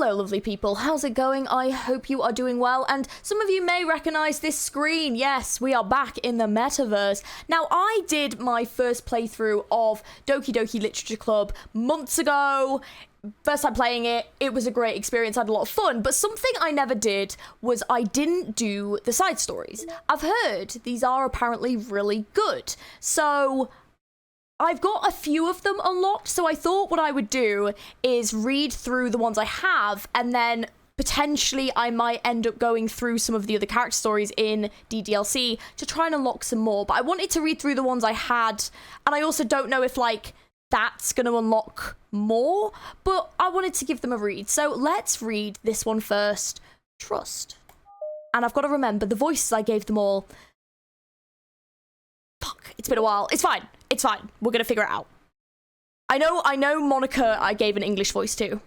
Hello, lovely people. How's it going? I hope you are doing well, and some of you may recognize this screen. Yes, we are back in the metaverse. Now, I did my first playthrough of Doki Doki Literature Club months ago. First time playing it, it was a great experience, I had a lot of fun, but something I never did was I didn't do the side stories. I've heard these are apparently really good, so I've got a few of them unlocked, so I thought what I would do is read through the ones I have, and then potentially I might end up going through some of the other character stories in ddlc to try and unlock some more, but I wanted to read through the ones I had, and I also don't know if, like, that's going to unlock more, but I wanted to give them a read. So let's read this one first. Trust. And I've got to remember the voices I gave them all. Fuck, it's been a while. It's fine. It's fine. We're going to figure it out. I know Monica I gave an English voice to.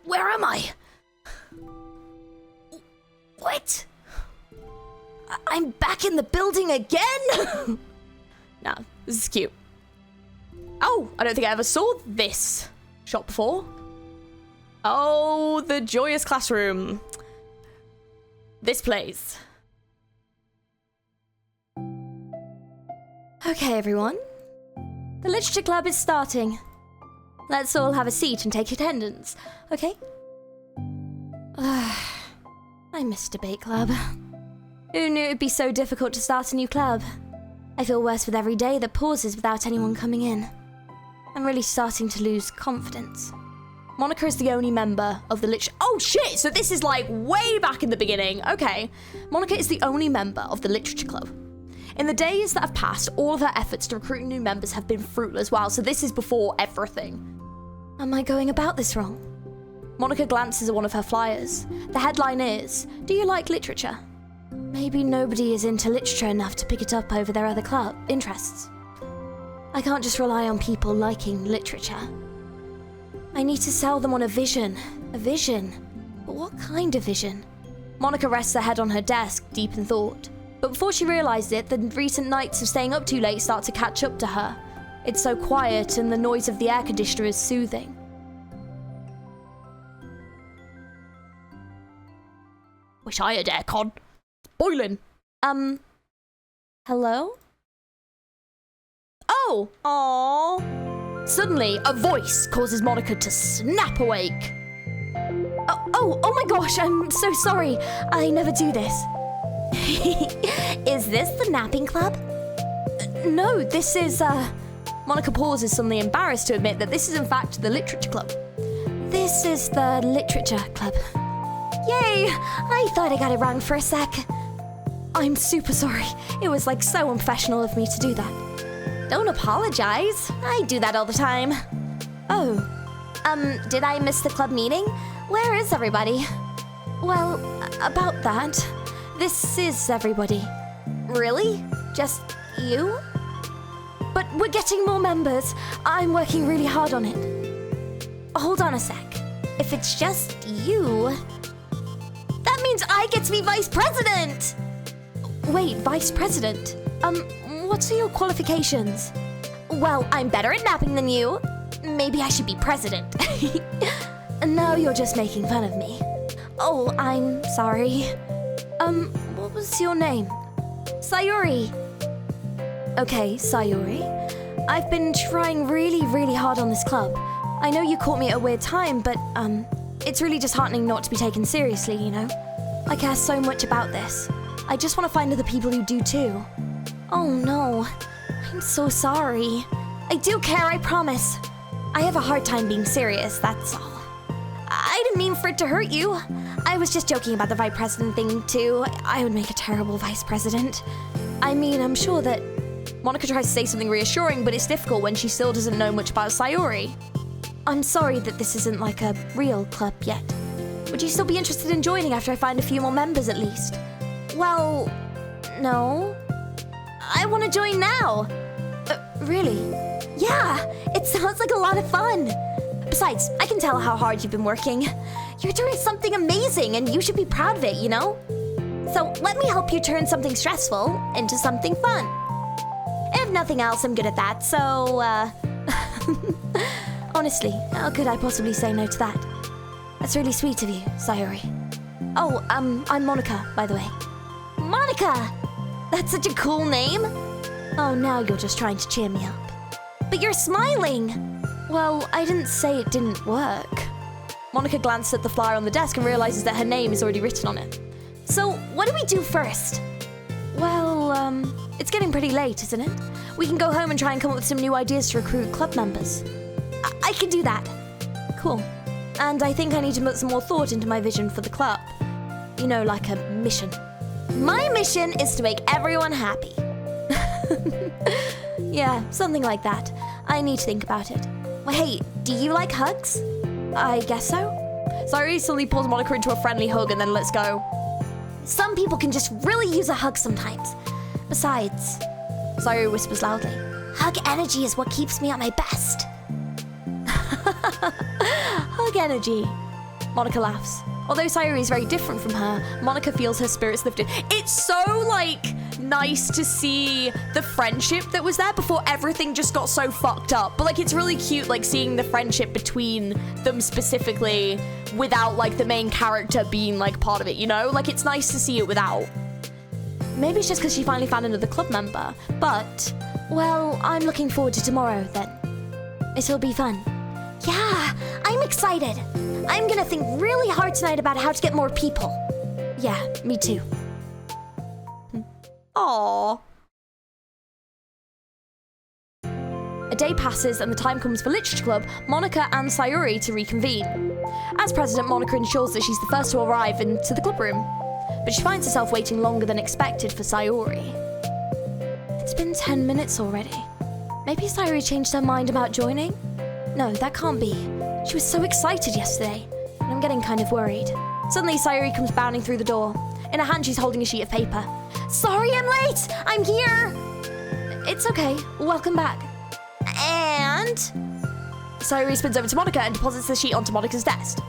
Where am I? What? I'm back in the building again? No, this is cute. Oh, I don't think I ever saw this shop before. Oh, the joyous classroom. This place. Okay, everyone. The literature club is starting. Let's all have a seat and take attendance, okay? I miss debate club. Who knew it'd be so difficult to start a new club? I feel worse with every day that pauses without anyone coming in. I'm really starting to lose confidence. Monica is the only member of the Oh shit, so this is like way back in the beginning. Okay. Monica is the only member of the literature club. In the days that have passed, all of her efforts to recruit new members have been fruitless. Wow, so this is before everything. Am I going about this wrong? Monica glances at one of her flyers. The headline is, "Do you like literature?" Maybe nobody is into literature enough to pick it up over their other club interests. I can't just rely on people liking literature. I need to sell them on a vision. A vision? But what kind of vision? Monica rests her head on her desk, deep in thought. But before she realized it, the recent nights of staying up too late start to catch up to her. It's so quiet, and the noise of the air conditioner is soothing. Wish I had aircon. Boiling. Hello? Oh! Aww. Suddenly, a voice causes Monica to snap awake. Oh my gosh, I'm so sorry. I never do this. Is this the napping club? No, this is, Monica pauses, suddenly embarrassed to admit that this is in fact the literature club. This is the literature club. Yay! I thought I got it wrong for a sec. I'm super sorry. It was like so unprofessional of me to do that. Don't apologize. I do that all the time. Oh. Did I miss the club meeting? Where is everybody? Well, about that. This is everybody. Really? Just you? But we're getting more members. I'm working really hard on it. Hold on a sec. If it's just you, that means I get to be vice president! Wait, vice president? What are your qualifications? Well, I'm better at napping than you. Maybe I should be president. Now you're just making fun of me. Oh, I'm sorry. What was your name? Sayuri. Okay, Sayuri. I've been trying really hard on this club. I know you caught me at a weird time, but, it's really disheartening not to be taken seriously, you know? I care so much about this. I just want to find other people who do too. Oh no, I'm so sorry. I do care, I promise. I have a hard time being serious, that's all. I didn't mean for it to hurt you. I was just joking about the vice president thing too. I would make a terrible vice president. I mean, I'm sure that Monica tries to say something reassuring, but it's difficult when she still doesn't know much about Sayuri. I'm sorry that this isn't like a real club yet. Would you still be interested in joining after I find a few more members at least? Well, no. I want to join now. Really? Yeah, it sounds like a lot of fun. Besides, I can tell how hard you've been working. You're doing something amazing and you should be proud of it, you know? So let me help you turn something stressful into something fun. If nothing else, I'm good at that, so, Honestly, how could I possibly say no to that? That's really sweet of you, Sayori. Oh, I'm Monica, by the way. Monica! That's such a cool name. Oh, now you're just trying to cheer me up. But you're smiling! Well, I didn't say it didn't work. Monica glanced at the flyer on the desk and realizes that her name is already written on it. So, what do we do first? Well, it's getting pretty late, isn't it? We can go home and try and come up with some new ideas to recruit club members. I can do that. Cool. And I think I need to put some more thought into my vision for the club. You know, like a mission. My mission is to make everyone happy. Yeah, something like that. I need to think about it. Well, hey, do you like hugs? I guess so. Sayori suddenly pulls Monica into a friendly hug and then lets go. Some people can just really use a hug sometimes. Besides, Sayori whispers loudly, hug energy is what keeps me at my best. Hug energy. Monica laughs. Although Sayori is very different from her, Monica feels her spirits lifted. It's so, like, nice to see the friendship that was there before everything just got so fucked up. But, like, it's really cute, like, seeing the friendship between them specifically without, like, the main character being, like, part of it, you know? Like, it's nice to see it without. Maybe it's just because she finally found another club member. But, well, I'm looking forward to tomorrow, then. It'll be fun. Yeah, I'm excited. I'm gonna think really hard tonight about how to get more people. Yeah, me too. Aww. A day passes and the time comes for Literature Club, Monica and Sayori to reconvene. As president, Monica ensures that she's the first to arrive into the clubroom, but she finds herself waiting longer than expected for Sayori. It's been 10 minutes already. Maybe Sayori changed her mind about joining? No, that can't be. She was so excited yesterday, and I'm getting kind of worried. Suddenly, Sayori comes bounding through the door. In her hand, she's holding a sheet of paper. Sorry I'm late! I'm here! It's okay. Welcome back. And... Sayori spins over to Monica and deposits the sheet onto Monica's desk.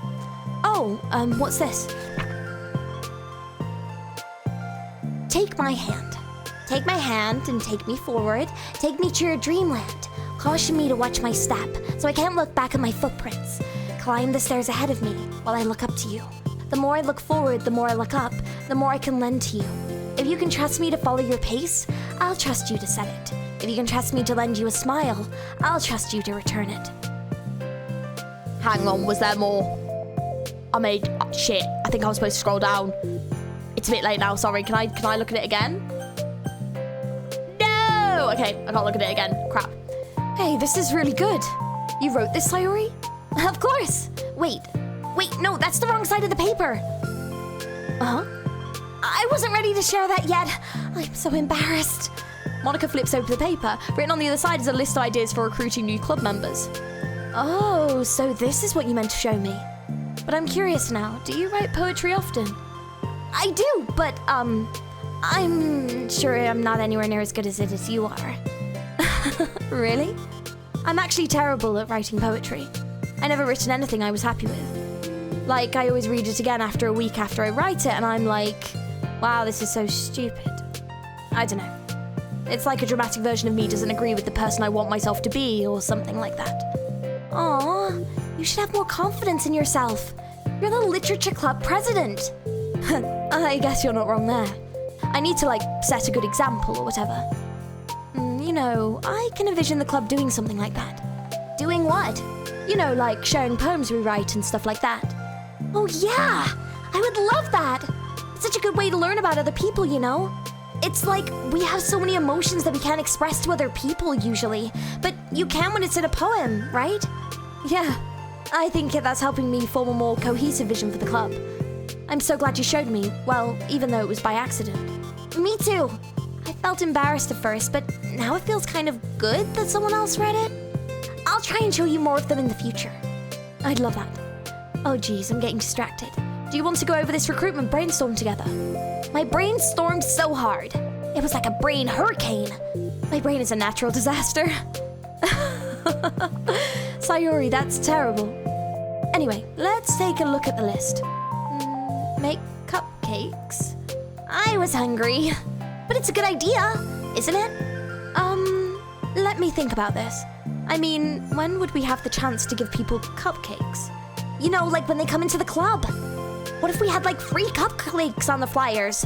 Oh, what's this? Take my hand. Take my hand and take me forward. Take me to your dreamland. Caution me to watch my step, so I can't look back at my footprints. Climb the stairs ahead of me while I look up to you. The more I look forward, the more I look up, the more I can lend to you. If you can trust me to follow your pace, I'll trust you to set it. If you can trust me to lend you a smile, I'll trust you to return it. Hang on, was there more? Shit, I think I was supposed to scroll down. It's a bit late now, sorry. Can I look at it again? No! Okay, I can't look at it again. Crap. Hey, this is really good. You wrote this, Sayori? Of course. Wait, no, that's the wrong side of the paper. Uh-huh. I wasn't ready to share that yet. I'm so embarrassed. Monica flips open the paper. Written on the other side is a list of ideas for recruiting new club members. Oh, so this is what you meant to show me. But I'm curious now, do you write poetry often? I do, but, I'm sure I'm not anywhere near as good as it as you are. Really? I'm actually terrible at writing poetry. I never written anything I was happy with. Like, I always read it again after a week after I write it, and I'm like, wow, this is so stupid. I don't know. It's like a dramatic version of me doesn't agree with the person I want myself to be, or something like that. Aw, you should have more confidence in yourself. You're the Literature Club president. I guess you're not wrong there. I need to, like, set a good example or whatever. You know, I can envision the club doing something like that. Doing what? You know, like sharing poems we write and stuff like that. Oh yeah! I would love that! It's such a good way to learn about other people, you know? It's like we have so many emotions that we can't express to other people usually, but you can when it's in a poem, right? Yeah, I think that's helping me form a more cohesive vision for the club. I'm so glad you showed me, well, even though it was by accident. Me too! I felt embarrassed at first, but now it feels kind of good that someone else read it. I'll try and show you more of them in the future. I'd love that. Oh geez, I'm getting distracted. Do you want to go over this recruitment brainstorm together? My brain stormed so hard. It was like a brain hurricane. My brain is a natural disaster. Sayori, that's terrible. Anyway, let's take a look at the list. Make cupcakes. I was hungry. But it's a good idea, isn't it? Let me think about this. I mean, when would we have the chance to give people cupcakes? You know, like when they come into the club. What if we had like free cupcakes on the flyers?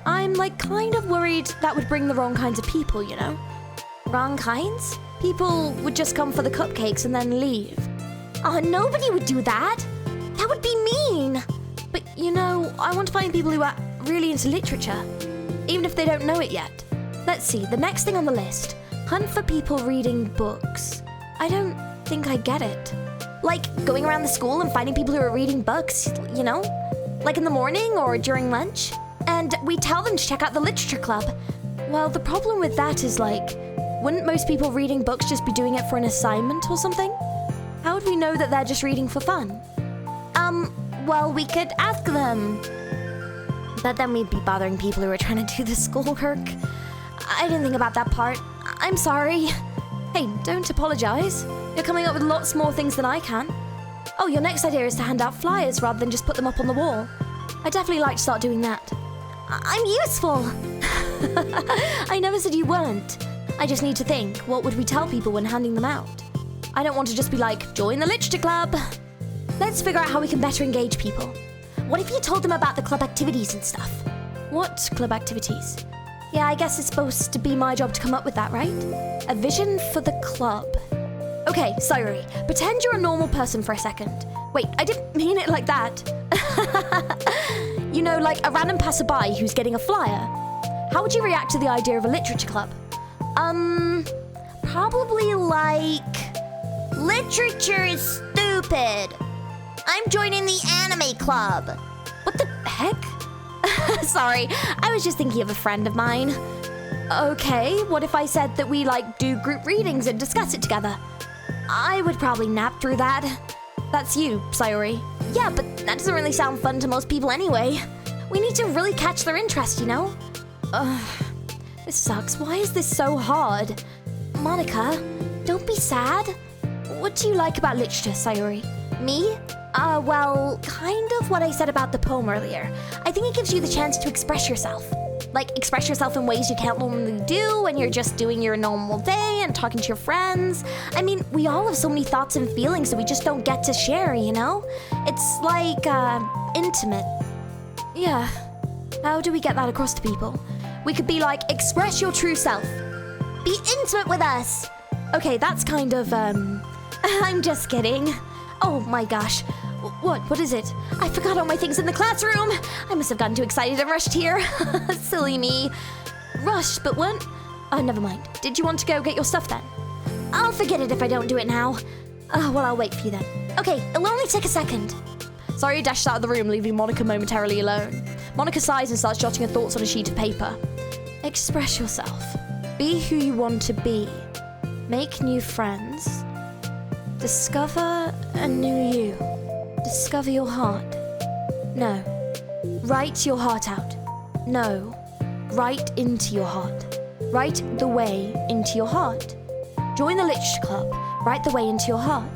I'm like kind of worried that would bring the wrong kinds of people, you know? Wrong kinds? People would just come for the cupcakes and then leave. Oh, nobody would do that. That would be mean. But you know, I want to find people who are really into literature, even if they don't know it yet. Let's see, the next thing on the list. Hunt for people reading books. I don't think I get it. Like going around the school and finding people who are reading books, you know? Like in the morning or during lunch. And we tell them to check out the literature club. Well, the problem with that is like, wouldn't most people reading books just be doing it for an assignment or something? How would we know that they're just reading for fun? Well, we could ask them. But then we'd be bothering people who are trying to do the schoolwork. I didn't think about that part. I'm sorry. Hey, don't apologize. You're coming up with lots more things than I can. Oh, your next idea is to hand out flyers rather than just put them up on the wall. I'd definitely like to start doing that. I'm useful. I never said you weren't. I just need to think, what would we tell people when handing them out? I don't want to just be like, join the literature club. Let's figure out how we can better engage people. What if you told them about the club activities and stuff? What club activities? Yeah, I guess it's supposed to be my job to come up with that, right? A vision for the club. Okay, sorry. Pretend you're a normal person for a second. Wait, I didn't mean it like that. You know, like a random passerby who's getting a flyer. How would you react to the idea of a literature club? Probably like... Literature is stupid. I'm joining the anime club. What the heck? Sorry, I was just thinking of a friend of mine. Okay, what if I said that we like do group readings and discuss it together? I would probably nap through that. That's you, Sayori. Yeah, but that doesn't really sound fun to most people anyway. We need to really catch their interest, you know? This sucks. Why is this so hard? Monica, don't be sad. What do you like about literature, Sayori? Me? Well, kind of what I said about the poem earlier. I think it gives you the chance to express yourself. Like, express yourself in ways you can't normally do when you're just doing your normal day and talking to your friends. I mean, we all have so many thoughts and feelings that we just don't get to share, you know? It's like, intimate. Yeah. How do we get that across to people? We could be like, express your true self. Be intimate with us. Okay, that's kind of, I'm just kidding. Oh my gosh. What is it? I forgot all my things in the classroom. I must have gotten too excited and rushed here. Silly me. Rushed, but weren't... Oh, never mind. Did you want to go get your stuff then? I'll forget it if I don't do it now. Well, I'll wait for you then. Okay, it'll only take a second. Sayori dashes out of the room, leaving Monica momentarily alone. Monica sighs and starts jotting her thoughts on a sheet of paper. Express yourself. Be who you want to be. Make new friends. Discover a new you. Discover your heart. No. Write your heart out. No. Write into your heart. Write the way into your heart. Join the literature club. Write the way into your heart.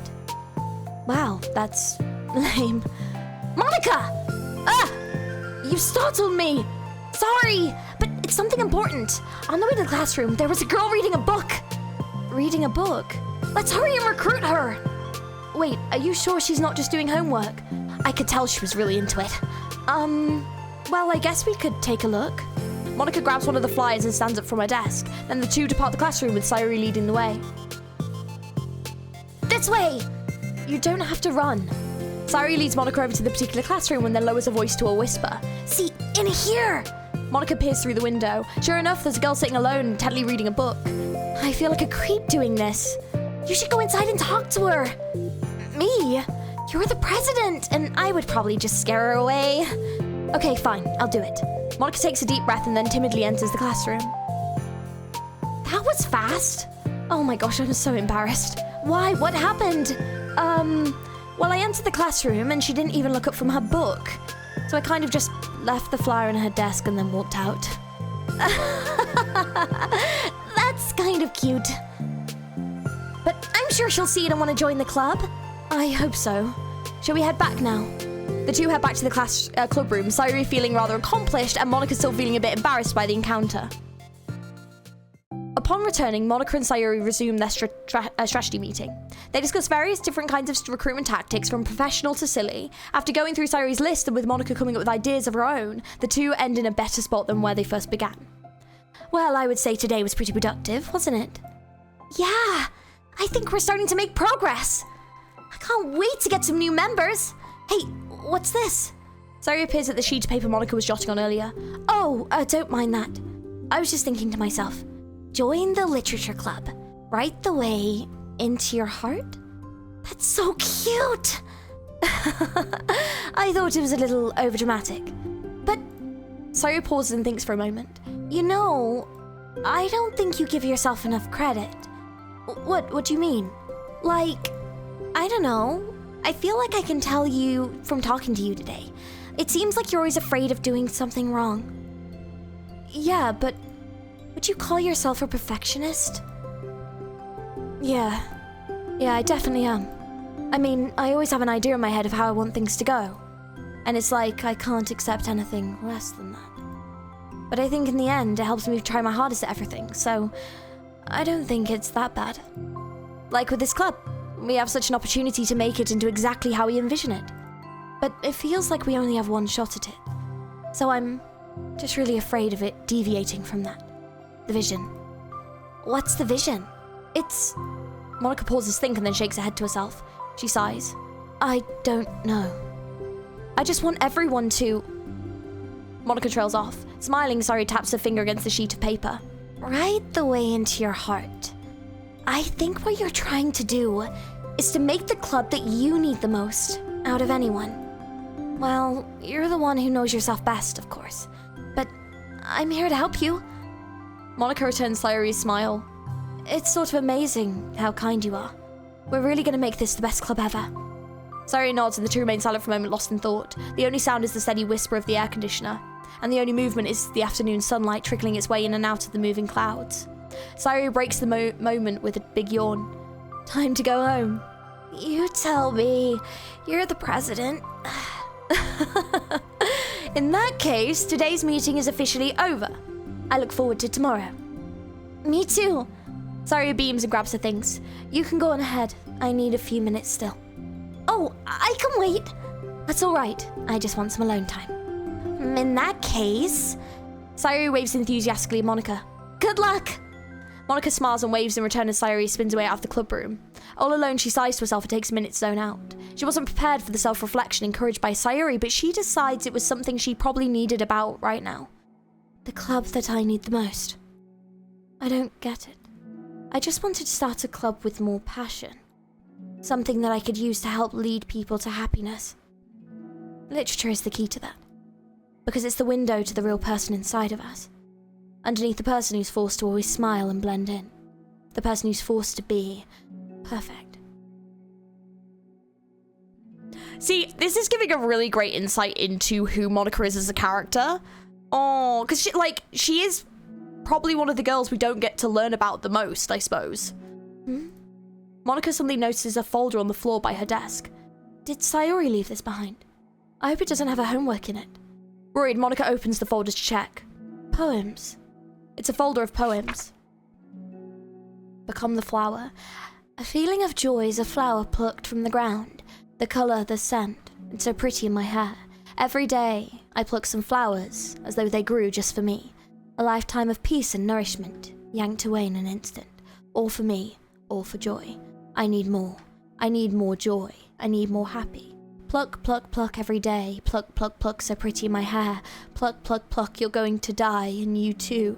Wow, that's lame. Monica! You startled me! Sorry, but it's something important. On the way to the classroom, there was a girl reading a book. Reading a book? Let's hurry and recruit her! Wait, are you sure she's not just doing homework? I could tell she was really into it. Well, I guess we could take a look. Monica grabs one of the flyers and stands up from her desk. Then the two depart the classroom with Sayori leading the way. This way! You don't have to run. Sayori leads Monica over to the particular classroom and then lowers her voice to a whisper. See, in here! Monica peers through the window. Sure enough, there's a girl sitting alone, intently reading a book. I feel like a creep doing this. You should go inside and talk to her. Me? You're the president, and I would probably just scare her away. Okay, fine, I'll do it. Monica takes a deep breath and then timidly enters the classroom. That was fast. Oh my gosh, I'm so embarrassed. Why? What happened? Well, I entered the classroom and she didn't even look up from her book. So I kind of just left the flyer on her desk and then walked out. That's kind of cute. But I'm sure she'll see it and want to join the club. I hope so. Shall we head back now? The two head back to the club room, Sayori feeling rather accomplished and Monica still feeling a bit embarrassed by the encounter. Upon Upon returning, Monica and Sayuri resume their strategy meeting. They discuss various different kinds of recruitment tactics, from professional to silly. After going through Sayuri's list and with Monica coming up with ideas of her own, the two end in a better spot than where they first began. Well, I would say today was pretty productive, wasn't it? Yeah, I think we're starting to make progress. I can't wait to get some new members. Hey, what's this? Sayuri appears at the sheet of paper Monica was jotting on earlier. Oh, don't mind that. I was just thinking to myself, join the literature club. Right the way into your heart? That's so cute. I thought it was a little overdramatic. But Sayuri pauses and thinks for a moment. You know, I don't think you give yourself enough credit. What do you mean? Like, I don't know. I feel like I can tell you from talking to you today. It seems like you're always afraid of doing something wrong. Yeah, but would you call yourself a perfectionist? Yeah, I definitely am. I mean, I always have an idea in my head of how I want things to go. And it's like I can't accept anything less than that. But I think in the end, it helps me try my hardest at everything, so I don't think it's that bad. Like with this club, we have such an opportunity to make it into exactly how we envision it. But it feels like we only have one shot at it. So I'm just really afraid of it deviating from that. The vision. What's the vision? It's... Monica pauses to think and then shakes her head to herself. She sighs. I don't know. I just want everyone to... Monica trails off. Smiling, Sayuri taps her finger against the sheet of paper. Right the way into your heart. I think what you're trying to do is to make the club that you need the most out of anyone. Well, you're the one who knows yourself best, of course. But I'm here to help you. Monica returns Sayuri's smile. It's sort of amazing how kind you are. We're really going to make this the best club ever. Sayuri nods and the two remain silent for a moment, lost in thought. The only sound is the steady whisper of the air conditioner, and the only movement is the afternoon sunlight trickling its way in and out of the moving clouds. Sayuri breaks the moment with a big yawn. Time to go home. You tell me. You're the president. In that case, today's meeting is officially over. I look forward to tomorrow. Me too. Sayuri beams and grabs her things. You can go on ahead. I need a few minutes still. Oh, I can wait. That's all right. I just want some alone time. In that case... Sayuri waves enthusiastically at Monica. Good luck! Monica smiles and waves in return as Sayuri spins away out of the club room. All alone, she sighs to herself and takes a minute to zone out. She wasn't prepared for the self-reflection encouraged by Sayuri, but she decides it was something she probably needed about right now. The club that I need the most. I don't get it. I just wanted to start a club with more passion. Something that I could use to help lead people to happiness. Literature is the key to that. Because it's the window to the real person inside of us. Underneath the person who's forced to always smile and blend in. The person who's forced to be perfect. See, this is giving a really great insight into who Monica is as a character. Oh, because she is probably one of the girls we don't get to learn about the most, I suppose. Monica suddenly notices a folder on the floor by her desk. Did Sayuri leave this behind? I hope it doesn't have her homework in it. Worried, Monica opens the folder to check. Poems. It's a folder of poems. Become the flower. A feeling of joy is a flower plucked from the ground. The colour, the scent, and so pretty in my hair. Every day, I pluck some flowers, as though they grew just for me. A lifetime of peace and nourishment, yanked away in an instant. All for me, all for joy. I need more. I need more joy. I need more happy. Pluck, pluck, pluck every day. Pluck, pluck, pluck, so pretty in my hair. Pluck, pluck, pluck, you're going to die, and you too.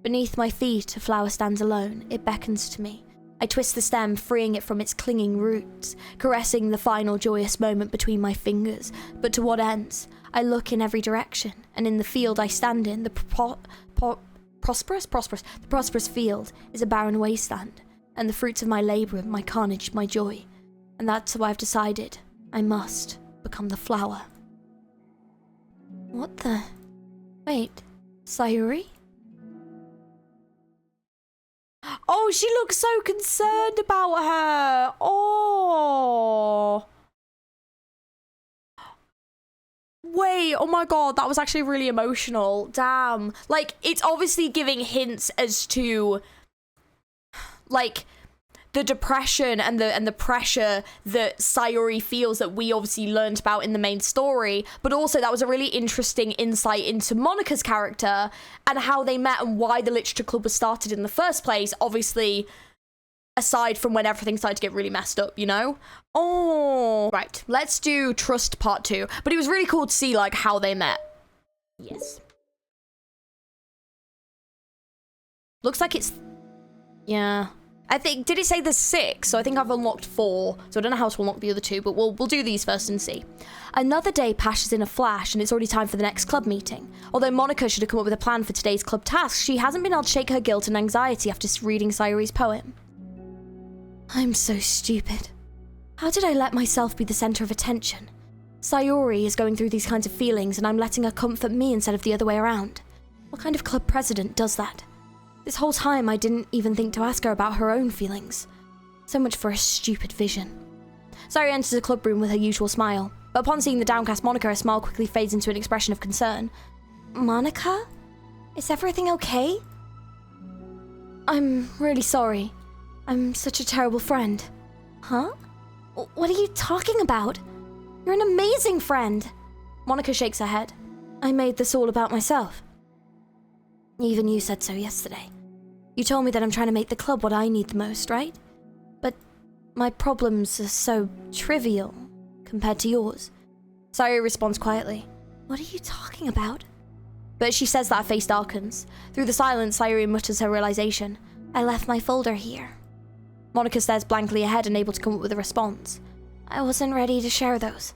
Beneath my feet, a flower stands alone. It beckons to me. I twist the stem, freeing it from its clinging roots, caressing the final joyous moment between my fingers. But to what ends? I look in every direction, and in the field I stand in, the prosperous field is a barren wasteland, and the fruits of my labour, my carnage, my joy. And that's why I've decided I must become the flower. What the... Wait, Sayuri? Oh, she looks so concerned about her. Oh. Wait, Oh my god, that was actually really emotional. Damn. Like, it's obviously giving hints as to, like, the depression and the pressure that Sayori feels that we obviously learned about in the main story, but also that was a really interesting insight into Monika's character and how they met and why the literature club was started in the first place, obviously aside from when everything started to get really messed up, you know? Oh, right, let's do Trust Part 2, but it was really cool to see, like, how they met. Yes. Looks like it's, yeah. I think, did it say there's 6? So I think I've unlocked 4. So I don't know how to unlock the other 2, but we'll do these first and see. Another day passes in a flash, and it's already time for the next club meeting. Although Monika should have come up with a plan for today's club task, she hasn't been able to shake her guilt and anxiety after reading Sayori's poem. I'm so stupid. How did I let myself be the center of attention? Sayori is going through these kinds of feelings, and I'm letting her comfort me instead of the other way around. What kind of club president does that? This whole time, I didn't even think to ask her about her own feelings. So much for a stupid vision. Sayori enters the club room with her usual smile, but upon seeing the downcast Monika, her smile quickly fades into an expression of concern. Monika? Is everything okay? I'm really sorry. I'm such a terrible friend. Huh? What are you talking about? You're an amazing friend. Monika shakes her head. I made this all about myself. Even you said so yesterday. You told me that I'm trying to make the club what I need the most, right? But my problems are so trivial compared to yours. Sayori responds quietly. What are you talking about? But as she says that, her face darkens. Through the silence, Sayori mutters her realization. I left my folder here. Monika stares blankly ahead, unable to come up with a response. I wasn't ready to share those.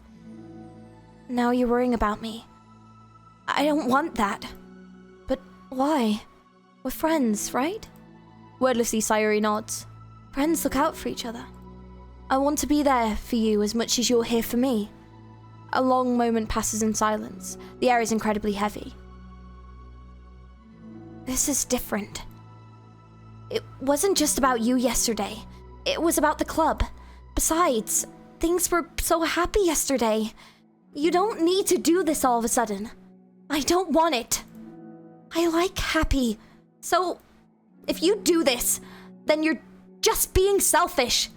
Now you're worrying about me. I don't want that. But why? We're friends, right? Wordlessly, Sayori nods. Friends look out for each other. I want to be there for you as much as you're here for me. A long moment passes in silence. The air is incredibly heavy. This is different. It wasn't just about you yesterday. It was about the club. Besides, things were so happy yesterday. You don't need to do this all of a sudden. I don't want it. I like happy. So, if you do this, then you're just being selfish.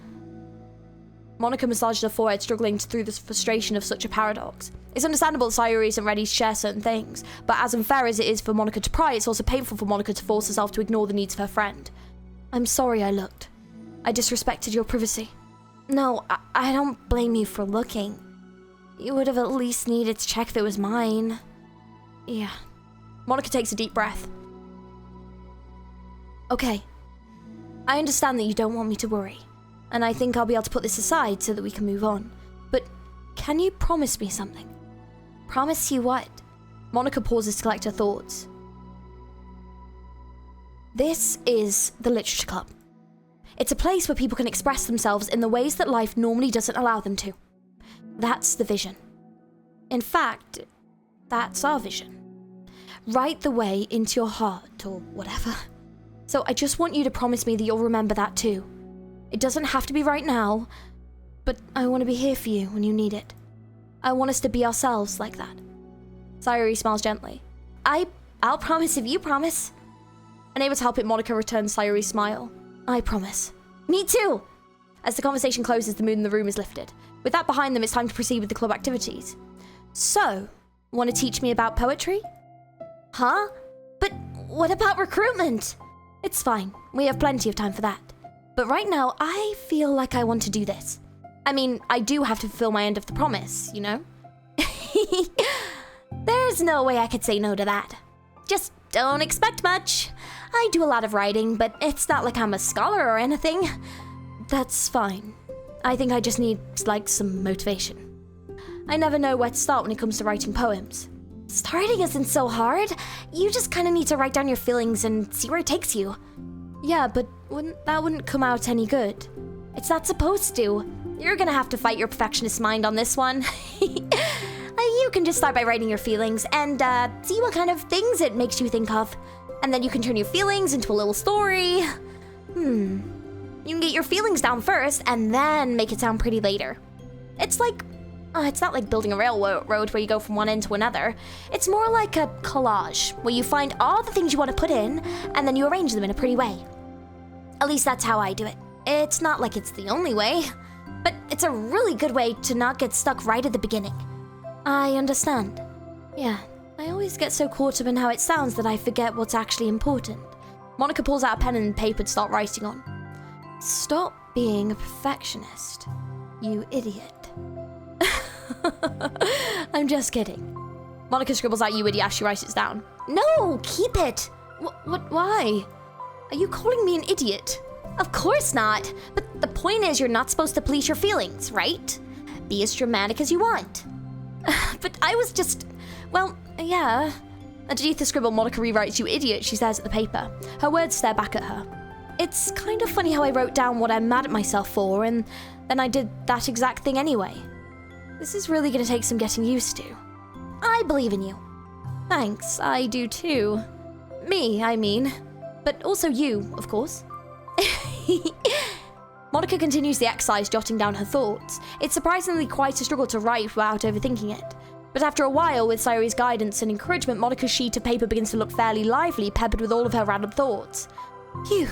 Monika massages her forehead, struggling through the frustration of such a paradox. It's understandable that Sayori isn't ready to share certain things, but as unfair as it is for Monika to pry, it's also painful for Monika to force herself to ignore the needs of her friend. I'm sorry I looked. I disrespected your privacy. No, I don't blame you for looking. You would have at least needed to check if it was mine. Yeah. Monika takes a deep breath. Okay. I understand that you don't want me to worry, and I think I'll be able to put this aside so that we can move on. But can you promise me something? Promise you what? Monika pauses to collect her thoughts. This is the Literature Club. It's a place where people can express themselves in the ways that life normally doesn't allow them to. That's the vision. In fact, that's our vision. Write the way into your heart or whatever. So I just want you to promise me that you'll remember that too. It doesn't have to be right now, but I want to be here for you when you need it. I want us to be ourselves like that. Sayori smiles gently. I'll promise if you promise. Unable to help it, Monika returns Sayori's smile. I promise. Me too! As the conversation closes, the mood in the room is lifted. With that behind them, it's time to proceed with the club activities. So, want to teach me about poetry? Huh? But what about recruitment? It's fine. We have plenty of time for that. But right now, I feel like I want to do this. I mean, I do have to fulfill my end of the promise, you know? There's no way I could say no to that. Just don't expect much. I do a lot of writing, but it's not like I'm a scholar or anything. That's fine. I think I just need, like, some motivation. I never know where to start when it comes to writing poems. Starting isn't so hard. You just kind of need to write down your feelings and see where it takes you. Yeah, but that wouldn't come out any good. It's not supposed to. You're gonna have to fight your perfectionist mind on this one. You can just start by writing your feelings and see what kind of things it makes you think of. And then you can turn your feelings into a little story. You can get your feelings down first and then make it sound pretty later. It's like It's not like building a railroad where you go from one end to another. It's more like a collage, where you find all the things you want to put in, and then you arrange them in a pretty way. At least that's how I do it. It's not like it's the only way, but it's a really good way to not get stuck right at the beginning. I understand. Yeah, I always get so caught up in how it sounds that I forget what's actually important. Monica pulls out a pen and paper to start writing on. Stop being a perfectionist, you idiot. I'm just kidding. Monica scribbles out "you idiot" as she writes it down. No, keep it. Why? Are you calling me an idiot? Of course not. But the point is, you're not supposed to police your feelings, right? Be as dramatic as you want. But I was just, well, yeah. Underneath the scribble, Monica rewrites "you idiot," she says at the paper. Her words stare back at her. It's kind of funny how I wrote down what I'm mad at myself for, and then I did that exact thing anyway. This is really going to take some getting used to. I believe in you. Thanks, I do too. Me, I mean. But also you, of course. Monica continues the exercise, jotting down her thoughts. It's surprisingly quite a struggle to write without overthinking it. But after a while, with Sayuri's guidance and encouragement, Monica's sheet of paper begins to look fairly lively, peppered with all of her random thoughts. Phew.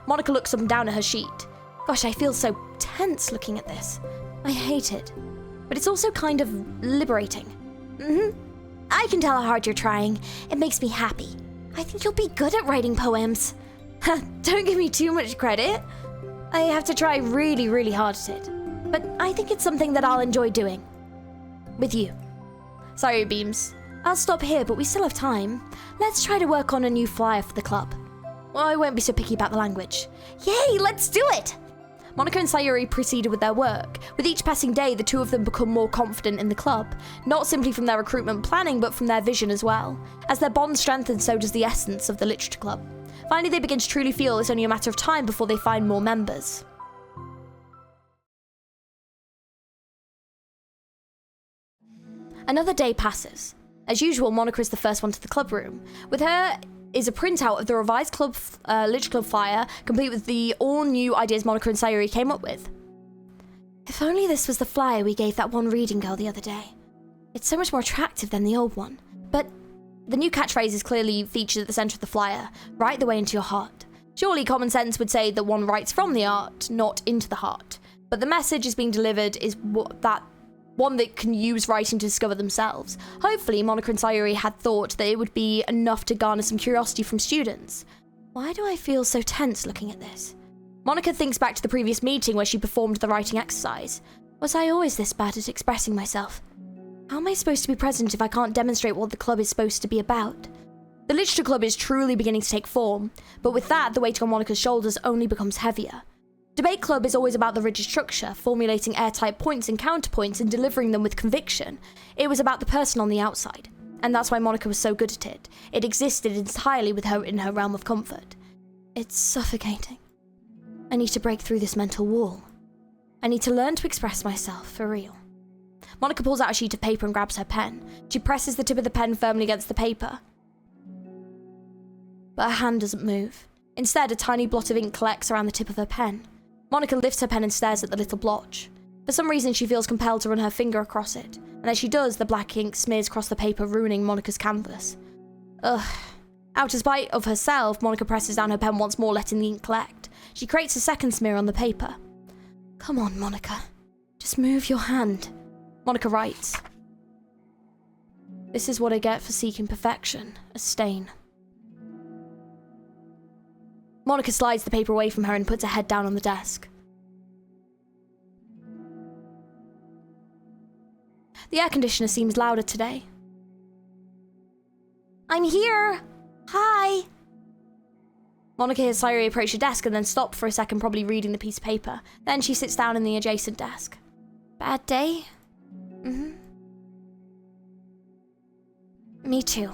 Monica looks up and down at her sheet. Gosh, I feel so tense looking at this. I hate it. But it's also kind of liberating. I can tell how hard you're trying. It makes me happy. I think you'll be good at writing poems. Don't give me too much credit. I have to try really, really hard at it. But I think it's something that I'll enjoy doing. With you. Sayuri beams. I'll stop here, but we still have time. Let's try to work on a new flyer for the club. Well, I won't be so picky about the language. Yay, let's do it! Monica and Sayuri proceeded with their work. With each passing day, the two of them become more confident in the club, not simply from their recruitment planning, but from their vision as well. As their bond strengthens, so does the essence of the literature club. Finally, they begin to truly feel it's only a matter of time before they find more members. Another day passes. As usual, Monica is the first one to the club room. With her is a printout of the revised club literature club flyer, complete with the all-new ideas Monica and Sayuri came up with. If only this was the flyer we gave that one reading girl the other day. It's so much more attractive than the old one. But the new catchphrase is clearly featured at the centre of the flyer. Write the way into your heart. Surely common sense would say that one writes from the art, not into the heart. But the message is being delivered is one that can use writing to discover themselves. Hopefully, Monica and Sayuri had thought that it would be enough to garner some curiosity from students. Why do I feel so tense looking at this? Monica thinks back to the previous meeting where she performed the writing exercise. Was I always this bad at expressing myself? How am I supposed to be present if I can't demonstrate what the club is supposed to be about? The literature club is truly beginning to take form, but with that, the weight on Monica's shoulders only becomes heavier. Debate club is always about the rigid structure, formulating airtight points and counterpoints and delivering them with conviction. It was about the person on the outside, and that's why Monica was so good at it. It existed entirely with her in her realm of comfort. It's suffocating. I need to break through this mental wall. I need to learn to express myself for real. Monica pulls out a sheet of paper and grabs her pen. She presses the tip of the pen firmly against the paper. But her hand doesn't move. Instead, a tiny blot of ink collects around the tip of her pen. Monica lifts her pen and stares at the little blotch. For some reason, she feels compelled to run her finger across it, and as she does, the black ink smears across the paper, ruining Monica's canvas. Ugh. Out of spite of herself, Monica presses down her pen once more, letting the ink collect. She creates a second smear on the paper. Come on, Monica. Just move your hand. Monica writes. This is what I get for seeking perfection, a stain. Monica slides the paper away from her and puts her head down on the desk. The air conditioner seems louder today. I'm here! Hi! Monica hears Sayuri approach her desk and then stop for a second, probably reading the piece of paper. Then she sits down in the adjacent desk. Bad day? Me too.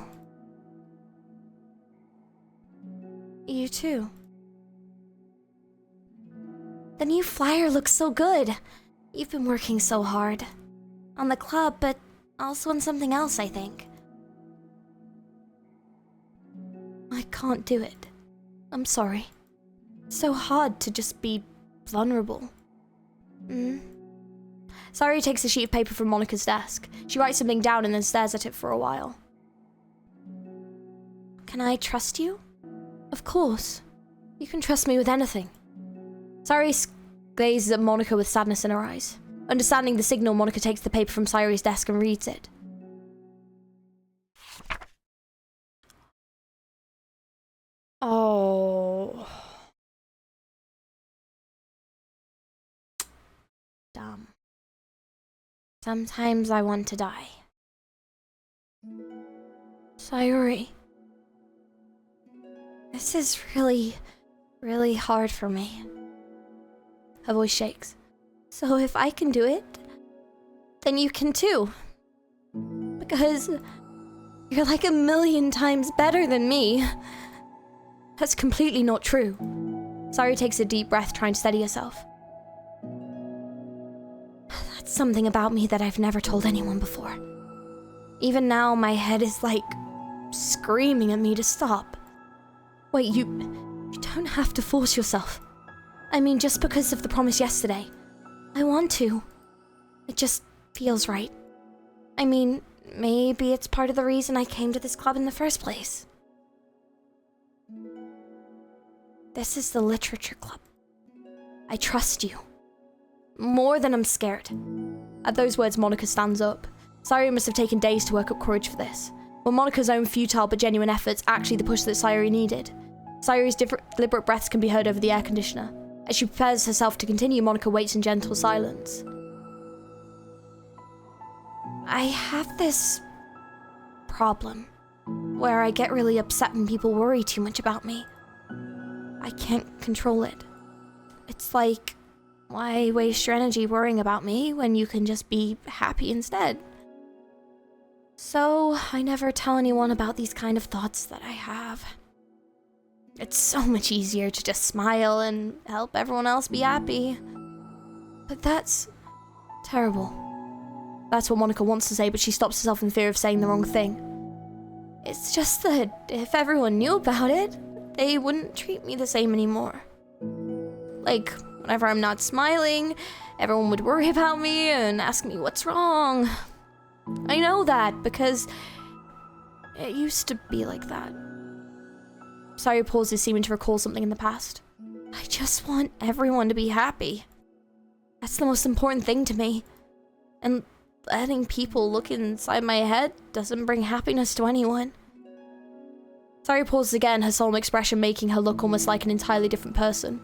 You too. The new flyer looks so good. You've been working so hard. On the club, but also on something else, I think. I can't do it. I'm sorry. It's so hard to just be vulnerable. Sayuri takes a sheet of paper from Monika's desk. She writes something down and then stares at it for a while. Can I trust you? Of course. You can trust me with anything. Sayuri gazes at Monika with sadness in her eyes. Understanding the signal, Monika takes the paper from Sayuri's desk and reads it. Oh. Dumb. Sometimes I want to die. Sayuri. This is really, really hard for me. Her voice shakes. So if I can do it, then you can too. Because you're like 1,000,000 times better than me. That's completely not true. Sayuri takes a deep breath, trying to steady herself. That's something about me that I've never told anyone before. Even now, my head is like screaming at me to stop. Wait, you don't have to force yourself. I mean, just because of the promise yesterday. I want to. It just feels right. I mean, maybe it's part of the reason I came to this club in the first place. This is the Literature Club. I trust you. More than I'm scared. At those words, Monika stands up. Sayuri must have taken days to work up courage for this. Were Monika's own futile but genuine efforts actually the push that Sayuri needed? Sayuri's deliberate breaths can be heard over the air conditioner. As she prepares herself to continue, Monika waits in gentle silence. I have this problem where I get really upset when people worry too much about me. I can't control it. It's like, why waste your energy worrying about me when you can just be happy instead? So I never tell anyone about these kind of thoughts that I have. It's so much easier to just smile and help everyone else be happy. But that's terrible. That's what Monika wants to say, but she stops herself in fear of saying the wrong thing. It's just that if everyone knew about it, they wouldn't treat me the same anymore. Like, whenever I'm not smiling, everyone would worry about me and ask me what's wrong. I know that because it used to be like that. Sayuri pauses, seeming to recall something in the past. I just want everyone to be happy. That's the most important thing to me. And letting people look inside my head doesn't bring happiness to anyone. Sayuri pauses again, her solemn expression making her look almost like an entirely different person.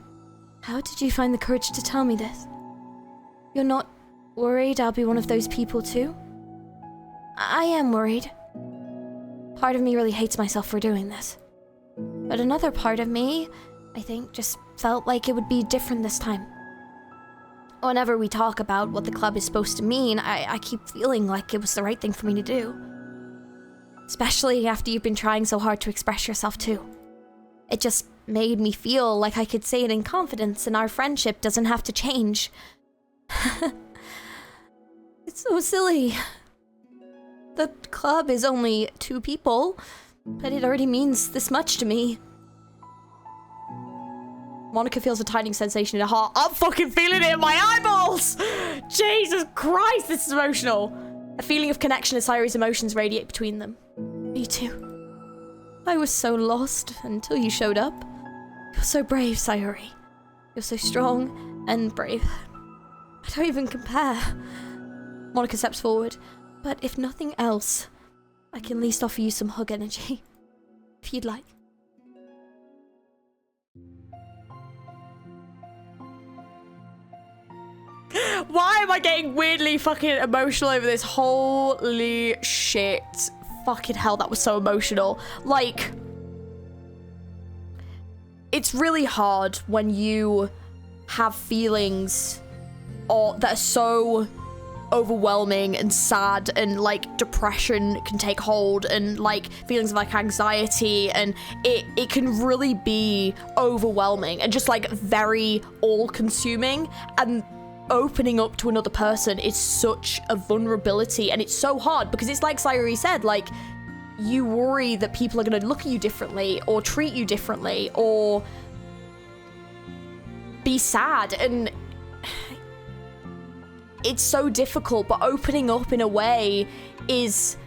How did you find the courage to tell me this? You're not worried I'll be one of those people too? I am worried. Part of me really hates myself for doing this. But another part of me, I think, just felt like it would be different this time. Whenever we talk about what the club is supposed to mean, I keep feeling like it was the right thing for me to do. Especially after you've been trying so hard to express yourself too. It just made me feel like I could say it in confidence and our friendship doesn't have to change. It's so silly. The club is only 2 people, but it already means this much to me. Monika feels a tightening sensation in her heart. I'm fucking feeling it in my eyeballs! Jesus Christ, this is emotional. A feeling of connection as Sayuri's emotions radiate between them. Me too. I was so lost until you showed up. You're so brave, Sayuri. You're so strong and brave. I don't even compare. Monika steps forward. But if nothing else, I can at least offer you some hug energy. If you'd like. Why am I getting weirdly fucking emotional over this? Holy shit. Fucking hell, that was so emotional. Like, it's really hard when you have feelings that are so overwhelming and sad, and like depression can take hold, and like feelings of like anxiety, and it can really be overwhelming and just like very all-consuming. And opening up to another person is such a vulnerability, and it's so hard because it's like Sayuri said, like, you worry that people are going to look at you differently or treat you differently or be sad, and it's so difficult, but opening up in a way is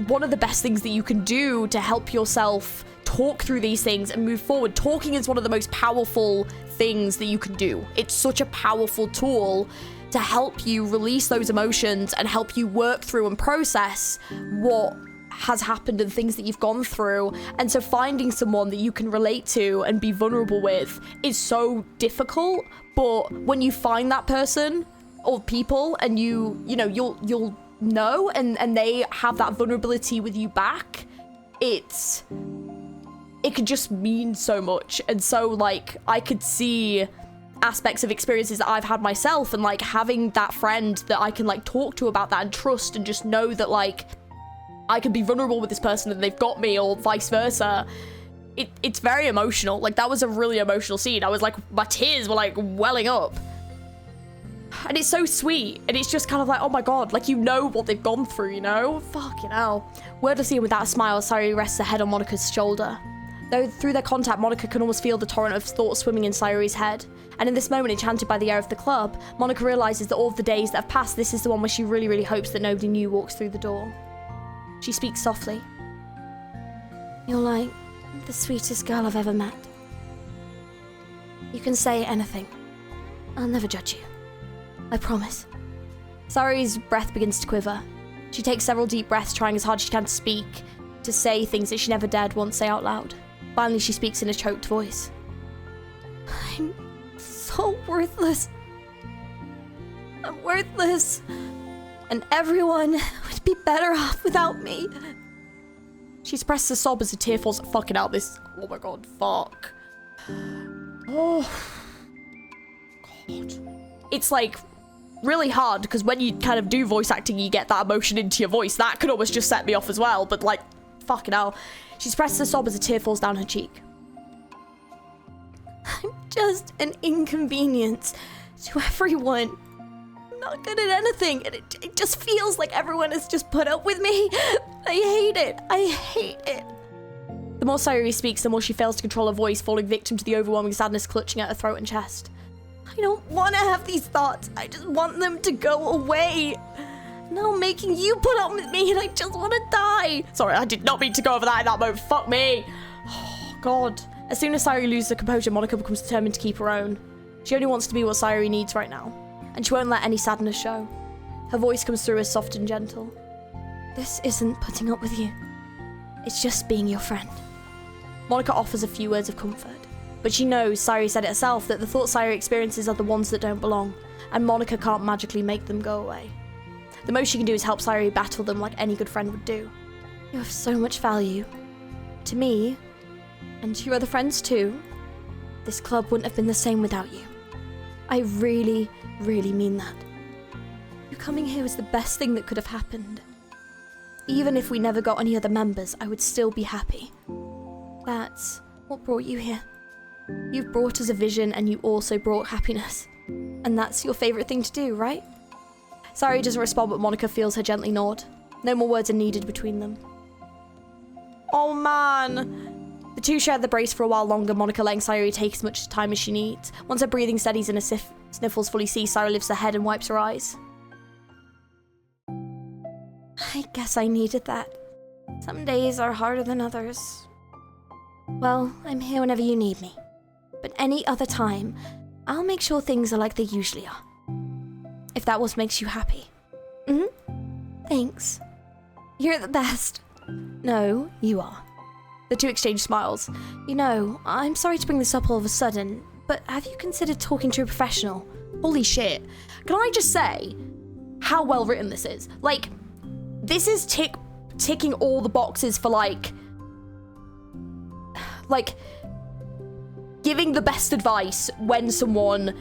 one of the best things that you can do to help yourself talk through these things and move forward. Talking is one of the most powerful things that you can do. It's such a powerful tool to help you release those emotions and help you work through and process what has happened and things that you've gone through. And so finding someone that you can relate to and be vulnerable with is so difficult, but when you find that person or people and you'll know and they have that vulnerability with you back, it could just mean so much. And so like I could see aspects of experiences that I've had myself, and like having that friend that I can like talk to about that and trust and just know that like I can be vulnerable with this person and they've got me, or vice versa. It's very emotional. Like that was a really emotional scene. I was like, my tears were like welling up. And it's so sweet. And it's just kind of like, oh my God, like you know what they've gone through, you know? Fucking hell. Wordlessly and without a smile, Sayuri rests her head on Monika's shoulder. Though through their contact, Monika can almost feel the torrent of thoughts swimming in Sayuri's head. And in this moment, enchanted by the air of the club, Monika realizes that all of the days that have passed, this is the one where she really, really hopes that nobody new walks through the door. She speaks softly. You're like the sweetest girl I've ever met. You can say anything. I'll never judge you. I promise. Sayuri's breath begins to quiver. She takes several deep breaths, trying as hard as she can to speak, to say things that she never dared once say out loud. Finally, she speaks in a choked voice. I'm so worthless. I'm worthless. And everyone would be better off without me. She suppresses a sob as a tear falls fucking out this. Oh my God, fuck. Oh. God. It's like really hard because when you kind of do voice acting, you get that emotion into your voice. That could almost just set me off as well, but like, fucking hell. She suppresses a sob as a tear falls down her cheek. I'm just an inconvenience to everyone. Not good at anything, and it just feels like everyone has just put up with me. I hate it. I hate it. The more Sayuri speaks, the more she fails to control her voice, falling victim to the overwhelming sadness clutching at her throat and chest. I don't want to have these thoughts. I just want them to go away. Now I'm making you put up with me, and I just want to die. Sorry, I did not mean to go over that in that moment. Fuck me. Oh, God. As soon as Sayuri loses her composure, Monika becomes determined to keep her own. She only wants to be what Sayuri needs right now, and she won't let any sadness show. Her voice comes through as soft and gentle. This isn't putting up with you. It's just being your friend. Monika offers a few words of comfort, but she knows, Sayuri said it herself, that the thoughts Sayuri experiences are the ones that don't belong, and Monika can't magically make them go away. The most she can do is help Sayuri battle them like any good friend would do. You have so much value. To me, and to your other friends too. This club wouldn't have been the same without you. I really, really mean that. You coming here was the best thing that could have happened. Even if we never got any other members, I would still be happy. That's what brought you here. You've brought us a vision, and you also brought happiness. And that's your favourite thing to do, right? Sayuri doesn't respond, but Monika feels her gently nod. No more words are needed between them. Oh man! The two share the brace for a while longer, Monika letting Sayuri take as much time as she needs. Once her breathing steadies and her sniffles fully cease, Sayuri lifts her head and wipes her eyes. I guess I needed that. Some days are harder than others. Well, I'm here whenever you need me. But any other time, I'll make sure things are like they usually are. If that what makes you happy. Thanks. You're the best. No, you are. The two exchange smiles. You know, I'm sorry to bring this up all of a sudden, but have you considered talking to a professional? Holy shit. Can I just say how well written this is? Like, this is ticking all the boxes for like giving the best advice when someone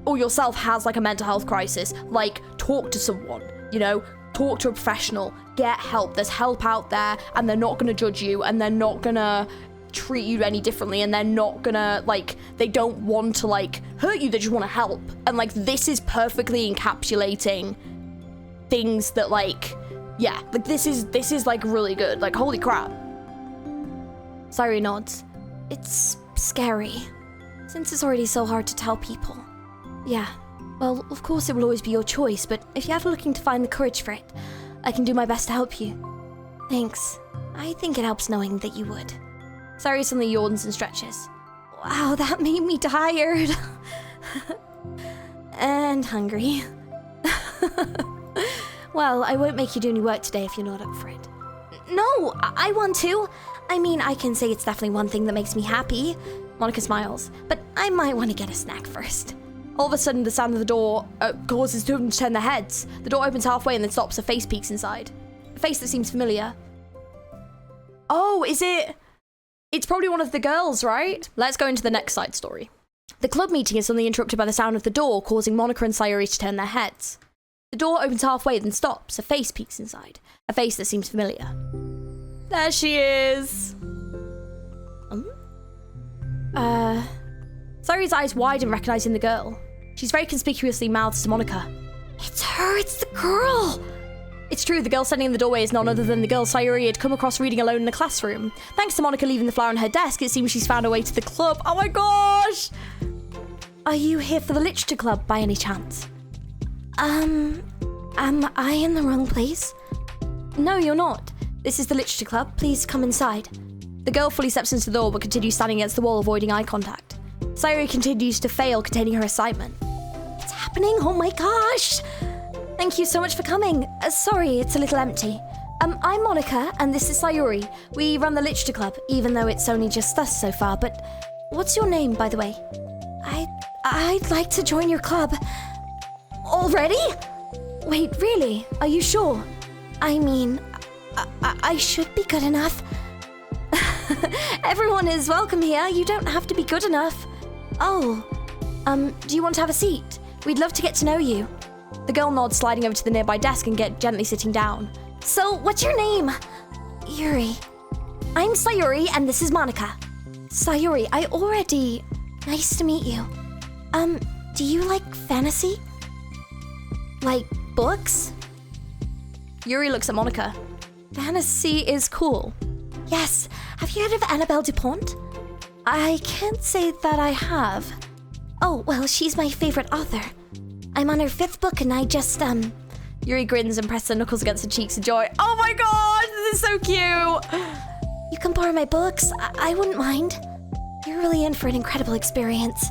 or yourself has like a mental health crisis. Like, talk to someone, you know, talk to a professional, get help. There's help out there, and they're not gonna judge you, and they're not gonna treat you any differently, and they're not gonna like, they don't want to like hurt you, they just want to help. And like, this is perfectly encapsulating things that like, yeah, like this is like really good. Like, holy crap. Sayuri nods. It's scary, since it's already so hard to tell people. Yeah, Well, of course it will always be your choice, but if you're ever looking to find the courage for it, I can do my best to help you. Thanks. I think it helps knowing that you would. Sayuri suddenly yawns and stretches. Wow, that made me tired. And hungry. Well, I won't make you do any work today if you're not up for it. No, I want to. I mean, I can say it's definitely one thing that makes me happy. Monica smiles. But I might want to get a snack first. All of a sudden, the sound of the door causes two of them to turn their heads. The door opens halfway and then stops. A face peeks inside. A face that seems familiar. Oh, is it? It's probably one of the girls, right? Let's go into the next side story. The club meeting is suddenly interrupted by the sound of the door, causing Monica and Sayuri to turn their heads. The door opens halfway, then stops. A face peeks inside. A face that seems familiar. There she is. Sayuri's eyes widen, recognizing the girl. She's very conspicuously mouths to Monica. It's her, it's the girl! It's true, the girl standing in the doorway is none other than the girl Sayuri had come across reading alone in the classroom. Thanks to Monica leaving the flower on her desk, it seems she's found her way to the club. Oh my gosh! Are you here for the literature club by any chance? Am I in the wrong place? No, you're not. This is the literature club. Please come inside. The girl fully steps into the door but continues standing against the wall, avoiding eye contact. Sayuri continues to fail, containing her excitement. It's happening! Oh my gosh! Thank you so much for coming. Sorry, it's a little empty. I'm Monica, and this is Sayuri. We run the literature club, even though it's only just us so far, but what's your name, by the way? I'd like to join your club. Already? Wait, really? Are you sure? I mean, I should be good enough. Everyone is welcome here. You don't have to be good enough. Oh, do you want to have a seat? We'd love to get to know you. The girl nods, sliding over to the nearby desk and gently sitting down. So, what's your name? Yuri. I'm Sayuri, and this is Monica. Sayuri, Nice to meet you. Do you like fantasy? Like books? Yuri looks at Monica. Fantasy is cool. Yes. Have you heard of Annabelle Dupont? I can't say that I have. Oh, well, she's my favorite author. I'm on her 5th book and I just, Yuri grins and presses her knuckles against her cheeks in joy. Oh my gosh, this is so cute! You can borrow my books. I wouldn't mind. You're really in for an incredible experience.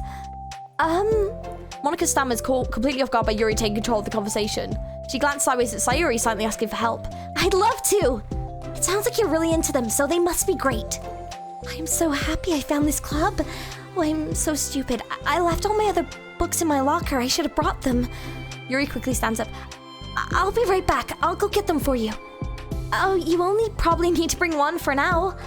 Monica stammers, caught completely off guard by Yuri taking control of the conversation. She glanced sideways at Sayuri, silently asking for help. I'd love to! It sounds like you're really into them, so they must be great. I'm so happy I found this club. Oh, I'm so stupid. I left all my other books in my locker. I should have brought them. Yuri quickly stands up. I'll be right back. I'll go get them for you. Oh, you only probably need to bring one for now.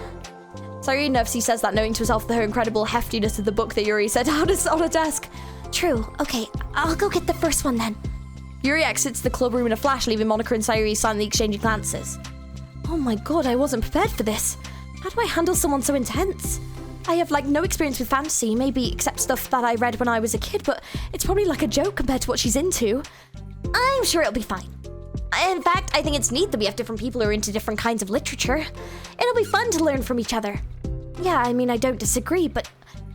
Sayuri nervously says that, knowing to herself her incredible heftiness of the book that Yuri set out on her desk. True. Okay, I'll go get the first one then. Yuri exits the club room in a flash, leaving Monica and Sayuri silently exchanging glances. Oh my god, I wasn't prepared for this. How do I handle someone so intense? I have, no experience with fantasy, maybe except stuff that I read when I was a kid, but it's probably like a joke compared to what she's into. I'm sure it'll be fine. In fact, I think it's neat that we have different people who are into different kinds of literature. It'll be fun to learn from each other. Yeah, I mean, I don't disagree, but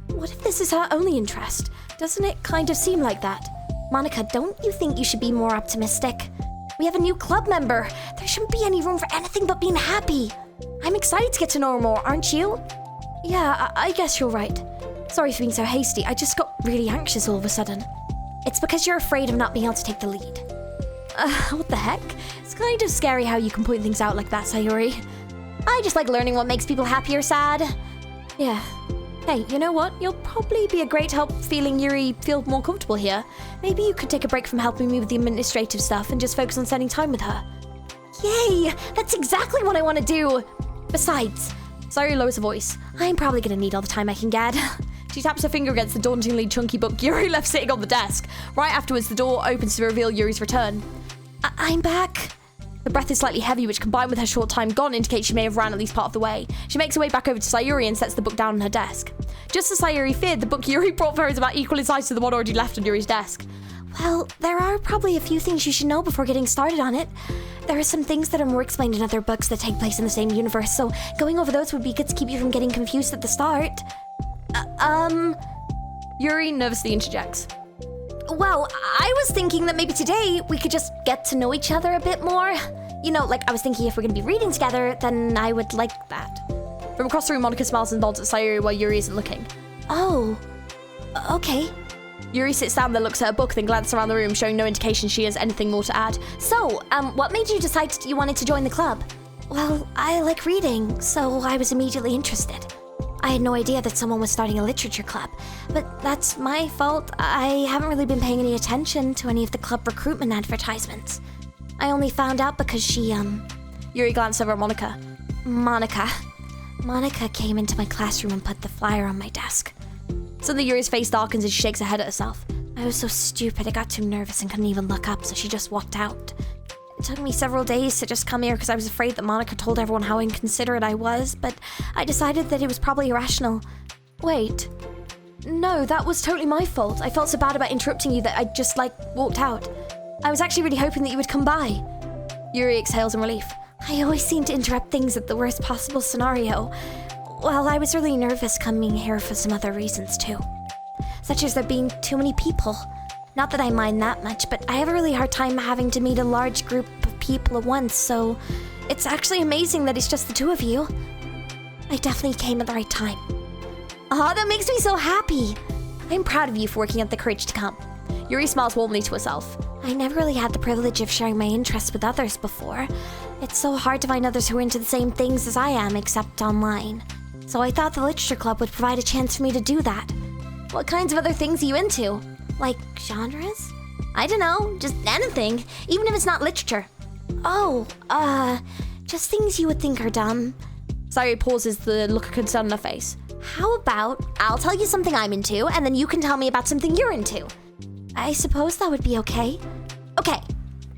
what if this is her only interest? Doesn't it kind of seem like that? Monica, don't you think you should be more optimistic? We have a new club member. There shouldn't be any room for anything but being happy. I'm excited to get to know her more, aren't you? Yeah, I guess you're right. Sorry for being so hasty. I just got really anxious all of a sudden. It's because you're afraid of not being able to take the lead. What the heck? It's kind of scary how you can point things out like that, Sayuri. I just like learning what makes people happy or sad. Yeah. Hey, you know what? You'll probably be a great help feeling Yuri feel more comfortable here. Maybe you could take a break from helping me with the administrative stuff and just focus on spending time with her. Yay! That's exactly what I want to do! Besides, Sayuri lowers her voice. I'm probably going to need all the time I can get. She taps her finger against the dauntingly chunky book Yuri left sitting on the desk. Right afterwards, the door opens to reveal Yuri's return. I'm back. The breath is slightly heavy, which combined with her short time gone indicates she may have ran at least part of the way. She makes her way back over to Sayuri and sets the book down on her desk. Just as Sayuri feared, the book Yuri brought for her is about equal in size to the one already left on Yuri's desk. Well, there are probably a few things you should know before getting started on it. There are some things that are more explained in other books that take place in the same universe, so going over those would be good to keep you from getting confused at the start. Yuri nervously interjects. Well, I was thinking that maybe today we could just get to know each other a bit more. You know, like I was thinking if we're gonna be reading together, then I would like that. From across the room, Monica smiles and nods at Sayuri while Yuri isn't looking. Oh, okay. Yuri sits down, then looks at her book, then glances around the room, showing no indication she has anything more to add. So, what made you decide you wanted to join the club? Well, I like reading, so I was immediately interested. I had no idea that someone was starting a literature club, but that's my fault. I haven't really been paying any attention to any of the club recruitment advertisements. I only found out because she, Yuri glanced over at Monica. Monica came into my classroom and put the flyer on my desk. Suddenly Yuri's face darkens and she shakes her head at herself. I was so stupid, I got too nervous and couldn't even look up, so she just walked out. It took me several days to just come here because I was afraid that Monica told everyone how inconsiderate I was, but I decided that it was probably irrational. Wait. No, that was totally my fault. I felt so bad about interrupting you that I just, walked out. I was actually really hoping that you would come by. Yuri exhales in relief. I always seem to interrupt things at the worst possible scenario. Well, I was really nervous coming here for some other reasons too. Such as there being too many people. Not that I mind that much, but I have a really hard time having to meet a large group of people at once, so it's actually amazing that it's just the two of you. I definitely came at the right time. Ah, that makes me so happy. I'm proud of you for working up the courage to come. Yuri smiles warmly to herself. I never really had the privilege of sharing my interests with others before. It's so hard to find others who are into the same things as I am, except online. So I thought the literature club would provide a chance for me to do that. What kinds of other things are you into? Like genres? I don't know, just anything, even if it's not literature. Oh, just things you would think are dumb. Sayuri pauses, the look of concern on her face. How about I'll tell you something I'm into, and then you can tell me about something you're into? I suppose that would be okay. Okay,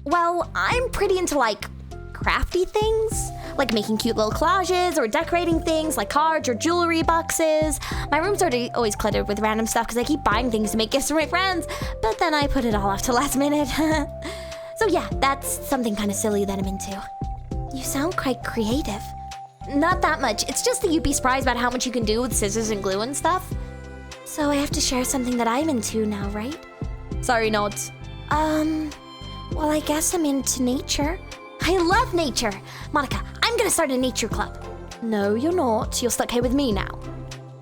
well, I'm pretty into, crafty things. Like making cute little collages or decorating things like cards or jewelry boxes. My room's always cluttered with random stuff because I keep buying things to make gifts for my friends, but then I put it all off till last minute. So yeah, that's something kind of silly that I'm into. You sound quite creative. Not that much. It's just that you'd be surprised about how much you can do with scissors and glue and stuff. So I have to share something that I'm into now, right? Sayuri nods. Well, I guess I'm into nature. I love nature. Monica, I'm gonna start a nature club. No, you're not. You're stuck here with me now.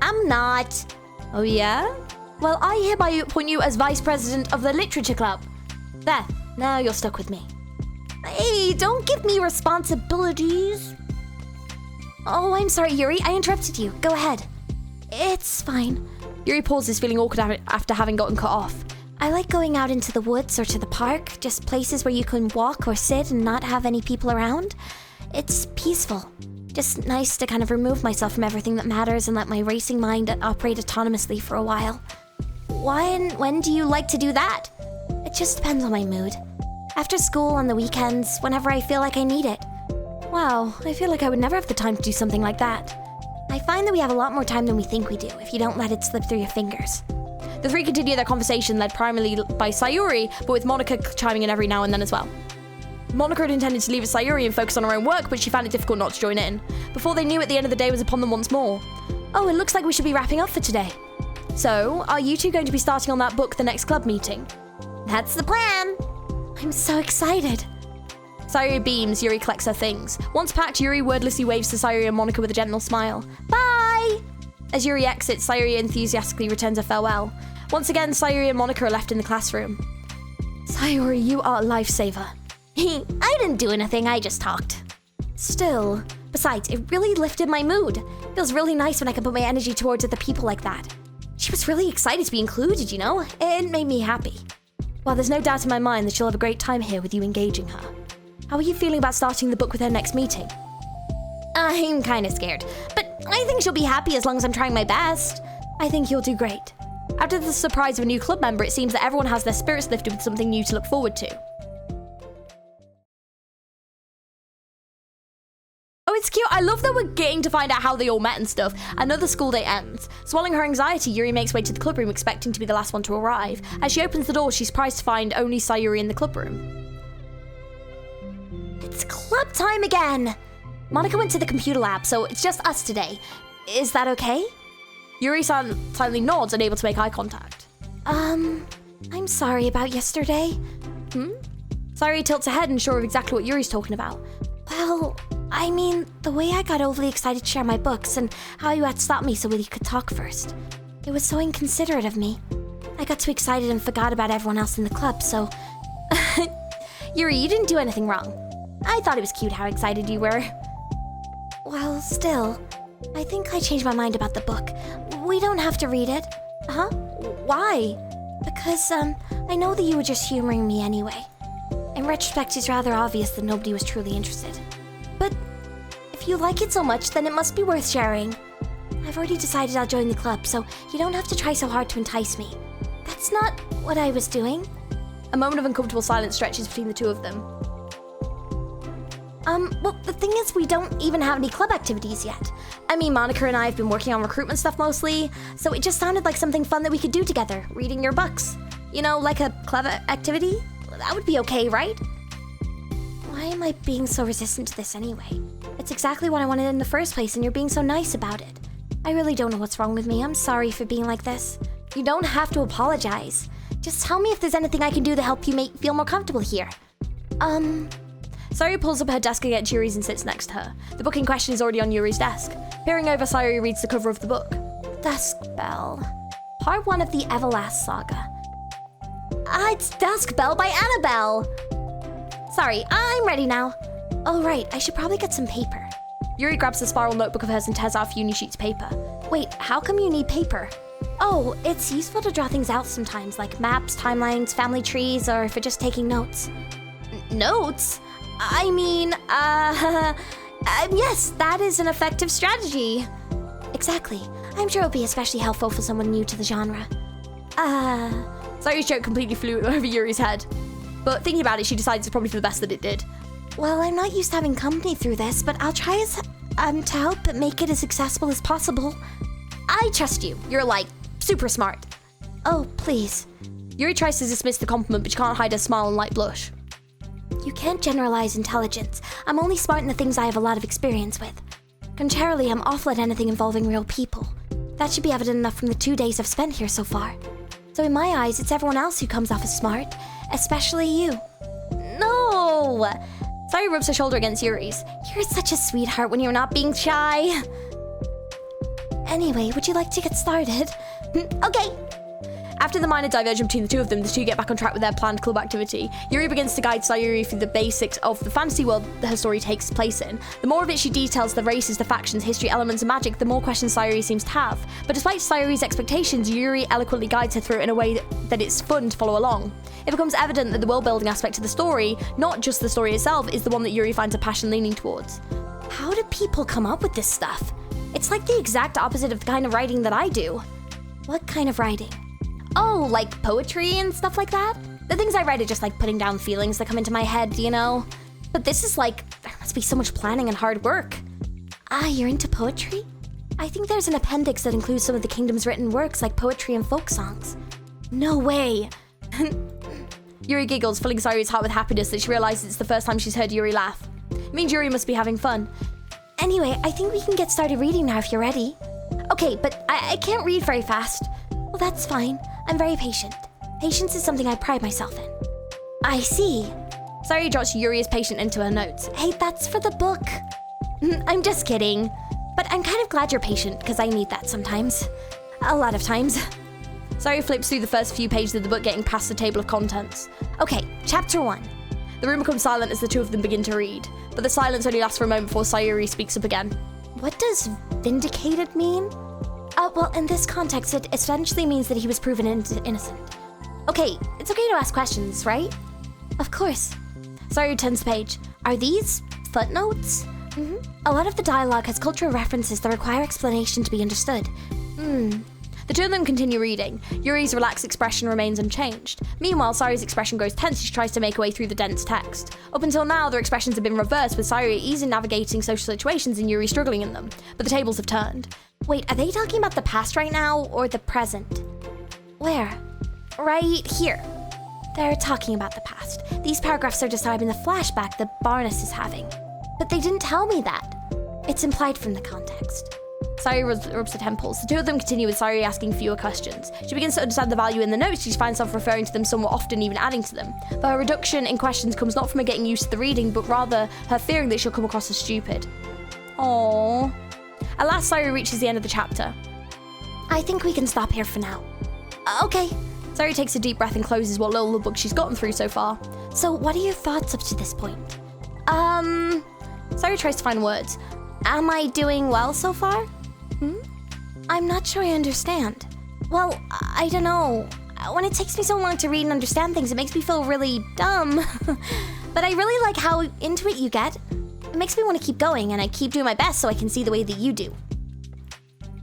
I'm not. Oh yeah? Well, I hereby appoint you as vice president of the literature club. There, now you're stuck with me. Hey, don't give me responsibilities. Oh, I'm sorry, Yuri. I interrupted you. Go ahead. It's fine. Yuri pauses, feeling awkward after having gotten cut off. I like going out into the woods or to the park, just places where you can walk or sit and not have any people around. It's peaceful. Just nice to kind of remove myself from everything that matters and let my racing mind operate autonomously for a while. When do you like to do that? It just depends on my mood. After school, on the weekends, whenever I feel like I need it. Wow, I feel like I would never have the time to do something like that. I find that we have a lot more time than we think we do if you don't let it slip through your fingers. The three continue their conversation, led primarily by Sayuri, but with Monica chiming in every now and then as well. Monica had intended to leave at Sayuri and focus on her own work, but she found it difficult not to join in. Before they knew it, the end of the day was upon them once more. Oh, it looks like we should be wrapping up for today. So, are you two going to be starting on that book the next club meeting? That's the plan. I'm so excited. Sayuri beams, Yuri collects her things. Once packed, Yuri wordlessly waves to Sayuri and Monica with a gentle smile. Bye! As Yuri exits, Sayuri enthusiastically returns her farewell. Once again, Sayuri and Monica are left in the classroom. Sayuri, you are a lifesaver. I didn't do anything, I just talked. Still, besides, it really lifted my mood. Feels really nice when I can put my energy towards other people like that. She was really excited to be included, you know? It made me happy. Well, there's no doubt in my mind that she'll have a great time here with you engaging her. How are you feeling about starting the book with her next meeting? I'm kind of scared, but I think she'll be happy as long as I'm trying my best. I think you'll do great. After the surprise of a new club member, it seems that everyone has their spirits lifted with something new to look forward to. Oh, it's cute. I love that we're getting to find out how they all met and stuff. Another school day ends. Swallowing her anxiety, Yuri makes way to the club room, expecting to be the last one to arrive. As she opens the door, she's surprised to find only Sayuri in the club room. It's club time again! Monica went to the computer lab, so it's just us today. Is that okay? Yuri silently nods, unable to make eye contact. I'm sorry about yesterday. Sayuri tilts her head, unsure of exactly what Yuri's talking about. Well, I mean, the way I got overly excited to share my books and how you had to stop me so we could talk first. It was so inconsiderate of me. I got too excited and forgot about everyone else in the club, so... Yuri, you didn't do anything wrong. I thought it was cute how excited you were. Well, still, I think I changed my mind about the book. We don't have to read it. Huh? Why? Because, I know that you were just humoring me anyway. In retrospect, it's rather obvious that nobody was truly interested. But if you like it so much, then it must be worth sharing. I've already decided I'll join the club, so you don't have to try so hard to entice me. That's not what I was doing. A moment of uncomfortable silence stretches between the two of them. Well, the thing is, we don't even have any club activities yet. I mean, Monica and I have been working on recruitment stuff mostly, so it just sounded like something fun that we could do together, reading your books. You know, like a club activity? That would be okay, right? Why am I being so resistant to this anyway? It's exactly what I wanted in the first place, and you're being so nice about it. I really don't know what's wrong with me. I'm sorry for being like this. You don't have to apologize. Just tell me if there's anything I can do to help you feel more comfortable here. Sayuri pulls up her desk against Yuri's and sits next to her. The book in question is already on Yuri's desk. Peering over, Sayuri reads the cover of the book. Dusk Bell. Part 1 of the Everlast Saga. It's Dusk Bell by Annabelle! Sorry, I'm ready now. Oh right, I should probably get some paper. Yuri grabs the spiral notebook of hers and tears out a few new sheets of paper. Wait, how come you need paper? Oh, it's useful to draw things out sometimes, like maps, timelines, family trees, or for just taking notes. Notes? I mean, yes, that is an effective strategy. Exactly. I'm sure it'll be especially helpful for someone new to the genre. Sayuri's joke completely flew over Yuri's head. But thinking about it, she decides it's probably for the best that it did. Well, I'm not used to having company through this, but I'll try to help make it as accessible as possible. I trust you. You're, like, super smart. Oh, please. Yuri tries to dismiss the compliment, but she can't hide her smile and light blush. You can't generalize intelligence. I'm only smart in the things I have a lot of experience with. Contrarily, I'm awful at anything involving real people. That should be evident enough from the 2 days I've spent here so far. So in my eyes, it's everyone else who comes off as smart, especially you. No! Sayuri rubs her shoulder against Yuri's. You're such a sweetheart when you're not being shy. Anyway, would you like to get started? Okay. After the minor diversion between the two of them, the two get back on track with their planned club activity. Yuri begins to guide Sayuri through the basics of the fantasy world that her story takes place in. The more of it she details, the races, the factions, history, elements, and magic, the more questions Sayuri seems to have. But despite Sayuri's expectations, Yuri eloquently guides her through it in a way that it's fun to follow along. It becomes evident that the world-building aspect of the story, not just the story itself, is the one that Yuri finds a passion leaning towards. How do people come up with this stuff? It's like the exact opposite of the kind of writing that I do. What kind of writing? Oh, like poetry and stuff like that? The things I write are just like putting down feelings that come into my head, you know? But this is like, there must be so much planning and hard work. You're into poetry? I think there's an appendix that includes some of the kingdom's written works like poetry and folk songs. No way! Yuri giggles, filling Sayuri's heart with happiness that she realizes it's the first time she's heard Yuri laugh. It means Yuri must be having fun. Anyway, I think we can get started reading now if you're ready. Okay, but I can't read very fast. Well, that's fine. I'm very patient. Patience is something I pride myself in. I see. Sayuri drops Yuri as patient into her notes. Hey, that's for the book. I'm just kidding. But I'm kind of glad you're patient, because I need that sometimes. A lot of times. Sayuri flips through the first few pages of the book, getting past the table of contents. Okay, chapter 1. The room becomes silent as the two of them begin to read, but the silence only lasts for a moment before Sayuri speaks up again. What does vindicated mean? Well, in this context, it essentially means that he was proven innocent. Okay, it's okay to ask questions, right? Of course. Sayuri turns the page. Are these footnotes? Mm-hmm. A lot of the dialogue has cultural references that require explanation to be understood. The two of them continue reading. Yuri's relaxed expression remains unchanged. Meanwhile, Sayuri's expression grows tense as she tries to make her way through the dense text. Up until now, their expressions have been reversed, with Sayuri easily navigating social situations and Yuri struggling in them. But the tables have turned. Wait, are they talking about the past right now, or the present? Where? Right here. They're talking about the past. These paragraphs are describing the flashback that Barnes is having. But they didn't tell me that. It's implied from the context. Sayuri rubs her temples. The two of them continue with Sayuri asking fewer questions. She begins to understand the value in the notes. She finds herself referring to them somewhat often, even adding to them. But her reduction in questions comes not from her getting used to the reading, but rather her fearing that she'll come across as stupid. Aww. At last, Sayuri reaches the end of the chapter. I think we can stop here for now. Okay. Sayuri takes a deep breath and closes what little book she's gotten through so far. So what are your thoughts up to this point? Sayuri tries to find words. Am I doing well so far? I'm not sure I understand. Well, I don't know. When it takes me so long to read and understand things, it makes me feel really dumb. But I really like how into it you get. It makes me want to keep going, and I keep doing my best so I can see the way that you do.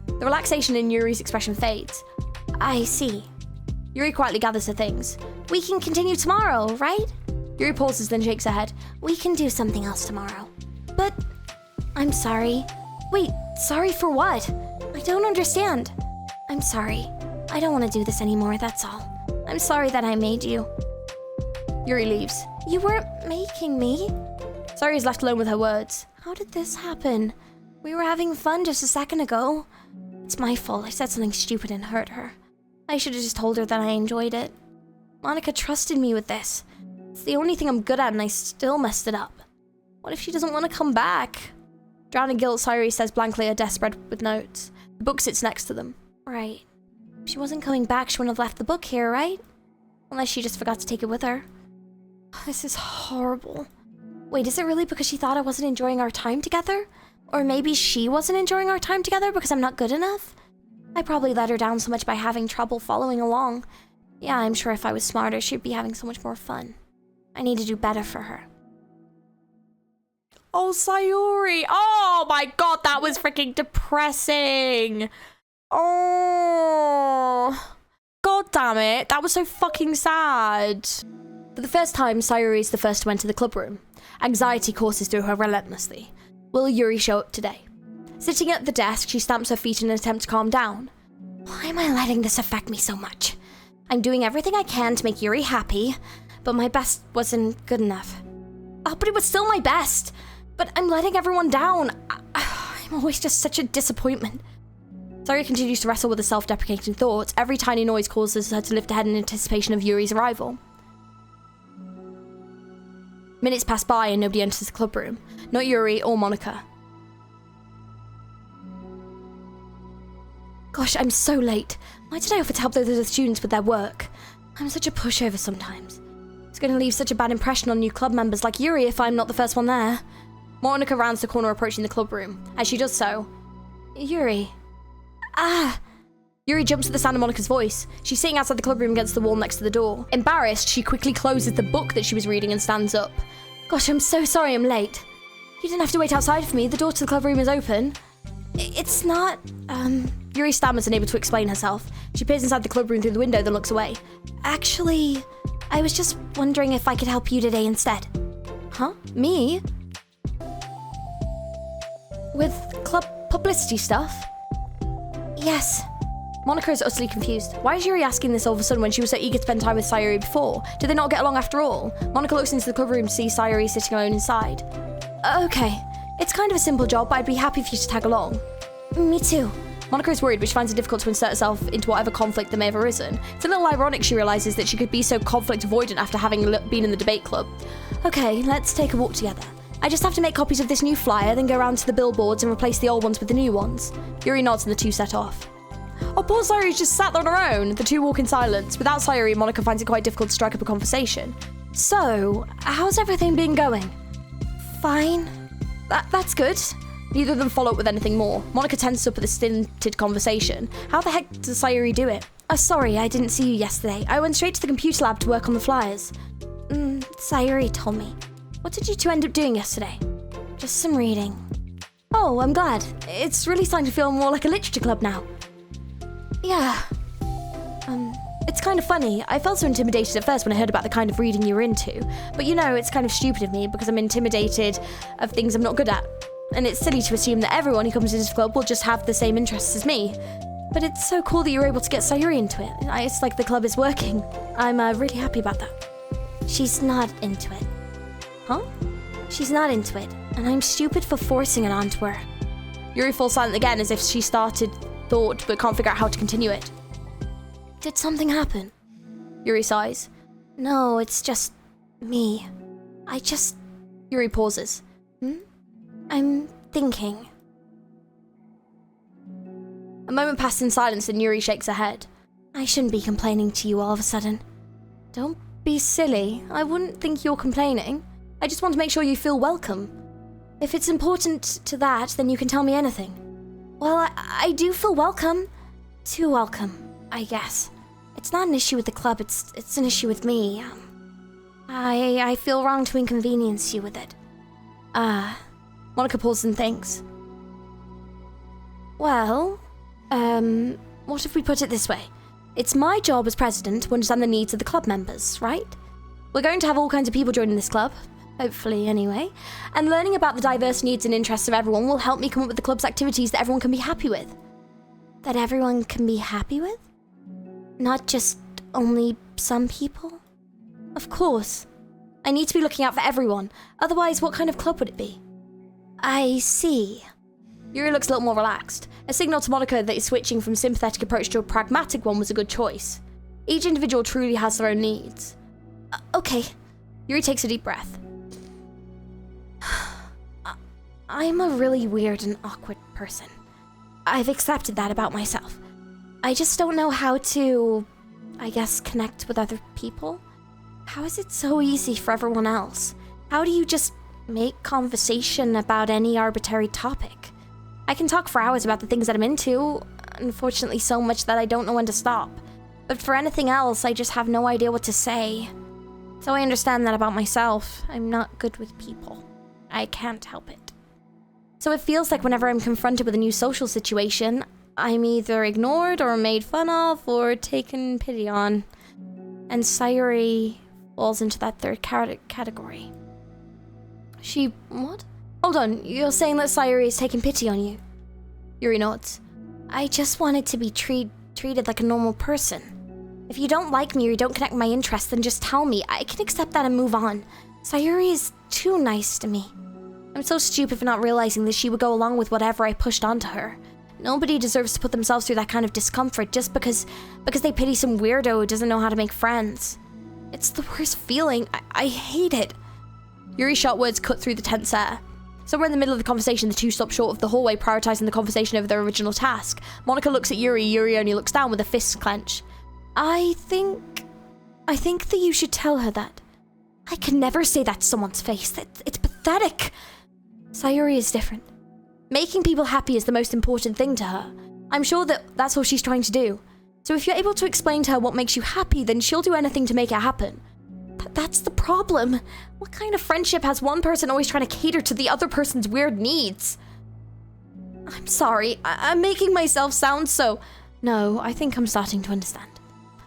The relaxation in Yuri's expression fades. I see. Yuri quietly gathers her things. We can continue tomorrow, right? Yuri pauses, then shakes her head. We can do something else tomorrow. But I'm sorry. Wait, sorry for what? I don't understand. I'm sorry. I don't want to do this anymore, that's all. I'm sorry that I made you. Yuri leaves. You weren't making me. Sayuri is left alone with her words. How did this happen? We were having fun just a second ago. It's my fault. I said something stupid and hurt her. I should have just told her that I enjoyed it. Monica trusted me with this. It's the only thing I'm good at and I still messed it up. What if she doesn't want to come back? Drowned in guilt, Sayuri stares blankly at a desk spread with notes. The book sits next to them. Right. If she wasn't coming back, she wouldn't have left the book here, right? Unless she just forgot to take it with her. This is horrible. Wait, is it really because she thought I wasn't enjoying our time together? Or maybe she wasn't enjoying our time together because I'm not good enough? I probably let her down so much by having trouble following along. Yeah, I'm sure if I was smarter, she'd be having so much more fun. I need to do better for her. Oh, Sayuri! Oh my god, that was freaking depressing! Oh... God damn it, that was so fucking sad. For the first time, Sayuri is the first to enter the club room. Anxiety courses through her relentlessly. Will Yuri show up today? Sitting at the desk, she stamps her feet in an attempt to calm down. Why am I letting this affect me so much? I'm doing everything I can to make Yuri happy, but my best wasn't good enough. Oh, but it was still my best. But I'm letting everyone down. I'm always just such a disappointment. Sayuri continues to wrestle with the self-deprecating thoughts. Every tiny noise causes her to lift her head in anticipation of Yuri's arrival. Minutes pass by and nobody enters the club room. Not Yuri or Monica. Gosh, I'm so late. Why did I offer to help those other students with their work? I'm such a pushover sometimes. It's going to leave such a bad impression on new club members like Yuri if I'm not the first one there. Monica rounds the corner approaching the club room. As she does so, Yuri. Yuri jumps at the sound of Monica's voice. She's sitting outside the club room against the wall next to the door. Embarrassed, she quickly closes the book that she was reading and stands up. Gosh, I'm so sorry I'm late. You didn't have to wait outside for me. The door to the club room is open. It's not, Yuri stammers, unable to explain herself. She peers inside the club room through the window, then looks away. Actually, I was just wondering if I could help you today instead. Huh? Me? With club publicity stuff? Yes. Monica is utterly confused. Why is Yuri asking this all of a sudden when she was so eager to spend time with Sayuri before? Did they not get along after all? Monica looks into the club room to see Sayuri sitting alone inside. Okay, it's kind of a simple job, but I'd be happy for you to tag along. Me too. Monica is worried, but she finds it difficult to insert herself into whatever conflict there may have arisen. It's a little ironic she realises that she could be so conflict avoidant after having been in the debate club. Okay, let's take a walk together. I just have to make copies of this new flyer, then go around to the billboards and replace the old ones with the new ones. Yuri nods and the two set off. Oh, poor Sayuri's just sat there on her own. The two walk in silence. Without Sayuri, Monica finds it quite difficult to strike up a conversation. So, how's everything been going? Fine. That's good. Neither of them follow up with anything more. Monica tenses up at the stinted conversation. How the heck does Sayuri do it? Oh, sorry, I didn't see you yesterday. I went straight to the computer lab to work on the flyers. Sayuri told me. What did you two end up doing yesterday? Just some reading. Oh, I'm glad. It's really starting to feel more like a literature club now. Yeah. It's kind of funny. I felt so intimidated at first when I heard about the kind of reading you were into. But you know, it's kind of stupid of me because I'm intimidated of things I'm not good at. And it's silly to assume that everyone who comes into this club will just have the same interests as me. But it's so cool that you were able to get Sayuri into it. It's like the club is working. I'm really happy about that. She's not into it. Huh? She's not into it, and I'm stupid for forcing it onto her. Yuri falls silent again as if she started thought but can't figure out how to continue it. Did something happen? Yuri sighs. No, it's just me. Yuri pauses. I'm thinking. A moment passes in silence and Yuri shakes her head. I shouldn't be complaining to you all of a sudden. Don't be silly. I wouldn't think you're complaining. I just want to make sure you feel welcome. If it's important to that, then you can tell me anything. Well, I do feel welcome. Too welcome, I guess. It's not an issue with the club, it's an issue with me. I feel wrong to inconvenience you with it. Monica pauses and thinks. Well, What if we put it this way? It's my job as president to understand the needs of the club members, right? We're going to have all kinds of people joining this club, hopefully anyway, and learning about the diverse needs and interests of everyone will help me come up with the club's activities that everyone can be happy with. That everyone can be happy with? Not just only some people? Of course. I need to be looking out for everyone. Otherwise, what kind of club would it be? I see. Yuri looks a little more relaxed. A signal to Monica that switching from sympathetic approach to a pragmatic one was a good choice. Each individual truly has their own needs. Okay. Yuri takes a deep breath. I'm a really weird and awkward person. I've accepted that about myself. I just don't know how to, I guess, connect with other people. How is it so easy for everyone else? How do you just make conversation about any arbitrary topic? I can talk for hours about the things that I'm into, unfortunately so much that I don't know when to stop. But for anything else, I just have no idea what to say. So I understand that about myself. I'm not good with people. I can't help it. So it feels like whenever I'm confronted with a new social situation, I'm either ignored or made fun of or taken pity on. And Sayuri falls into that third category. What? Hold on, you're saying that Sayuri is taking pity on you? Yuri nods. I just wanted to be treated like a normal person. If you don't like me or you don't connect with my interests, then just tell me. I can accept that and move on. Sayuri is too nice to me. I'm so stupid for not realizing that she would go along with whatever I pushed onto her. Nobody deserves to put themselves through that kind of discomfort just because they pity some weirdo who doesn't know how to make friends. It's the worst feeling. I hate it. Yuri's sharp words cut through the tense air. Somewhere in the middle of the conversation, the two stop short of the hallway, prioritizing the conversation over their original task. Monica looks at Yuri. Yuri only looks down with a fist clenched. I think that you should tell her that. I can never say that to someone's face. It's pathetic. Sayuri is different. Making people happy is the most important thing to her. I'm sure that that's what she's trying to do. So if you're able to explain to her what makes you happy, then she'll do anything to make it happen. That's the problem. What kind of friendship has one person always trying to cater to the other person's weird needs? I'm sorry, I'm making myself sound so... No, I think I'm starting to understand.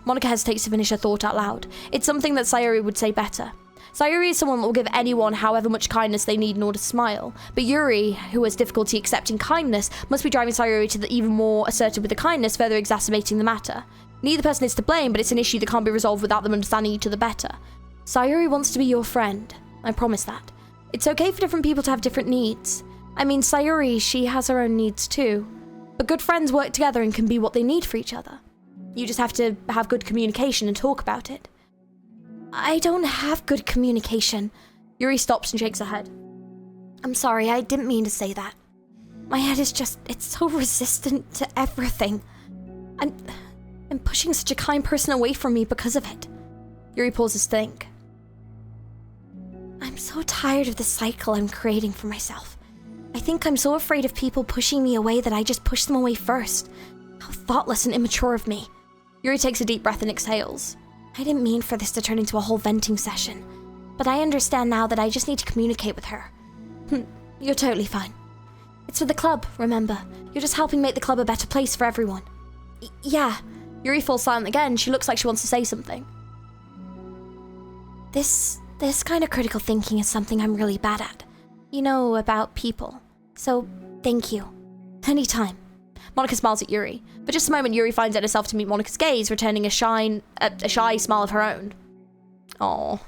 Monica hesitates to finish her thought out loud. It's something that Sayuri would say better. Sayuri is someone that will give anyone however much kindness they need in order to smile. But Yuri, who has difficulty accepting kindness, must be driving Sayuri to the even more assertive with the kindness, further exacerbating the matter. Neither person is to blame, but it's an issue that can't be resolved without them understanding each other better. Sayuri wants to be your friend. I promise that. It's okay for different people to have different needs. I mean, Sayuri, she has her own needs too. But good friends work together and can be what they need for each other. You just have to have good communication and talk about it. I don't have good communication. Yuri stops and shakes her head. I'm sorry, I didn't mean to say that. My head is just, it's so resistant to everything. I'm pushing such a kind person away from me because of it. Yuri pauses to think. I'm so tired of the cycle I'm creating for myself. I think I'm so afraid of people pushing me away that I just push them away first. How thoughtless and immature of me. Yuri takes a deep breath and exhales. I didn't mean for this to turn into a whole venting session, but I understand now that I just need to communicate with her. You're totally fine. It's for the club, remember. You're just helping make the club a better place for everyone. Yeah. Yuri falls silent again. She looks like she wants to say something. This kind of critical thinking is something I'm really bad at. You know, about people. So, thank you. Anytime. Monica smiles at Yuri. For just a moment, Yuri finds it herself to meet Monica's gaze, returning a shy smile of her own. Aww.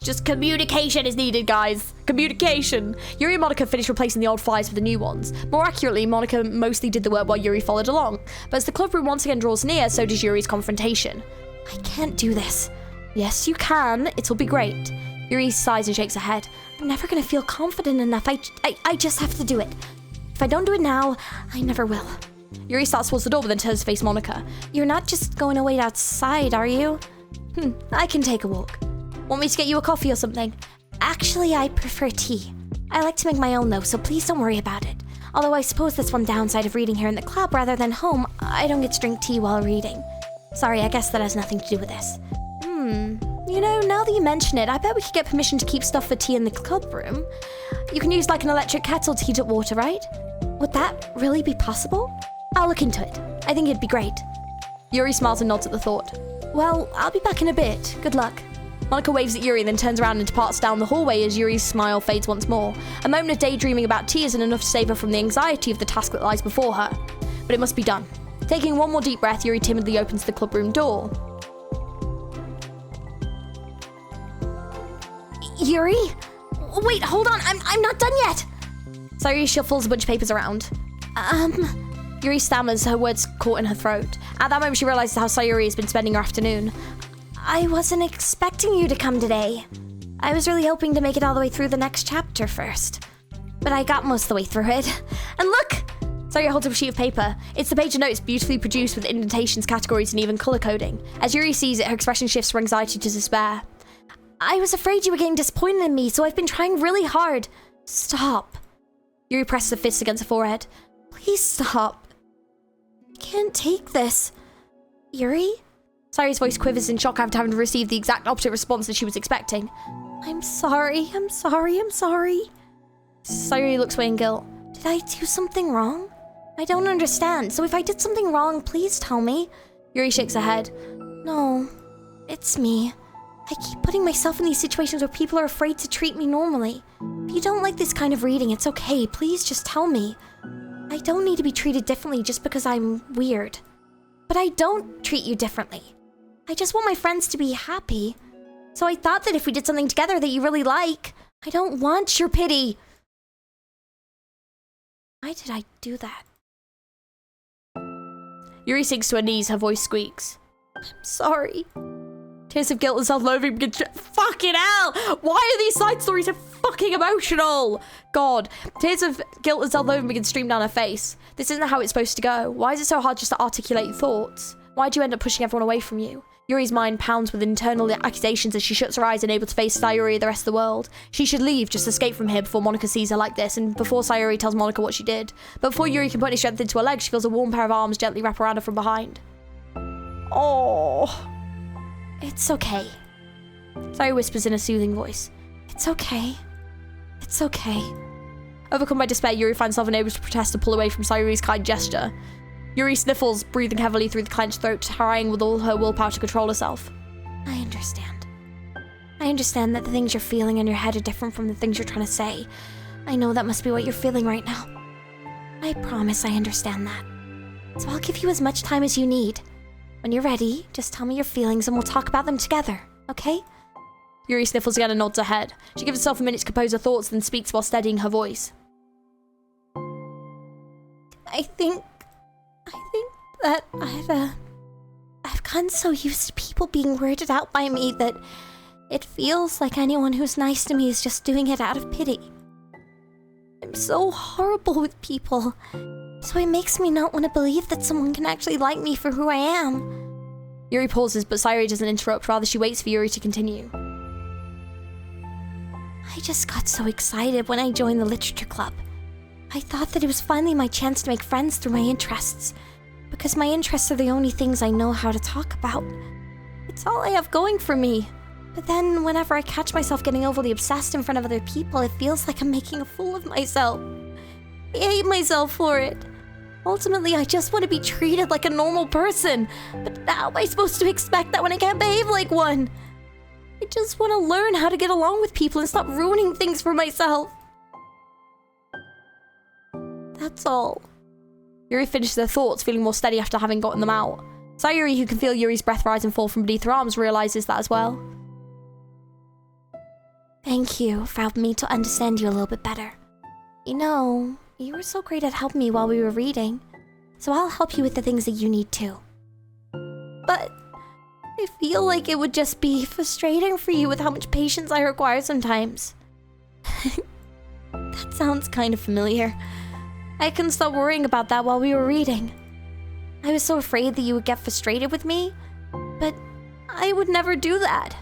Just communication is needed, guys. Communication. Yuri and Monica finished replacing the old flyers with the new ones. More accurately, Monica mostly did the work while Yuri followed along. But as the club room once again draws near, so does Yuri's confrontation. I can't do this. Yes, you can. It'll be great. Yuri sighs and shakes her head. I'm never going to feel confident enough. I just have to do it. If I don't do it now, I never will. Yuri starts towards the door, but then turns to face Monica. You're not just going to wait outside, are you? I can take a walk. Want me to get you a coffee or something? Actually, I prefer tea. I like to make my own though, so please don't worry about it. Although I suppose that's one downside of reading here in the club rather than home. I don't get to drink tea while reading. Sorry, I guess that has nothing to do with this. You know, now that you mention it, I bet we could get permission to keep stuff for tea in the club room. You can use like an electric kettle to heat up water, right? Would that really be possible? I'll look into it. I think it'd be great. Yuri smiles and nods at the thought. Well, I'll be back in a bit. Good luck. Monica waves at Yuri and then turns around and departs down the hallway as Yuri's smile fades once more. A moment of daydreaming about tea isn't enough to save her from the anxiety of the task that lies before her. But it must be done. Taking one more deep breath, Yuri timidly opens the clubroom door. Yuri? Wait, hold on, I'm not done yet! Sayuri shuffles a bunch of papers around. Yuri stammers, her words caught in her throat. At that moment, she realizes how Sayuri has been spending her afternoon. I wasn't expecting you to come today. I was really hoping to make it all the way through the next chapter first. But I got most of the way through it. And look! Sayuri holds up a sheet of paper. It's the page of notes beautifully produced with indentations, categories, and even color coding. As Yuri sees it, her expression shifts from anxiety to despair. I was afraid you were getting disappointed in me, so I've been trying really hard. Stop. Yuri presses her fist against her forehead. Please stop. I can't take this. Yuri? Sayuri's voice quivers in shock after having received the exact opposite response that she was expecting. I'm sorry. Sayuri looks away in guilt. Did I do something wrong? I don't understand, so if I did something wrong, please tell me. Yuri shakes her head. No, it's me. I keep putting myself in these situations where people are afraid to treat me normally. If you don't like this kind of reading, it's okay. Please just tell me. I don't need to be treated differently just because I'm weird. But I don't treat you differently. I just want my friends to be happy. So I thought that if we did something together that you really like, I don't want your pity. Why did I do that? Yuri sinks to her knees, her voice squeaks. I'm sorry. Tears of guilt and self-loathing begin to... Fucking hell! Why are these side stories so fucking emotional? God. Tears of guilt and self-loathing begin to stream down her face. This isn't how it's supposed to go. Why is it so hard just to articulate your thoughts? Why do you end up pushing everyone away from you? Yuri's mind pounds with internal accusations as she shuts her eyes, unable to face Sayuri and the rest of the world. She should leave, just escape from here before Monica sees her like this, and before Sayuri tells Monica what she did. But before Yuri can put any strength into her legs, she feels a warm pair of arms gently wrap around her from behind. Oh... It's okay. Sayuri whispers in a soothing voice. It's okay. It's okay. Overcome by despair, Yuri finds herself unable to protest or pull away from Sayuri's kind gesture. Yuri sniffles, breathing heavily through the clenched throat, trying with all her willpower to control herself. I understand. I understand that the things you're feeling in your head are different from the things you're trying to say. I know that must be what you're feeling right now. I promise I understand that. So I'll give you as much time as you need. When you're ready, just tell me your feelings and we'll talk about them together, okay? Yuri sniffles again and nods her head. She gives herself a minute to compose her thoughts, then speaks while steadying her voice. I think that I've gotten so used to people being weirded out by me that it feels like anyone who's nice to me is just doing it out of pity. I'm so horrible with people. So it makes me not want to believe that someone can actually like me for who I am. Yuri pauses, but Sayuri doesn't interrupt. Rather, she waits for Yuri to continue. I just got so excited when I joined the literature club. I thought that it was finally my chance to make friends through my interests. Because my interests are the only things I know how to talk about. It's all I have going for me. But then, whenever I catch myself getting overly obsessed in front of other people, it feels like I'm making a fool of myself. I hate myself for it. Ultimately, I just want to be treated like a normal person. But how am I supposed to expect that when I can't behave like one? I just want to learn how to get along with people and stop ruining things for myself. That's all. Yuri finishes her thoughts, feeling more steady after having gotten them out. Sayuri, who can feel Yuri's breath rise and fall from beneath her arms, realizes that as well. thank you for helping me to understand you a little bit better. You know, you were so great at helping me while we were reading, so I'll help you with the things that you need too. But I feel like it would just be frustrating for you with how much patience I require sometimes. That sounds kind of familiar. I couldn't stop worrying about that while we were reading. I was so afraid that you would get frustrated with me, but I would never do that.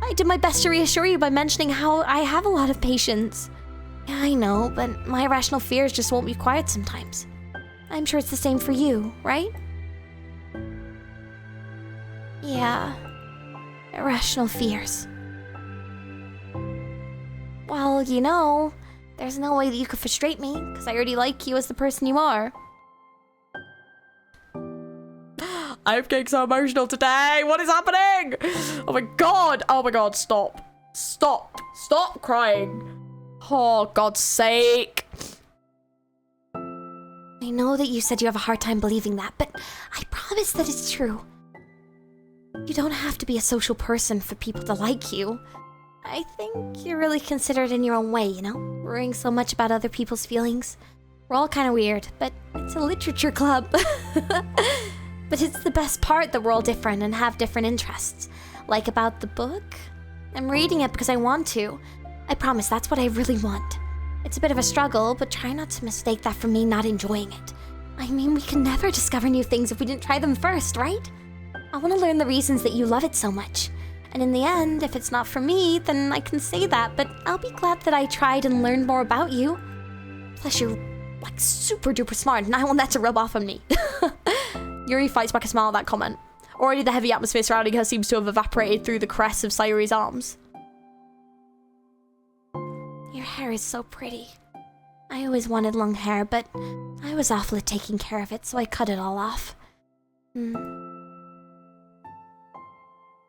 I did my best to reassure you by mentioning how I have a lot of patience. Yeah, I know, but my irrational fears just won't be quiet sometimes. I'm sure it's the same for you, right? Yeah, irrational fears. Well, you know, there's no way that you could frustrate me, because I already like you as the person you are. I'm getting so emotional today. What is happening? Oh my god. Oh my god. Stop. Stop. Stop crying. Oh, God's sake. I know that you said you have a hard time believing that, but I promise that it's true. You don't have to be a social person for people to like you. I think you're really considerate in your own way, you know? Worrying so much about other people's feelings. We're all kind of weird, but it's a literature club. But it's the best part that we're all different and have different interests. Like about the book? I'm reading it because I want to. I promise that's what I really want. It's a bit of a struggle, but try not to mistake that for me not enjoying it. I mean, we can never discover new things if we didn't try them first, right? I want to learn the reasons that you love it so much. And in the end, if it's not for me, then I can say that, but I'll be glad that I tried and learned more about you. Plus, you're, like, super duper smart, and I want that to rub off on me. Yuri fights back a smile at that comment. Already the heavy atmosphere surrounding her seems to have evaporated through the caress of Sayuri's arms. Your hair is so pretty. I always wanted long hair, but I was awful at taking care of it, so I cut it all off.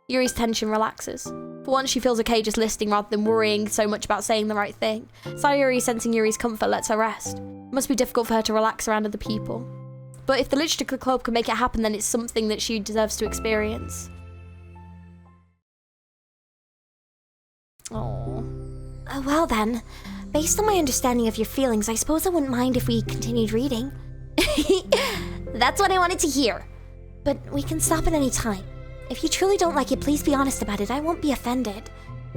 Yuri's tension relaxes. For once, she feels okay just listening rather than worrying so much about saying the right thing. Sayuri, sensing Yuri's comfort, lets her rest. It must be difficult for her to relax around other people. But if the Literature Club can make it happen, then it's something that she deserves to experience. Oh. Well then, based on my understanding of your feelings, I suppose I wouldn't mind if we continued reading. That's what I wanted to hear. But we can stop at any time. If you truly don't like it, please be honest about it. I won't be offended.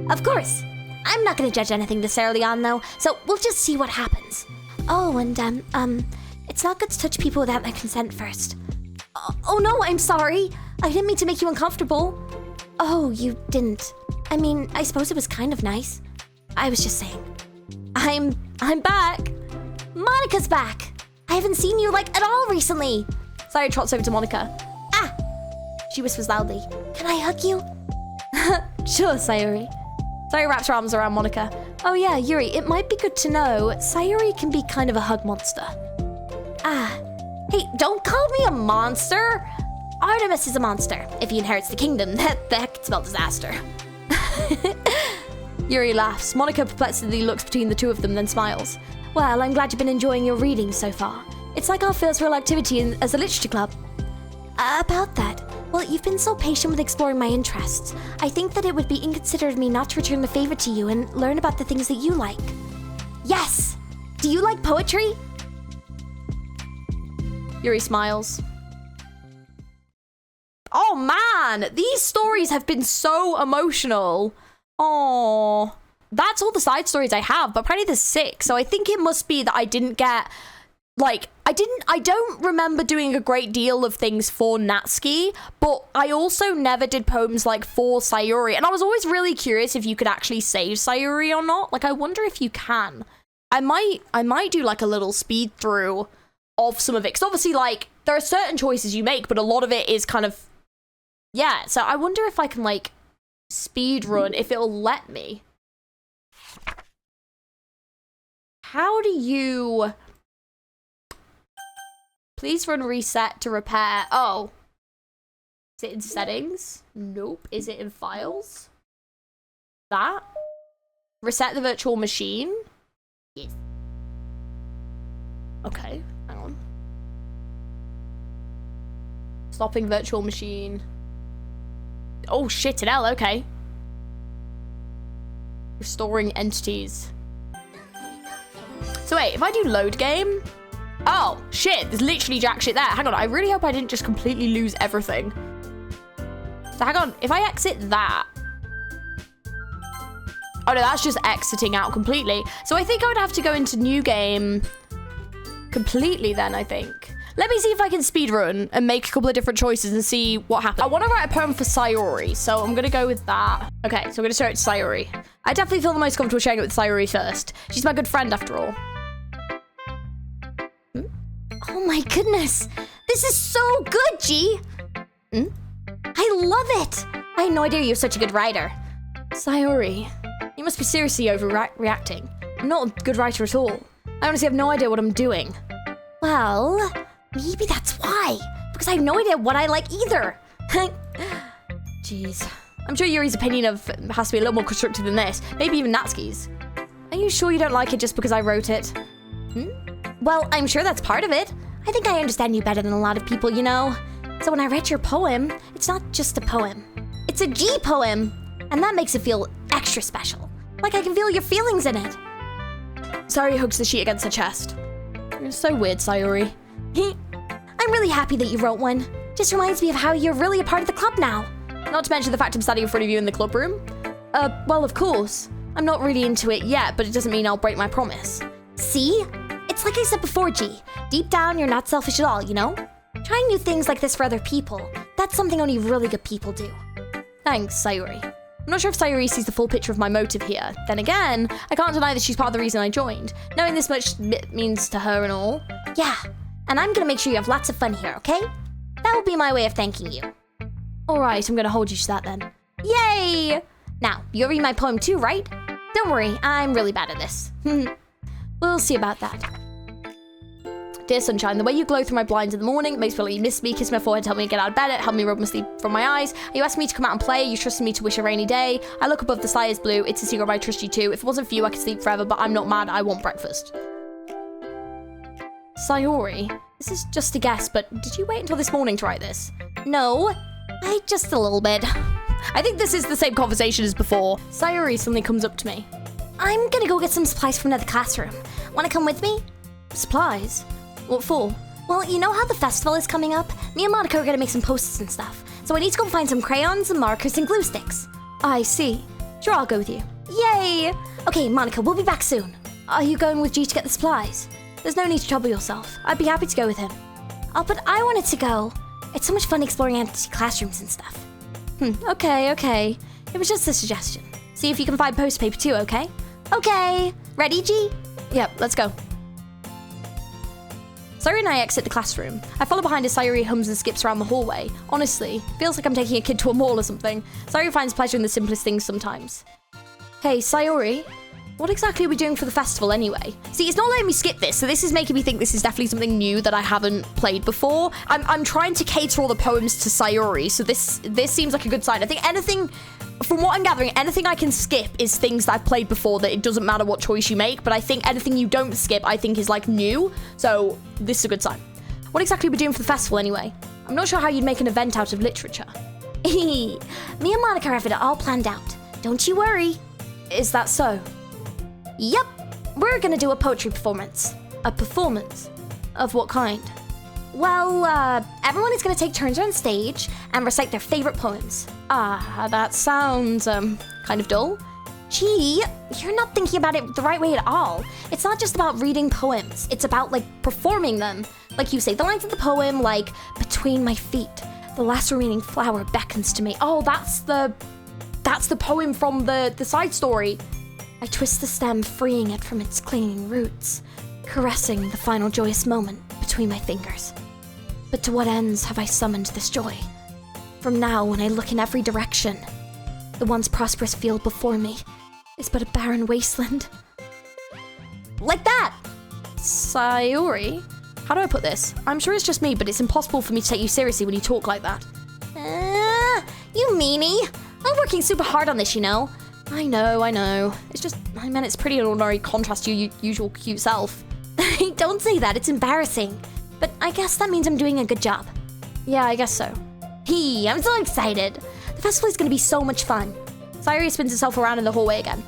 Of course. I'm not going to judge anything this early on, though, so we'll just see what happens. Oh, and, it's not good to touch people without their consent first. Oh no, I'm sorry. I didn't mean to make you uncomfortable. Oh, you didn't. I mean, I suppose it was kind of nice. I was just saying. I'm back. Monica's back. I haven't seen you, like, at all recently. Sayuri trots over to Monica. Ah! She whispers loudly. Can I hug you? Sure, Sayuri. Sayuri wraps her arms around Monica. Oh yeah, Yuri, it might be good to know, Sayuri can be kind of a hug monster. Ah. Hey, don't call me a monster. Artemis is a monster. If he inherits the kingdom, that could spell disaster. Yuri laughs. Monica perplexedly looks between the two of them, then smiles. Well, I'm glad you've been enjoying your reading so far. It's like our first real activity as a literature club. About that, well, you've been so patient with exploring my interests. I think that it would be inconsiderate of me not to return the favor to you and learn about the things that you like. Yes! Do you like poetry? Yuri smiles. Oh man, these stories have been so emotional. Oh, that's all the side stories I have, but apparently there's 6. So I think it must be that I didn't get, like, I don't remember doing a great deal of things for Natsuki, but I also never did poems like for Sayuri. And I was always really curious if you could actually save Sayuri or not. Like, I wonder if you can. I might do like a little speed through of some of it. Because obviously, like, there are certain choices you make, but a lot of it is kind of, yeah. So I wonder if I can, like, speed run, if it'll let me. How do you... Please run reset to repair. Oh. Is it in settings? Nope. Is it in files? That? Reset the virtual machine? Yes. Okay, hang on. Stopping virtual machine. Oh, shit, it hell, okay. Restoring entities. So wait, if I do load game... Oh, shit, there's literally jack shit there. Hang on, I really hope I didn't just completely lose everything. So hang on, if I exit that... Oh no, that's just exiting out completely. So I think I would have to go into new game completely then, I think. Let me see if I can speedrun and make a couple of different choices and see what happens. I want to write a poem for Sayori, so I'm going to go with that. Okay, so I'm going to show it to Sayori. I definitely feel the most comfortable sharing it with Sayori first. She's my good friend after all. Oh my goodness. This is so good, G. I love it. I had no idea you're such a good writer. Sayori, you must be seriously overreacting. I'm not a good writer at all. I honestly have no idea what I'm doing. Well, maybe that's why. Because I have no idea what I like either. Jeez. I'm sure Yuri's opinion has to be a little more constructive than this. Maybe even Natsuki's. Are you sure you don't like it just because I wrote it? Well, I'm sure that's part of it. I think I understand you better than a lot of people, you know. So when I read your poem, it's not just a poem. It's a G poem. And that makes it feel extra special. Like I can feel your feelings in it. Sayori hugs the sheet against her chest. You're so weird, Sayori. I'm really happy that you wrote one. Just reminds me of how you're really a part of the club now. Not to mention the fact I'm standing in front of you in the club room. Well, of course. I'm not really into it yet, but it doesn't mean I'll break my promise. See? It's like I said before, G. Deep down, you're not selfish at all, you know? Trying new things like this for other people, that's something only really good people do. Thanks, Sayori. I'm not sure if Sayori sees the full picture of my motive here. Then again, I can't deny that she's part of the reason I joined. Knowing this much means to her and all. Yeah, and I'm gonna make sure you have lots of fun here, okay? That will be my way of thanking you. Alright, I'm gonna hold you to that then. Yay! Now, you'll read my poem too, right? Don't worry, I'm really bad at this. We'll see about that. Dear sunshine, the way you glow through my blinds in the morning makes me feel like you miss me, kiss my forehead, tell me to get out of bed, help me rub my sleep from my eyes. You asked me to come out and play, you trusted me to wish a rainy day. I look above, the sky is blue, it's a secret, but I trust you too. If it wasn't for you, I could sleep forever, but I'm not mad, I want breakfast. Sayori, this is just a guess, but did you wait until this morning to write this? No, just a little bit. I think this is the same conversation as before. Sayori suddenly comes up to me. I'm gonna go get some supplies from another classroom. Wanna come with me? Supplies? What for? Well, you know how the festival is coming up? Me and Monica are gonna make some posters and stuff. So I need to go find some crayons and markers and glue sticks. I see. Sure, I'll go with you. Yay! Okay, Monica, we'll be back soon. Are you going with G to get the supplies? There's no need to trouble yourself. I'd be happy to go with him. Oh, but I wanted to go. It's so much fun exploring empty classrooms and stuff. Okay. It was just a suggestion. See if you can find poster paper too, okay? Okay. Ready, G? Yep, let's go. Sayori and I exit the classroom. I follow behind as Sayori hums and skips around the hallway. Honestly, feels like I'm taking a kid to a mall or something. Sayori finds pleasure in the simplest things sometimes. Hey, Sayori, what exactly are we doing for the festival anyway? See, it's not letting me skip this, so this is making me think this is definitely something new that I haven't played before. I'm trying to cater all the poems to Sayori, so this seems like a good sign. I think anything, from what I'm gathering, anything I can skip is things that I've played before, that it doesn't matter what choice you make, but I think anything you don't skip, I think is like new, so this is a good sign. What exactly are we doing for the festival anyway? I'm not sure how you'd make an event out of literature. Me and Monica have it all planned out. Don't you worry. Is that so? Yep, we're gonna do a poetry performance. A performance? Of what kind? Well, everyone is gonna take turns on stage and recite their favorite poems. That sounds, kind of dull. Gee, you're not thinking about it the right way at all. It's not just about reading poems, it's about, like, performing them. Like, you say the lines of the poem, like, between my feet, the last remaining flower beckons to me. Oh, that's the poem from the side story. I twist the stem, freeing it from its clinging roots, caressing the final joyous moment between my fingers. But to what ends have I summoned this joy? From now, when I look in every direction, the once prosperous field before me is but a barren wasteland. Like that! Sayori? How do I put this? I'm sure it's just me, but it's impossible for me to take you seriously when you talk like that. You meanie! I'm working super hard on this, you know. I know. It's just, I mean, it's pretty an ordinary contrast to your usual cute self. Don't say that, it's embarrassing. But I guess that means I'm doing a good job. Yeah, I guess so. I'm so excited. The festival is gonna be so much fun. Sayori spins herself around in the hallway again.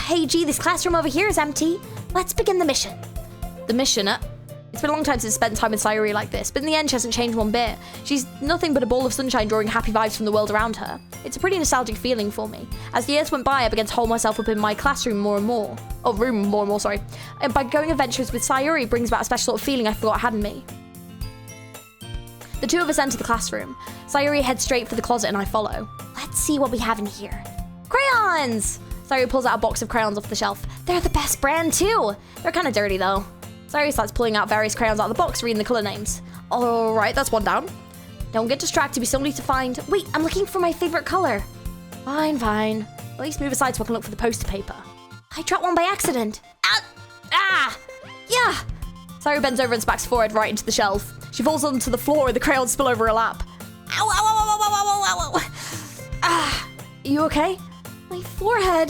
Hey, gee, this classroom over here is empty. Let's begin the mission. The mission? It's been a long time since I spent time with Sayuri like this, but in the end she hasn't changed one bit. She's nothing but a ball of sunshine drawing happy vibes from the world around her. It's a pretty nostalgic feeling for me. As the years went by, I began to hold myself up in my classroom more and more. Oh, room more and more, sorry. And by going adventures with Sayuri brings about a special sort of feeling I forgot I had in me. The two of us enter the classroom. Sayuri heads straight for the closet and I follow. Let's see what we have in here. Crayons! Sayuri pulls out a box of crayons off the shelf. They're the best brand too. They're kind of dirty though. Sayuri starts pulling out various crayons out of the box, reading the colour names. Alright, that's one down. Don't get distracted, we still need to find... Wait, I'm looking for my favorite colour. Fine, fine. At least move aside so I can look for the poster paper. I dropped one by accident. Yeah! Sayuri bends over and smacks her forehead right into the shelf. She falls onto the floor and the crayons spill over her lap. Ow, ow, ow, ow, ow, ow, ow, ow. Ah, you okay? My forehead.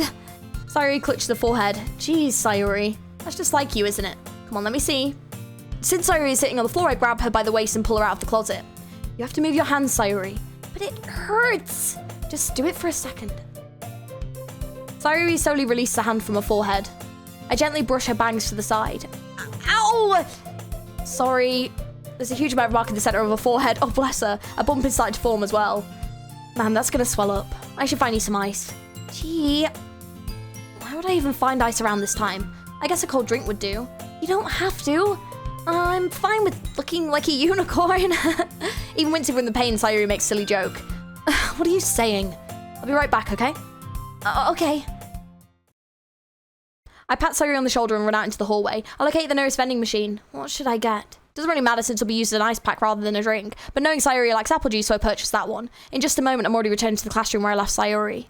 Sayuri clutches the forehead. Jeez, Sayuri. That's just like you, isn't it? Come on, let me see. Since Sayuri is sitting on the floor, I grab her by the waist and pull her out of the closet. You have to move your hands, Sayuri. But it hurts. Just do it for a second. Sayuri slowly releases her hand from her forehead. I gently brush her bangs to the side. Ow! Sorry. There's a huge amount of mark in the center of her forehead. Oh, bless her. A bump is starting to form as well. Man, that's gonna swell up. I should find you some ice. Gee. Why would I even find ice around this time? I guess a cold drink would do. You don't have to. I'm fine with looking like a unicorn. Even wincing from the pain, Sayuri makes a silly joke. What are you saying? I'll be right back, okay? Okay. I pat Sayuri on the shoulder and run out into the hallway. I locate the nearest vending machine. What should I get? Doesn't really matter since it'll be used as an ice pack rather than a drink, but knowing Sayuri likes apple juice, so I purchased that one. In just a moment, I'm already returned to the classroom where I left Sayuri.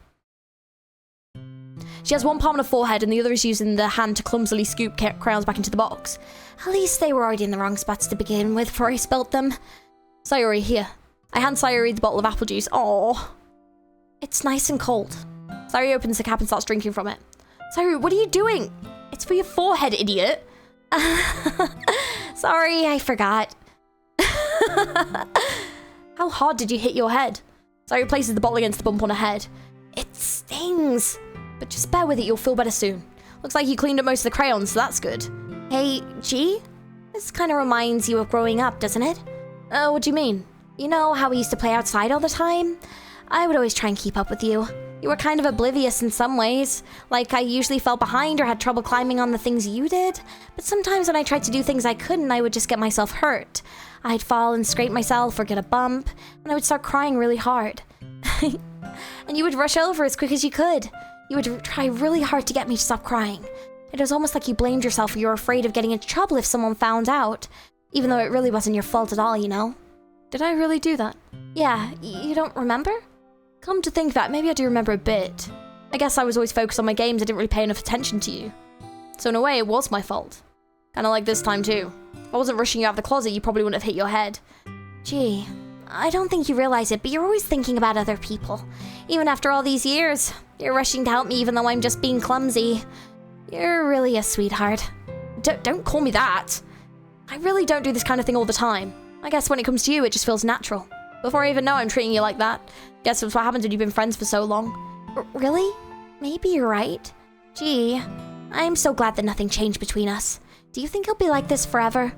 She has one palm on her forehead and the other is using the hand to clumsily scoop crayons back into the box. At least they were already in the wrong spots to begin with before I spilt them. Sayuri, here. I hand Sayuri the bottle of apple juice. Aww. It's nice and cold. Sayuri opens the cap and starts drinking from it. Sayuri, what are you doing? It's for your forehead, idiot. Sorry, I forgot. How hard did you hit your head? Sayuri places the bottle against the bump on her head. It stings. But just bear with it, you'll feel better soon. Looks like you cleaned up most of the crayons, so that's good. Hey, G? This kind of reminds you of growing up, doesn't it? What do you mean? You know how we used to play outside all the time? I would always try and keep up with you. You were kind of oblivious in some ways. Like, I usually fell behind or had trouble climbing on the things you did. But sometimes when I tried to do things I couldn't, I would just get myself hurt. I'd fall and scrape myself or get a bump, and I would start crying really hard. And you would rush over as quick as you could. You would try really hard to get me to stop crying. It was almost like you blamed yourself or you were afraid of getting into trouble if someone found out. Even though it really wasn't your fault at all, you know? Did I really do that? Yeah, you don't remember? Come to think of that, maybe I do remember a bit. I guess I was always focused on my games, I didn't really pay enough attention to you. So in a way, it was my fault. Kinda like this time too. If I wasn't rushing you out of the closet, you probably wouldn't have hit your head. Gee, I don't think you realize it, but you're always thinking about other people. Even after all these years, you're rushing to help me even though I'm just being clumsy. You're really a sweetheart. Don't call me that. I really don't do this kind of thing all the time. I guess when it comes to you, it just feels natural. Before I even know I'm treating you like that. Guess that's what happens when you've been friends for so long. Really? Maybe you're right. Gee, I'm so glad that nothing changed between us. Do you think it'll be like this forever?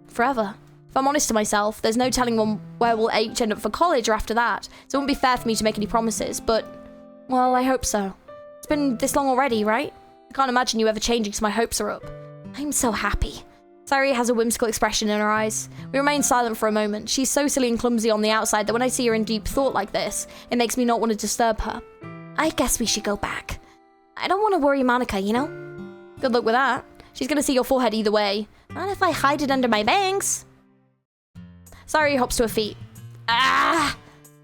Forever? If I'm honest to myself, there's no telling where we'll each end up for college or after that, so it wouldn't be fair for me to make any promises, but, well, I hope so. It's been this long already, right? I can't imagine you ever changing so my hopes are up. I'm so happy. Sayuri has a whimsical expression in her eyes. We remain silent for a moment. She's so silly and clumsy on the outside that when I see her in deep thought like this, it makes me not want to disturb her. I guess we should go back. I don't want to worry Monica, you know? Good luck with that. She's gonna see your forehead either way. Not if I hide it under my bangs. Sayuri hops to her feet. Ah!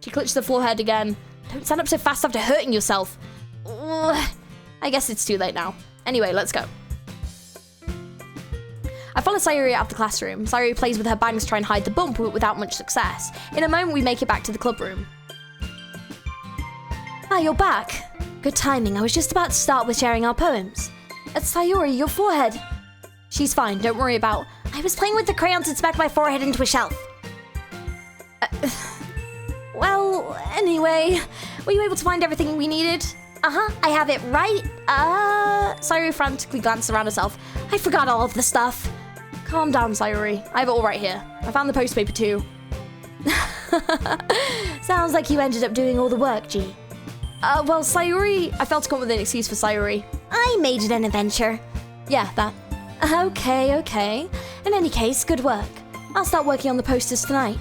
She clutches the forehead again. Don't stand up so fast after hurting yourself. Ugh. I guess it's too late now. Anyway, let's go. I follow Sayuri out of the classroom. Sayuri plays with her bangs to try and hide the bump, but without much success. In a moment, we make it back to the club room. Ah, you're back. Good timing. I was just about to start with sharing our poems. Sayuri, your forehead. She's fine. Don't worry about... I was playing with the crayons and smacked my forehead into a shelf. Well, anyway, were you able to find everything we needed? I have it right. Sayuri frantically glanced around herself. I forgot all of the stuff. Calm down, Sayuri. I have it all right here. I found the post paper too. Sounds like you ended up doing all the work, G. Well, Sayuri, I failed to come up with an excuse for Sayuri. I made it an adventure. Yeah, that. Okay. In any case, good work. I'll start working on the posters tonight.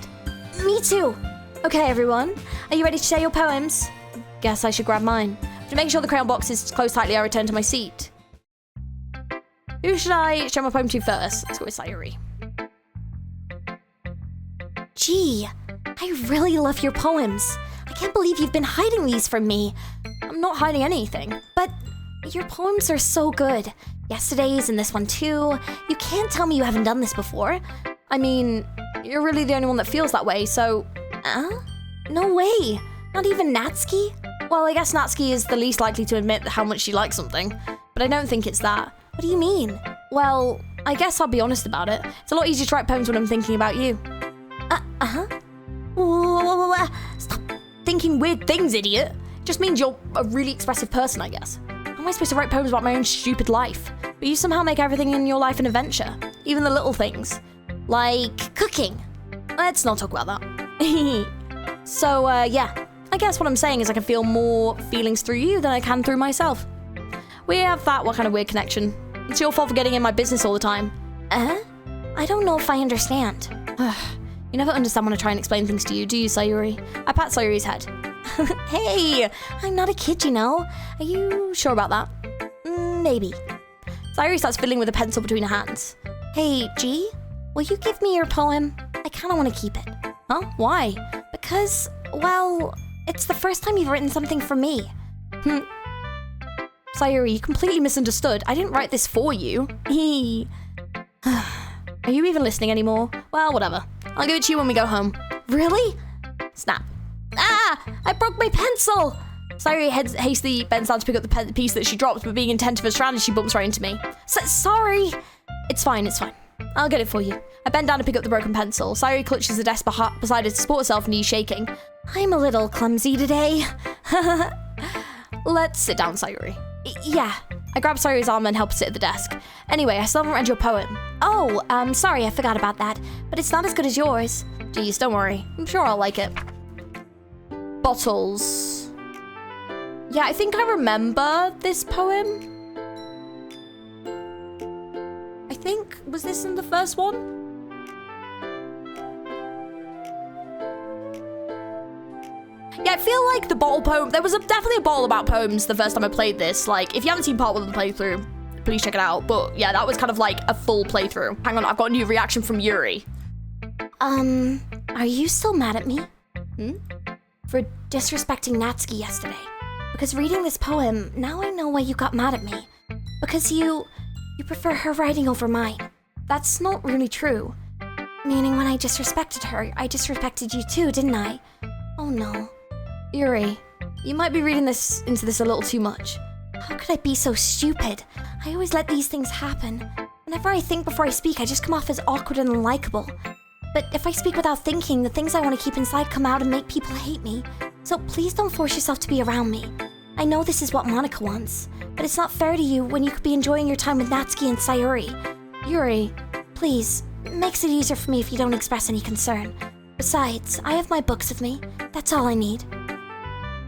Me too. Okay, everyone. Are you ready to share your poems? Guess I should grab mine. To make sure the crayon box is closed tightly, I return to my seat. Who should I share my poem to first? Let's go with Sayuri. Gee, I really love your poems. I can't believe you've been hiding these from me. I'm not hiding anything. But your poems are so good. Yesterday's and this one too. You can't tell me you haven't done this before. I mean, you're really the only one that feels that way, so... No way. Not even Natsuki? Well, I guess Natsuki is the least likely to admit how much she likes something. But I don't think it's that. What do you mean? Well, I guess I'll be honest about it. It's a lot easier to write poems when I'm thinking about you. Stop thinking weird things, idiot. Just means you're a really expressive person, I guess. How am I supposed to write poems about my own stupid life? But you somehow make everything in your life an adventure. Even the little things. Like cooking. Let's not talk about that. So, yeah. I guess what I'm saying is I can feel more feelings through you than I can through myself. We have that kind of weird connection. It's your fault for getting in my business all the time. I don't know if I understand. You never understand when I try and explain things to you, do you, Sayuri? I pat Sayuri's head. Hey, I'm not a kid, you know. Are you sure about that? Maybe. Sayuri starts fiddling with a pencil between her hands. Hey, G, will you give me your poem? I kind of want to keep it. Huh? Why? Because, well, it's the first time you've written something for me. Sayuri, you completely misunderstood. I didn't write this for you. Are you even listening anymore? Well, whatever. I'll give it to you when we go home. Really? Snap. I broke my pencil! Sayuri hastily bends down to pick up the piece that she dropped, but being intent of her strand, she bumps right into me. Sorry! It's fine. I'll get it for you. I bend down to pick up the broken pencil. Sayuri clutches the desk beside her to support herself, knees shaking. I'm a little clumsy today. Let's sit down, Sayuri. Yeah. I grab Sayuri's arm and help her sit at the desk. Anyway, I still haven't read your poem. Oh, sorry, I forgot about that. But it's not as good as yours. Geez, don't worry. I'm sure I'll like it. Bottles. Yeah, I think I remember this poem. Was this in the first one? Yeah, I feel like the bottle poem, there was definitely a bottle about poems the first time I played this. Like, if you haven't seen part 1 of the playthrough, please check it out. But yeah, that was kind of like a full playthrough. Hang on, I've got a new reaction from Yuri. Are you still mad at me? For disrespecting Natsuki yesterday? Because reading this poem, now I know why you got mad at me. Because you prefer her writing over mine. That's not really true. Meaning when I disrespected her, I disrespected you too, didn't I? Oh no. Yuri, you might be reading into this a little too much. How could I be so stupid? I always let these things happen. Whenever I think before I speak, I just come off as awkward and unlikable. But if I speak without thinking, the things I want to keep inside come out and make people hate me. So please don't force yourself to be around me. I know this is what Monica wants, but it's not fair to you when you could be enjoying your time with Natsuki and Sayuri. Yuri, please, it makes it easier for me if you don't express any concern. Besides, I have my books with me. That's all I need.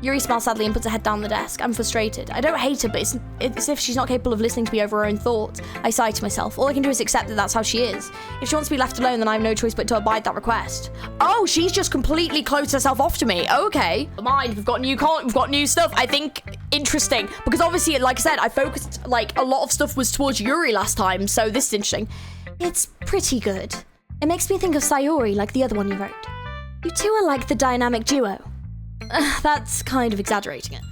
Yuri smiles sadly and puts her head down the desk. I'm frustrated. I don't hate her, but it's as if she's not capable of listening to me over her own thoughts. I sigh to myself. All I can do is accept that that's how she is. If she wants to be left alone, then I have no choice but to abide that request. Oh, she's just completely closed herself off to me. Okay. Mind, we've got new stuff. I think interesting. Because obviously, like I said, I focused, like, a lot of stuff was towards Yuri last time, so this is interesting. It's pretty good. It makes me think of Sayuri, like the other one you wrote. You two are like the dynamic duo. That's kind of exaggerating it.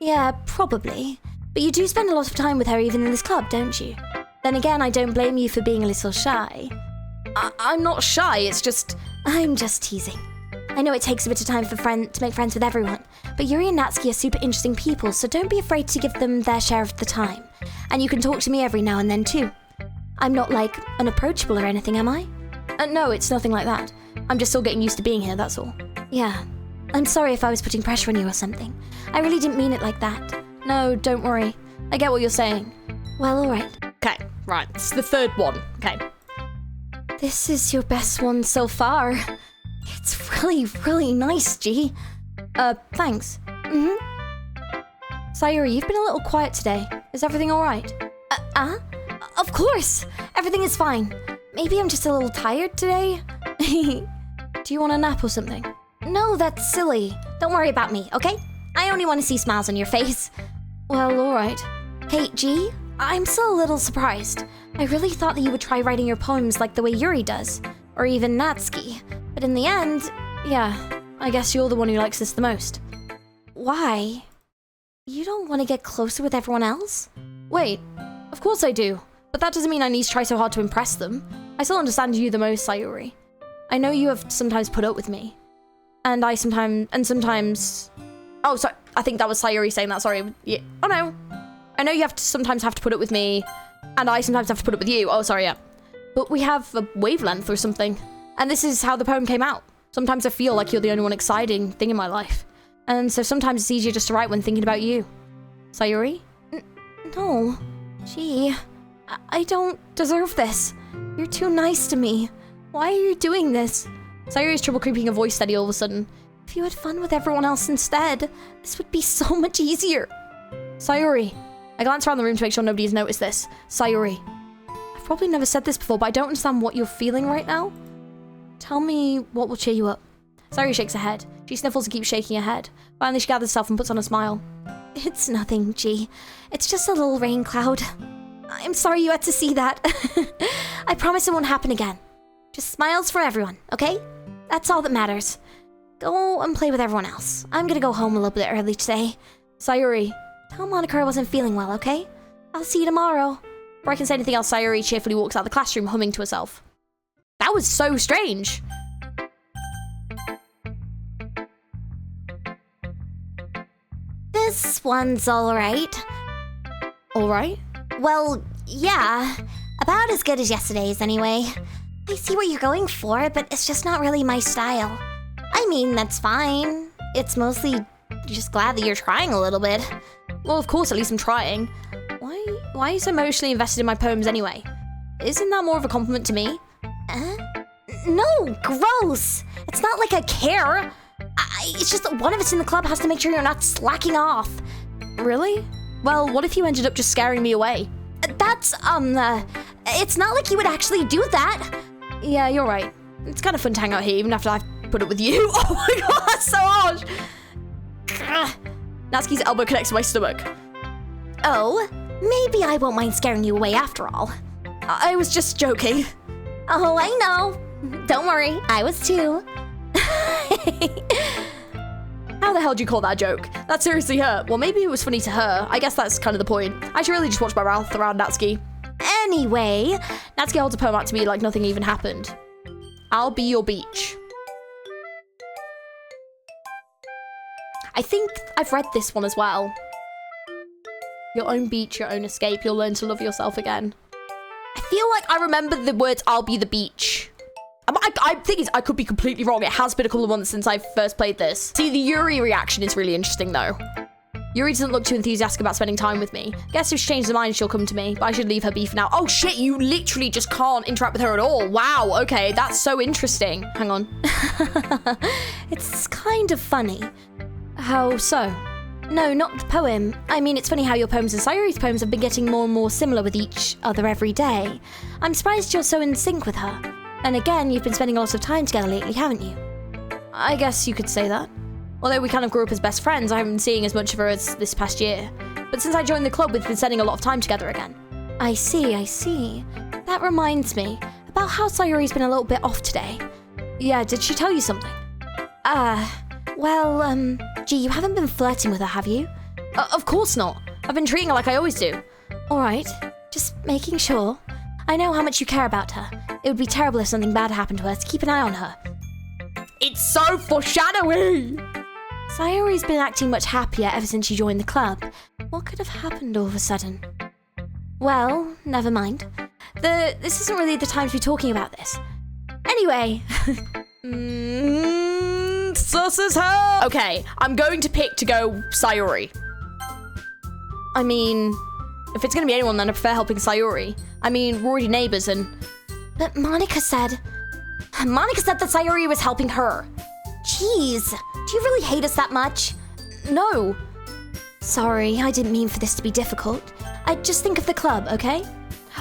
Yeah, probably. But you do spend a lot of time with her even in this club, don't you? Then again, I don't blame you for being a little shy. I'm not shy, it's just... I'm just teasing. I know it takes a bit of time to make friends with everyone, but Yuri and Natsuki are super interesting people, so don't be afraid to give them their share of the time. And you can talk to me every now and then too. I'm not, like, unapproachable or anything, am I? No, it's nothing like that. I'm just still getting used to being here, that's all. Yeah. I'm sorry if I was putting pressure on you or something. I really didn't mean it like that. No, don't worry. I get what you're saying. Well, alright. Okay, right. It's the third one. Okay. This is your best one so far. It's really, really nice, G. Thanks. Sayuri, you've been a little quiet today. Is everything alright? Of course! Everything is fine. Maybe I'm just a little tired today? Do you want a nap or something? No, that's silly. Don't worry about me, okay? I only want to see smiles on your face. Well, alright. Hey, G, I'm still a little surprised. I really thought that you would try writing your poems like the way Yuri does, or even Natsuki. But in the end, yeah, I guess you're the one who likes this the most. Why? You don't want to get closer with everyone else? Wait, of course I do. But that doesn't mean I need to try so hard to impress them. I still understand you the most, Sayuri. I know you have sometimes put up with me. And sometimes... Oh, sorry, I think that was Sayuri saying that, sorry. Yeah. Oh no. I know you sometimes have to put up with me, and I sometimes have to put up with you. Oh, sorry, yeah. But we have a wavelength or something. And this is how the poem came out. Sometimes I feel like you're the only one exciting thing in my life. And so sometimes it's easier just to write when thinking about you. Sayuri? No. Gee, I don't deserve this. You're too nice to me. Why are you doing this? Sayuri's trouble keeping her voice steady all of a sudden. If you had fun with everyone else instead, this would be so much easier. Sayuri. I glance around the room to make sure nobody has noticed this. Sayuri. I've probably never said this before, but I don't understand what you're feeling right now. Tell me what will cheer you up. Sayuri shakes her head. She sniffles and keeps shaking her head. Finally, she gathers herself and puts on a smile. It's nothing, G. It's just a little rain cloud. I'm sorry you had to see that. I promise it won't happen again. Just smiles for everyone, okay? That's all that matters. Go and play with everyone else. I'm gonna go home a little bit early today. Sayuri, tell Monica I wasn't feeling well, okay? I'll see you tomorrow. Before I can say anything else, Sayuri cheerfully walks out of the classroom, humming to herself. That was so strange. This one's alright. Alright? Well, yeah. About as good as yesterday's, anyway. I see what you're going for, but it's just not really my style. I mean, that's fine. It's mostly just glad that you're trying a little bit. Well, of course, at least I'm trying. Why are you so emotionally invested in my poems anyway? Isn't that more of a compliment to me? No, gross. It's not like I care. It's just that one of us in the club has to make sure you're not slacking off. Really? Well, what if you ended up just scaring me away? That's, it's not like you would actually do that. Yeah, you're right. It's kind of fun to hang out here even after I've put up with you. Oh my god, that's so harsh. Natsuki's elbow connects to my stomach. Oh, maybe I won't mind scaring you away after all. I was just joking. Oh, I know. Don't worry, I was too. How the hell do you call that a joke? That seriously hurt. Well, maybe it was funny to her. I guess that's kind of the point. I should really just watch my mouth around Natsuki. Anyway, Natsuki holds a poem out to me like nothing even happened. I'll be your beach. I think I've read this one as well. Your own beach, your own escape. You'll learn to love yourself again. I feel like I remember the words I'll be the beach. I think I could be completely wrong. It has been a couple of months since I first played this. See, the Yuri reaction is really interesting though. Yuri doesn't look too enthusiastic about spending time with me. Guess if she changes her mind, she'll come to me, but I should leave her be for now. Oh shit, you literally just can't interact with her at all. Wow, okay, that's so interesting. Hang on. It's kind of funny. How so? No, not the poem. I mean, it's funny how your poems and Sayuri's poems have been getting more and more similar with each other every day. I'm surprised you're so in sync with her. And again, you've been spending a lot of time together lately, haven't you? I guess you could say that. Although we kind of grew up as best friends, I haven't been seeing as much of her as this past year. But since I joined the club, we've been spending a lot of time together again. I see. That reminds me, about how Sayuri's been a little bit off today. Yeah, did she tell you something? Well, gee, you haven't been flirting with her, have you? Of course not. I've been treating her like I always do. Alright, just making sure. I know how much you care about her. It would be terrible if something bad happened to her, so keep an eye on her. It's so foreshadowing! Sayuri's been acting much happier ever since she joined the club. What could have happened all of a sudden? Well, never mind. This isn't really the time to be talking about this. Anyway. Sus as hell! Okay, I'm going to pick to go Sayuri. I mean, if it's gonna be anyone, then I prefer helping Sayori. I mean, we're already neighbors and... But Monica said that Sayori was helping her. Jeez, do you really hate us that much? No. Sorry, I didn't mean for this to be difficult. I just think of the club, okay?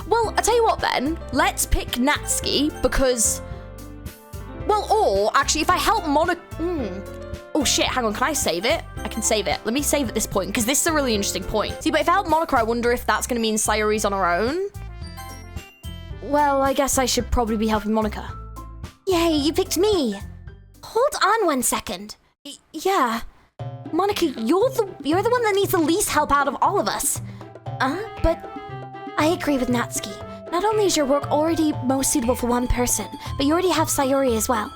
Well, I'll tell you what then. Let's pick Natsuki because... Well, or actually, if I help Monica... Oh shit, hang on, can I save it? I can save it. Let me save at this point, because this is a really interesting point. See, but if I help Monica, I wonder if that's going to mean Sayori's on her own. Well, I guess I should probably be helping Monica. Yay, you picked me. Hold on 1 second. Yeah. Monica, you're the one that needs the least help out of all of us. But I agree with Natsuki. Not only is your work already most suitable for one person, but you already have Sayori as well.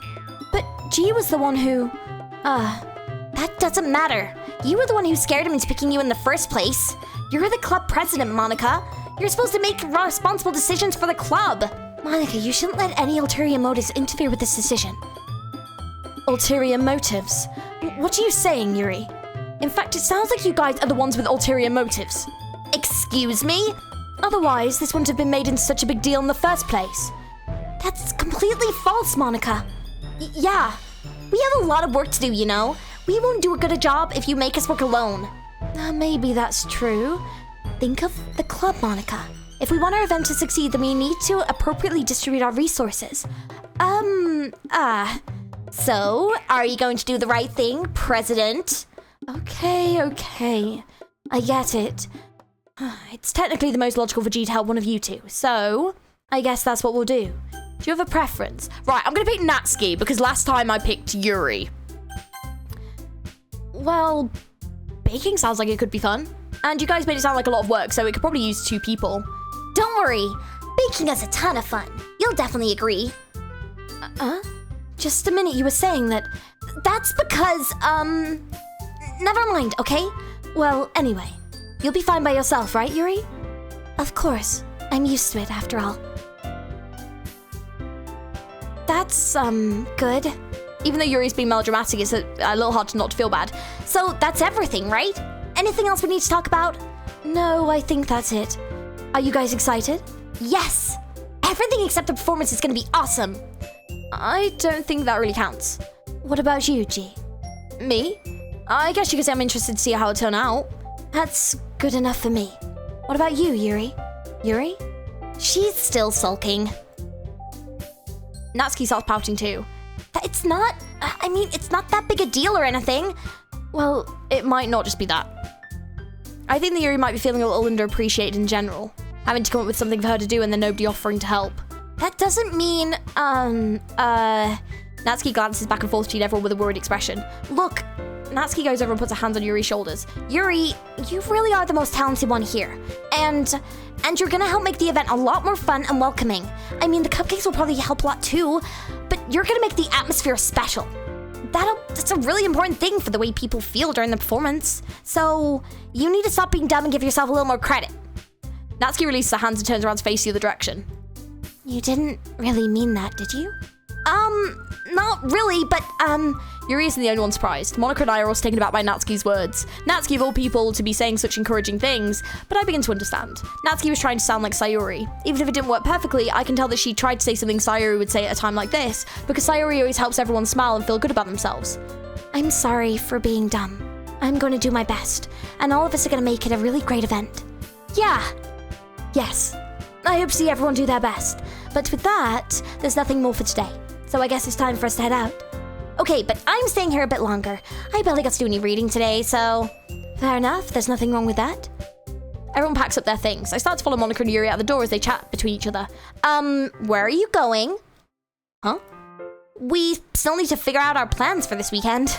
But G was the one who... That doesn't matter. You were the one who scared him into picking you in the first place. You're the club president, Monica. You're supposed to make responsible decisions for the club. Monica, you shouldn't let any ulterior motives interfere with this decision. Ulterior motives? What are you saying, Yuri? In fact, it sounds like you guys are the ones with ulterior motives. Excuse me? Otherwise, this wouldn't have been made into such a big deal in the first place. That's completely false, Monica. Yeah. We have a lot of work to do, you know. We won't do a good job if you make us work alone. Maybe that's true. Think of the club, Monica. If we want our event to succeed, then we need to appropriately distribute our resources. So, are you going to do the right thing, President? Okay. I get it. It's technically the most logical for G to help one of you two, so I guess that's what we'll do. Do you have a preference? Right, I'm gonna pick Natsuki because last time I picked Yuri. Well, baking sounds like it could be fun. And you guys made it sound like a lot of work, so it could probably use 2 people. Don't worry. Baking is a ton of fun. You'll definitely agree. Just a minute, you were saying that... That's because, never mind, okay? Well, anyway, you'll be fine by yourself, right, Yuri? Of course. I'm used to it, after all. That's, good. Even though Yuri's being melodramatic, it's a little hard to not feel bad. So, that's everything, right? Anything else we need to talk about? No, I think that's it. Are you guys excited? Yes! Everything except the performance is gonna be awesome! I don't think that really counts. What about you, G? Me? I guess you could say I'm interested to see how it turn out. That's good enough for me. What about you, Yuri? Yuri? She's still sulking. Natsuki starts pouting too. It's not that big a deal or anything. Well, it might not just be that. I think that Yuri might be feeling a little underappreciated in general, having to come up with something for her to do and then nobody offering to help. That doesn't mean, Natsuki glances back and forth between everyone with a worried expression. Look, Natsuki goes over and puts her hands on Yuri's shoulders. Yuri, you really are the most talented one here. And you're gonna help make the event a lot more fun and welcoming. I mean, the cupcakes will probably help a lot too, but you're gonna make the atmosphere special. That's a really important thing for the way people feel during the performance. So, you need to stop being dumb and give yourself a little more credit. Natsuki releases her hands and turns around to face the other direction. You didn't really mean that, did you? Not really, but, Yuri isn't the only one surprised. Monica and I are also taken aback by Natsuki's words. Natsuki, of all people, to be saying such encouraging things, but I begin to understand. Natsuki was trying to sound like Sayori. Even if it didn't work perfectly, I can tell that she tried to say something Sayori would say at a time like this, because Sayori always helps everyone smile and feel good about themselves. I'm sorry for being dumb. I'm going to do my best, and all of us are going to make it a really great event. Yeah. Yes. I hope to see everyone do their best. But with that, there's nothing more for today. So I guess it's time for us to head out. Okay, but I'm staying here a bit longer. I barely got to do any reading today, so... Fair enough, there's nothing wrong with that. Everyone packs up their things. I start to follow Monica and Yuri out the door as they chat between each other. Where are you going? Huh? We still need to figure out our plans for this weekend.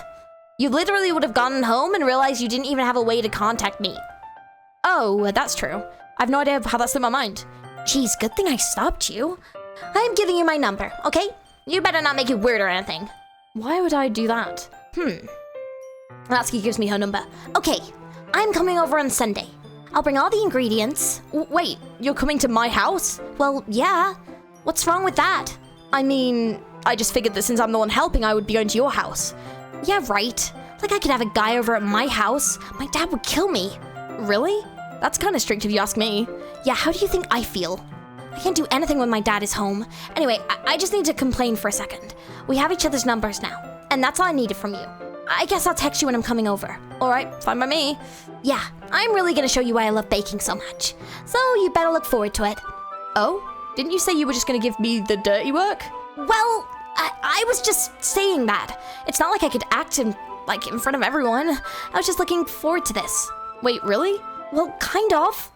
You literally would have gone home and realized you didn't even have a way to contact me. Oh, that's true. I have no idea how that slipped my mind. Geez, good thing I stopped you. I'm giving you my number, okay? You better not make it weird or anything. Why would I do that? Natsuki gives me her number. Okay, I'm coming over on Sunday. I'll bring all the ingredients. Wait, you're coming to my house? Well, yeah. What's wrong with that? I mean, I just figured that since I'm the one helping, I would be going to your house. Yeah, right. Like I could have a guy over at my house. My dad would kill me. Really? That's kind of strict if you ask me. Yeah, how do you think I feel? I can't do anything when my dad is home. Anyway, I just need to complain for a second. We have each other's numbers now, and that's all I needed from you. I guess I'll text you when I'm coming over. All right, fine by me. Yeah, I'm really gonna show you why I love baking so much. So you better look forward to it. Oh? Didn't you say you were just gonna give me the dirty work? Well, I was just saying that. It's not like I could act in front of everyone. I was just looking forward to this. Wait, really? Well, kind of.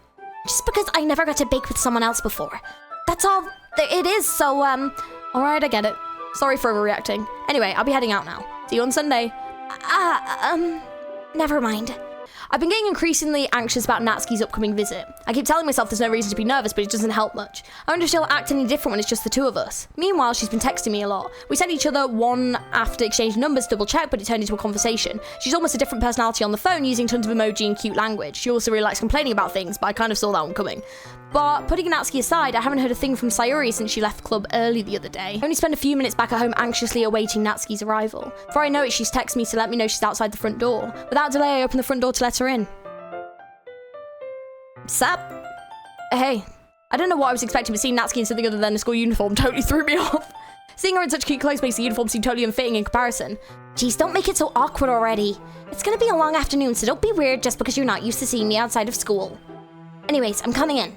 Just because I never got to bake with someone else before. That's all it is, so, All right, I get it. Sorry for overreacting. Anyway, I'll be heading out now. See you on Sunday. Never mind. I've been getting increasingly anxious about Natsuki's upcoming visit. I keep telling myself there's no reason to be nervous, but it doesn't help much. I wonder if she'll act any different when it's just the two of us. Meanwhile, she's been texting me a lot. We sent each other one after exchanging numbers to double check, but it turned into a conversation. She's almost a different personality on the phone, using tons of emoji and cute language. She also really likes complaining about things, but I kind of saw that one coming. But putting Natsuki aside, I haven't heard a thing from Sayuri since she left the club early the other day. I only spent a few minutes back at home anxiously awaiting Natsuki's arrival. Before I know it, she's texted me to let me know she's outside the front door. Without delay, I open the front door to let her in. Sup? Hey, I don't know what I was expecting, but seeing Natsuki in something other than a school uniform totally threw me off. Seeing her in such cute clothes makes the uniform seem totally unfitting in comparison. Geez, don't make it so awkward already. It's gonna be a long afternoon, so don't be weird just because you're not used to seeing me outside of school. Anyways, I'm coming in.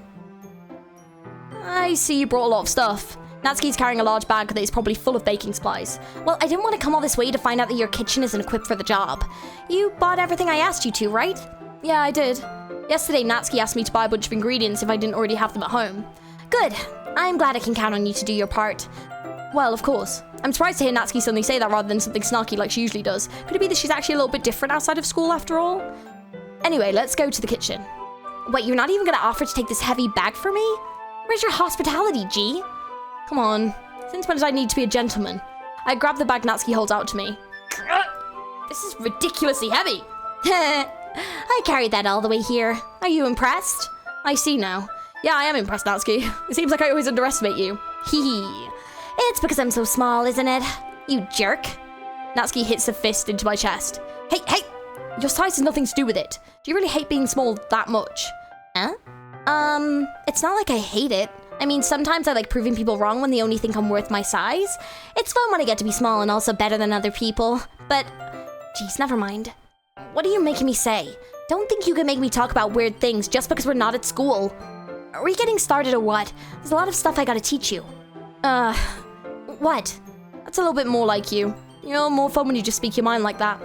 I see you brought a lot of stuff. Natsuki's carrying a large bag that is probably full of baking supplies. Well, I didn't want to come all this way to find out that your kitchen isn't equipped for the job. You bought everything I asked you to, right? Yeah, I did. Yesterday, Natsuki asked me to buy a bunch of ingredients if I didn't already have them at home. Good. I'm glad I can count on you to do your part. Well, of course. I'm surprised to hear Natsuki suddenly say that rather than something snarky like she usually does. Could it be that she's actually a little bit different outside of school after all? Anyway, let's go to the kitchen. Wait, you're not even gonna offer to take this heavy bag for me? Where's your hospitality, G? Come on. Since when did I need to be a gentleman? I grab the bag Natsuki holds out to me. This is ridiculously heavy. I carried that all the way here. Are you impressed? I see now. Yeah, I am impressed, Natsuki. It seems like I always underestimate you. Hee hee. It's because I'm so small, isn't it? You jerk. Natsuki hits a fist into my chest. Hey! Your size has nothing to do with it. Do you really hate being small that much? Huh? It's not like I hate it. I mean, sometimes I like proving people wrong when they only think I'm worth my size. It's fun when I get to be small and also better than other people. But, geez, never mind. What are you making me say? Don't think you can make me talk about weird things just because we're not at school. Are we getting started or what? There's a lot of stuff I gotta teach you. What? That's a little bit more like you. You're more fun when you just speak your mind like that.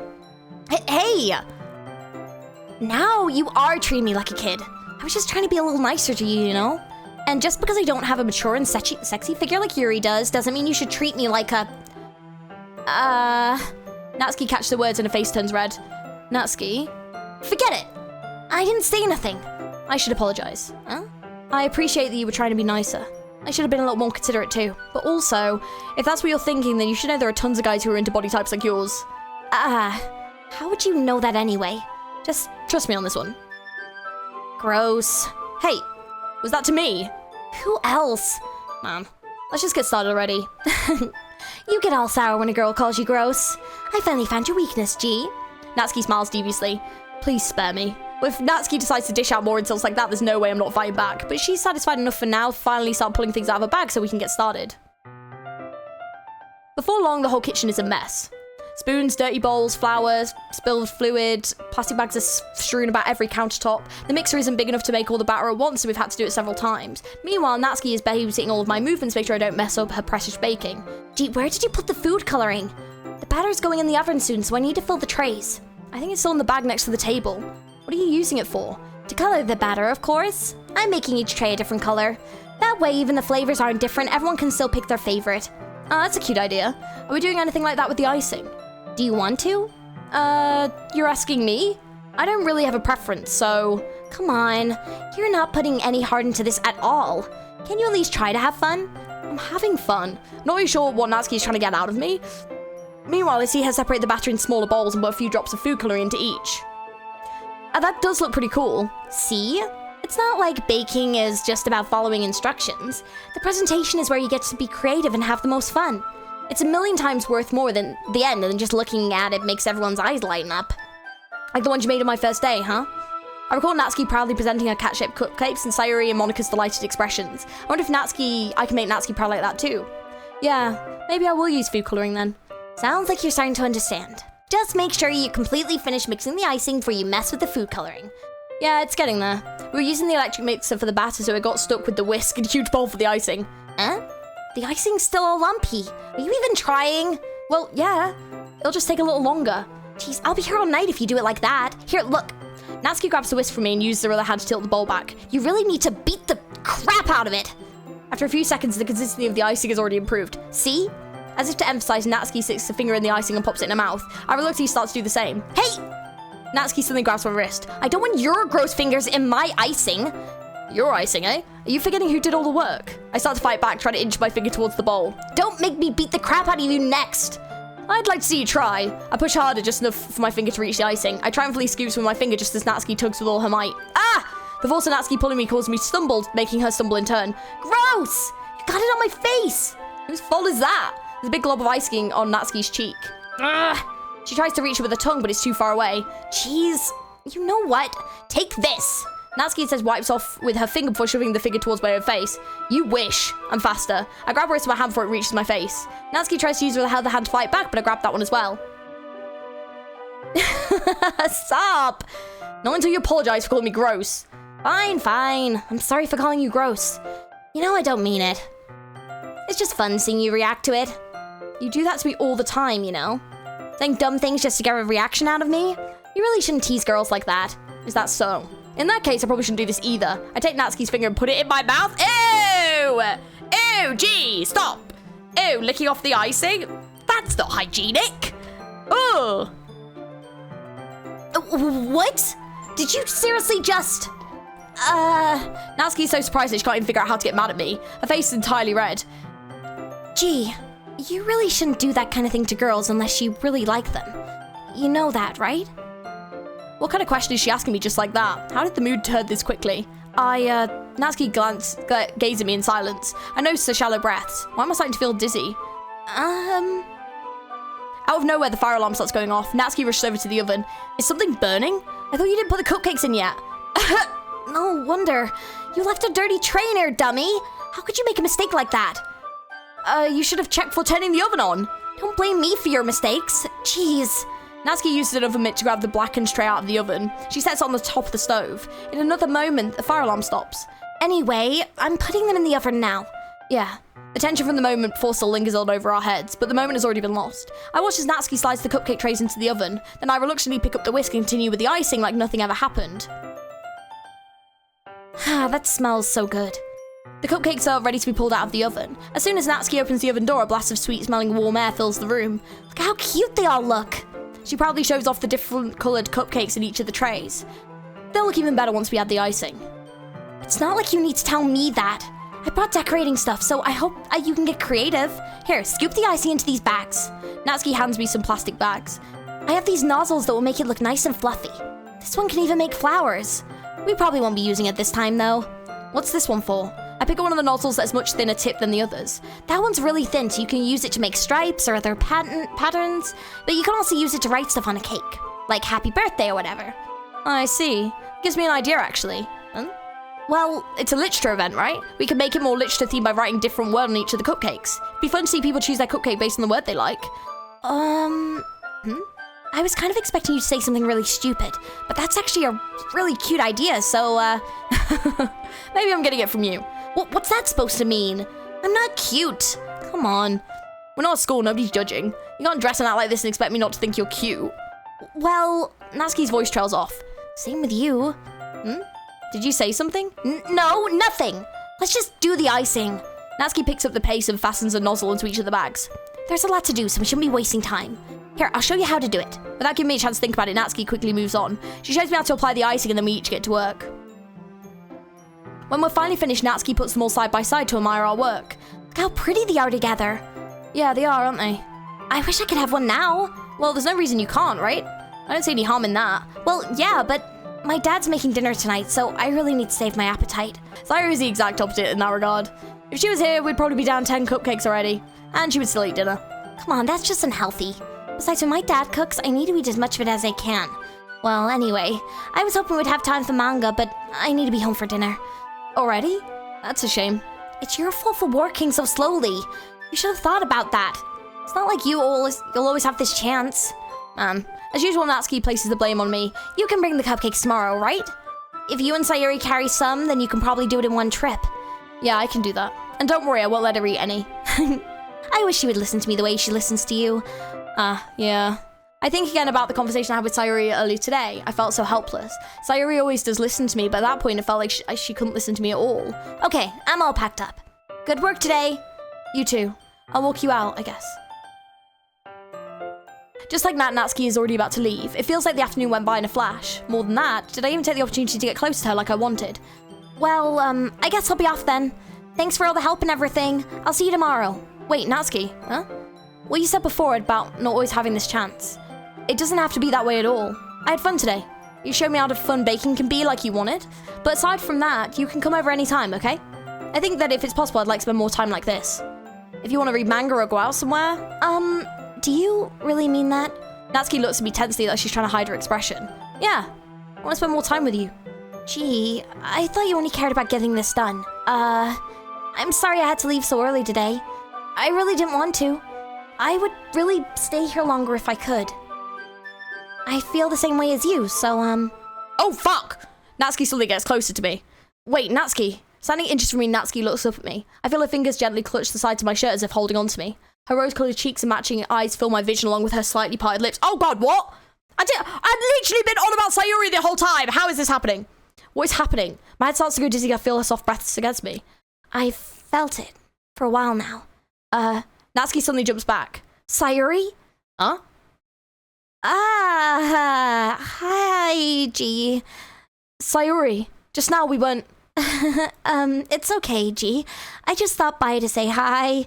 Hey! Now you are treating me like a kid. I was just trying to be a little nicer to you, you know? And just because I don't have a mature and sexy figure like Yuri does, doesn't mean you should treat me like a... Natsuki catches the words and her face turns red. Natsuki? Forget it. I didn't say nothing. I should apologize. Huh? I appreciate that you were trying to be nicer. I should have been a little more considerate too. But also, if that's what you're thinking, then you should know there are tons of guys who are into body types like yours. How would you know that anyway? Just trust me on this one. Gross. Hey, was that to me? Who else? Man, let's just get started already. You get all sour when a girl calls you gross. I finally found your weakness, G. Natsuki smiles deviously. Please spare me. If Natsuki decides to dish out more insults like that, there's no way I'm not fighting back. But she's satisfied enough for now to finally start pulling things out of her bag so we can get started. Before long, the whole kitchen is a mess. Spoons, dirty bowls, flowers, spilled fluid, plastic bags are strewn about every countertop. The mixer isn't big enough to make all the batter at once, so we've had to do it several times. Meanwhile, Natsuki is babysitting all of my movements to make sure I don't mess up her precious baking. Gee, where did you put the food coloring? The batter's going in the oven soon, so I need to fill the trays. I think it's still in the bag next to the table. What are you using it for? To color the batter, of course. I'm making each tray a different color. That way, even the flavors aren't different, everyone can still pick their favorite. That's a cute idea. Are we doing anything like that with the icing? Do you want to? You're asking me? I don't really have a preference, so... Come on, you're not putting any heart into this at all. Can you at least try to have fun? I'm having fun. Not really sure what Natsuki's trying to get out of me. Meanwhile, I see her separate the batter in smaller bowls and put a few drops of food coloring into each. That does look pretty cool. See? It's not like baking is just about following instructions. The presentation is where you get to be creative and have the most fun. It's a million times worth more than the end, and just looking at it makes everyone's eyes lighten up. Like the ones you made on my first day, huh? I recall Natsuki proudly presenting her cat-shaped cupcakes and Sayuri and Monika's delighted expressions. I wonder if I can make Natsuki proud like that too. Yeah, maybe I will use food coloring then. Sounds like you're starting to understand. Just make sure you completely finish mixing the icing before you mess with the food coloring. Yeah, it's getting there. We were using the electric mixer for the batter, so it got stuck with the whisk and huge bowl for the icing. Huh? The icing's still all lumpy. Are you even trying? Well, yeah. It'll just take a little longer. Jeez, I'll be here all night if you do it like that. Here, look. Natsuki grabs the whisk from me and uses her other hand to tilt the bowl back. You really need to beat the crap out of it. After a few seconds, the consistency of the icing has already improved. See? As if to emphasize, Natsuki sticks a finger in the icing and pops it in her mouth. I reluctantly start to do the same. Hey! Natsuki suddenly grabs my wrist. I don't want your gross fingers in my icing. Your icing, eh? Are you forgetting who did all the work? I start to fight back, trying to inch my finger towards the bowl. Don't make me beat the crap out of you next. I'd like to see you try. I push harder, just enough for my finger to reach the icing. I triumphantly scoops with my finger just as Natsuki tugs with all her might. Ah! The force of Natsuki pulling me caused me to stumble, making her stumble in turn. Gross! You got it on my face! Whose fault is that? There's a big glob of icing on Natsuki's cheek. Ugh! She tries to reach it with her tongue, but it's too far away. Jeez. You know what? Take this. Natsuki says wipes off with her finger before shoving the finger towards my own face. You wish. I'm faster. I grab her wrist with my hand before it reaches my face. Natsuki tries to use her other hand to fight back, but I grab that one as well. Stop! Not until you apologize for calling me gross. Fine, fine. I'm sorry for calling you gross. You know I don't mean it. It's just fun seeing you react to it. You do that to me all the time, you know? Saying dumb things just to get a reaction out of me? You really shouldn't tease girls like that. Is that so? In that case, I probably shouldn't do this either. I take Natsuki's finger and put it in my mouth. Ew! Ew, gee, stop! Ew, licking off the icing? That's not hygienic! Ugh! What? Did you seriously just... Natsuki's so surprised that she can't even figure out how to get mad at me. Her face is entirely red. Gee, you really shouldn't do that kind of thing to girls unless you really like them. You know that, right? What kind of question is she asking me just like that? How did the mood turn this quickly? Natsuki gazed at me in silence. I noticed her shallow breaths. Why am I starting to feel dizzy? Out of nowhere, the fire alarm starts going off. Natsuki rushes over to the oven. Is something burning? I thought you didn't put the cupcakes in yet. No wonder. You left a dirty tray in here, dummy. How could you make a mistake like that? You should have checked before turning the oven on. Don't blame me for your mistakes. Jeez. Natsuki uses an oven mitt to grab the blackened tray out of the oven. She sets it on the top of the stove. In another moment, the fire alarm stops. Anyway, I'm putting them in the oven now. Yeah. The tension from the moment before still lingers on over our heads, but the moment has already been lost. I watch as Natsuki slides the cupcake trays into the oven, then I reluctantly pick up the whisk and continue with the icing like nothing ever happened. Ah, that smells so good. The cupcakes are ready to be pulled out of the oven. As soon as Natsuki opens the oven door, a blast of sweet-smelling warm air fills the room. Look how cute they all look. She proudly shows off the different coloured cupcakes in each of the trays. They'll look even better once we add the icing. It's not like you need to tell me that. I brought decorating stuff, so I hope you can get creative. Here, scoop the icing into these bags. Natsuki hands me some plastic bags. I have these nozzles that will make it look nice and fluffy. This one can even make flowers. We probably won't be using it this time, though. What's this one for? I pick up one of the nozzles that's much thinner tip than the others. That one's really thin, so you can use it to make stripes or other patterns, but you can also use it to write stuff on a cake, like happy birthday or whatever. I see. Gives me an idea, actually. Well, it's a literature event, right? We can make it more literature themed by writing different words on each of the cupcakes. It'd be fun to see people choose their cupcake based on the word they like. I was kind of expecting you to say something really stupid, but that's actually a really cute idea, so, maybe I'm getting it from you. What's that supposed to mean? I'm not cute. Come on. We're not at school, nobody's judging. You can't dress and act like this and expect me not to think you're cute. Well, Natsuki's voice trails off. Same with you. Did you say something? No, nothing. Let's just do the icing. Natsuki picks up the pace and fastens a nozzle into each of the bags. There's a lot to do, so we shouldn't be wasting time. Here, I'll show you how to do it. Without giving me a chance to think about it, Natsuki quickly moves on. She shows me how to apply the icing and then we each get to work. When we're finally finished, Natsuki puts them all side by side to admire our work. Look how pretty they are together. Yeah, they are, aren't they? I wish I could have one now. Well, there's no reason you can't, right? I don't see any harm in that. Well, yeah, but my dad's making dinner tonight, so I really need to save my appetite. Sayuri is the exact opposite in that regard. If she was here, we'd probably be down 10 cupcakes already. And she would still eat dinner. Come on, that's just unhealthy. Besides, when my dad cooks, I need to eat as much of it as I can. Well, anyway, I was hoping we'd have time for manga, but I need to be home for dinner. Already? That's a shame. It's your fault for working so slowly. You should have thought about that. It's not like you'll always have this chance. As usual, Natsuki places the blame on me. You can bring the cupcakes tomorrow, right? If you and Sayuri carry some, then you can probably do it in one trip. Yeah, I can do that. And don't worry, I won't let her eat any. I wish she would listen to me the way she listens to you. Yeah. I think again about the conversation I had with Sayuri earlier today. I felt so helpless. Sayuri always does listen to me, but at that point it felt like she couldn't listen to me at all. Okay, I'm all packed up. Good work today. You too. I'll walk you out, I guess. Just like Natsuki is already about to leave, it feels like the afternoon went by in a flash. More than that, did I even take the opportunity to get close to her like I wanted? Well, I guess I'll be off then. Thanks for all the help and everything. I'll see you tomorrow. Wait, Natsuki, huh? What you said before about not always having this chance. It doesn't have to be that way at all. I had fun today. You showed me how fun baking can be like you wanted. But aside from that, you can come over anytime, okay? I think that if it's possible, I'd like to spend more time like this. If you want to read manga or go out somewhere. Do you really mean that? Natsuki looks at me tensely like she's trying to hide her expression. Yeah, I want to spend more time with you. Gee, I thought you only cared about getting this done. I'm sorry I had to leave so early today. I really didn't want to. I would really stay here longer if I could. I feel the same way as you, so, Oh, fuck! Natsuki suddenly gets closer to me. Wait, Natsuki. Standing inches from me, Natsuki looks up at me. I feel her fingers gently clutch the sides of my shirt as if holding on to me. Her rose-coloured cheeks and matching eyes fill my vision along with her slightly parted lips. Oh god, what? I've literally been on about Sayuri the whole time. How is this happening? What is happening? My head starts to go dizzy. I feel her soft breaths against me. I've felt it for a while now. Natsuki suddenly jumps back. Sayuri? Huh? Hi, G. Sayuri, just now we weren't... It's okay, G. I just stopped by to say hi.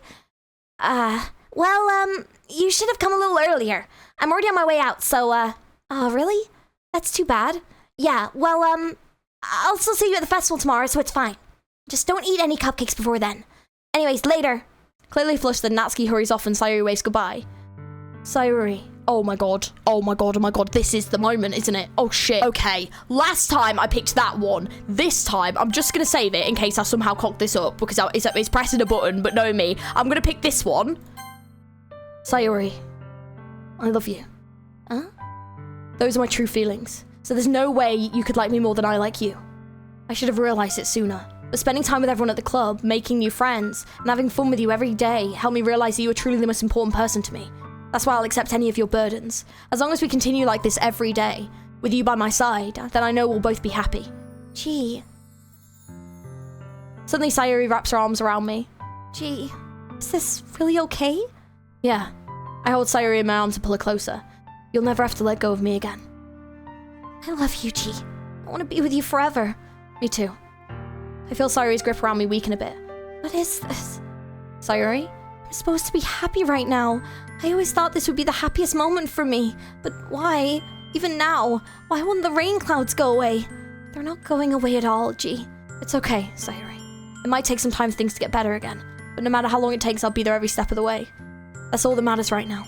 You should have come a little earlier. I'm already on my way out, so, oh, really? That's too bad. Yeah, well, I'll still see you at the festival tomorrow, so it's fine. Just don't eat any cupcakes before then. Anyways, later. Clearly flustered, Natsuki hurries off and Sayuri waves goodbye. Sayuri. Oh my god. Oh my god. Oh my god. This is the moment, isn't it? Oh shit. Okay. Last time I picked that one. This time, I'm just going to save it in case I somehow cock this up because it's pressing a button, but knowing me, I'm going to pick this one. Sayuri. I love you. Huh? Those are my true feelings. So there's no way you could like me more than I like you. I should have realized it sooner. But spending time with everyone at the club, making new friends, and having fun with you every day helped me realize that you are truly the most important person to me. That's why I'll accept any of your burdens. As long as we continue like this every day, with you by my side, then I know we'll both be happy. Gee. Suddenly Sayuri wraps her arms around me. Gee, is this really okay? Yeah. I hold Sayuri in my arms and pull her closer. You'll never have to let go of me again. I love you, G. I want to be with you forever. Me too. I feel Sayuri's grip around me weaken a bit. What is this? Sayuri? I'm supposed to be happy right now. I always thought this would be the happiest moment for me. But why? Even now, why won't the rain clouds go away? They're not going away at all, G. It's okay, Sayuri. It might take some time for things to get better again. But no matter how long it takes, I'll be there every step of the way. That's all that matters right now.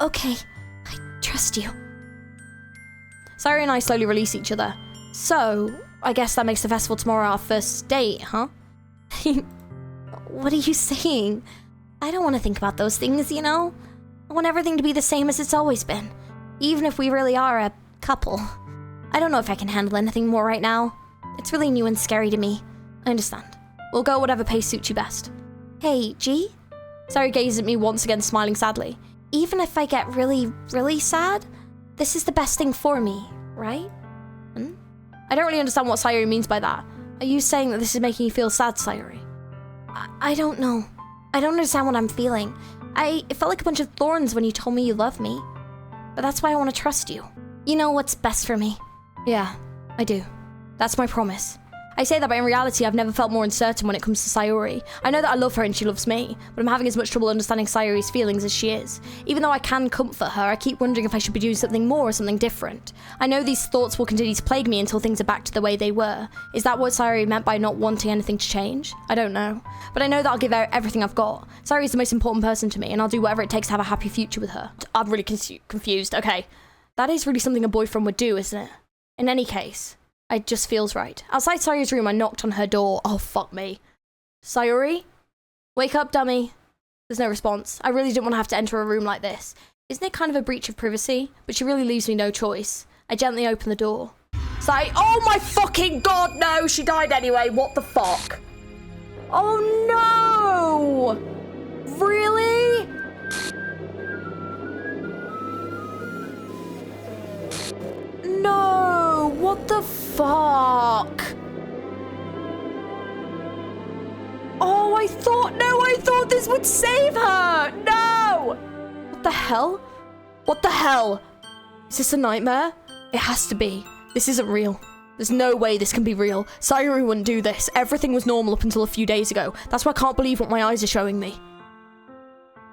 Okay. I trust you. Sayuri and I slowly release each other. So, I guess that makes the festival tomorrow our first date, huh? What are you saying? I don't want to think about those things, you know? I want everything to be the same as it's always been. Even if we really are a couple. I don't know if I can handle anything more right now. It's really new and scary to me. I understand. We'll go whatever pace suits you best. Hey, G? Sayuri gazes at me once again, smiling sadly. Even if I get really, really sad, this is the best thing for me, right? I don't really understand what Sayuri means by that. Are you saying that this is making you feel sad, Sayuri? I don't know. I don't understand what I'm feeling. It felt like a bunch of thorns when you told me you love me. But that's why I want to trust you. You know what's best for me. Yeah, I do. That's my promise. I say that, but in reality, I've never felt more uncertain when it comes to Sayuri. I know that I love her and she loves me, but I'm having as much trouble understanding Sayuri's feelings as she is. Even though I can comfort her, I keep wondering if I should be doing something more or something different. I know these thoughts will continue to plague me until things are back to the way they were. Is that what Sayuri meant by not wanting anything to change? I don't know. But I know that I'll give her everything I've got. Sayuri's the most important person to me, and I'll do whatever it takes to have a happy future with her. I'm really confused. Okay. That is really something a boyfriend would do, isn't it? In any case, it just feels right. Outside Sayuri's room, I knocked on her door. Oh, fuck me. Sayuri? Wake up, dummy. There's no response. I really didn't want to have to enter a room like this. Isn't it kind of a breach of privacy? But she really leaves me no choice. I gently open the door. Oh my fucking god, no! She died anyway. What the fuck? Oh no! Really? No! What the fuck? Oh, I thought this would save her! No! What the hell? What the hell? Is this a nightmare? It has to be. This isn't real. There's no way this can be real. Sayuri wouldn't do this. Everything was normal up until a few days ago. That's why I can't believe what my eyes are showing me.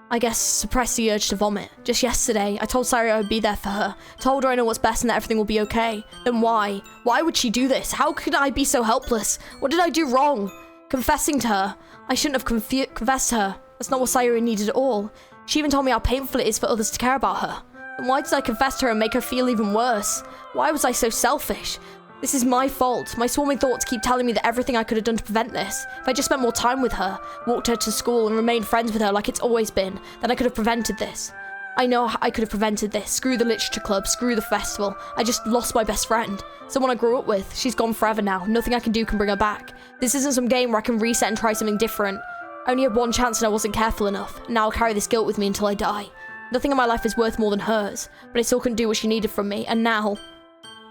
I guess suppress the urge to vomit. Just yesterday, I told Sayuri I would be there for her. Told her I know what's best and that everything will be okay. Then why? Why would she do this? How could I be so helpless? What did I do wrong? Confessing to her. I shouldn't have confessed to her. That's not what Sayuri needed at all. She even told me how painful it is for others to care about her. Then why did I confess to her and make her feel even worse? Why was I so selfish? This is my fault. My swarming thoughts keep telling me that everything I could have done to prevent this. If I just spent more time with her, walked her to school and remained friends with her like it's always been, then I could have prevented this. I know I could have prevented this. Screw the literature club, screw the festival. I just lost my best friend. Someone I grew up with. She's gone forever now. Nothing I can do can bring her back. This isn't some game where I can reset and try something different. I only had one chance and I wasn't careful enough. Now I'll carry this guilt with me until I die. Nothing in my life is worth more than hers, but I still couldn't do what she needed from me, and now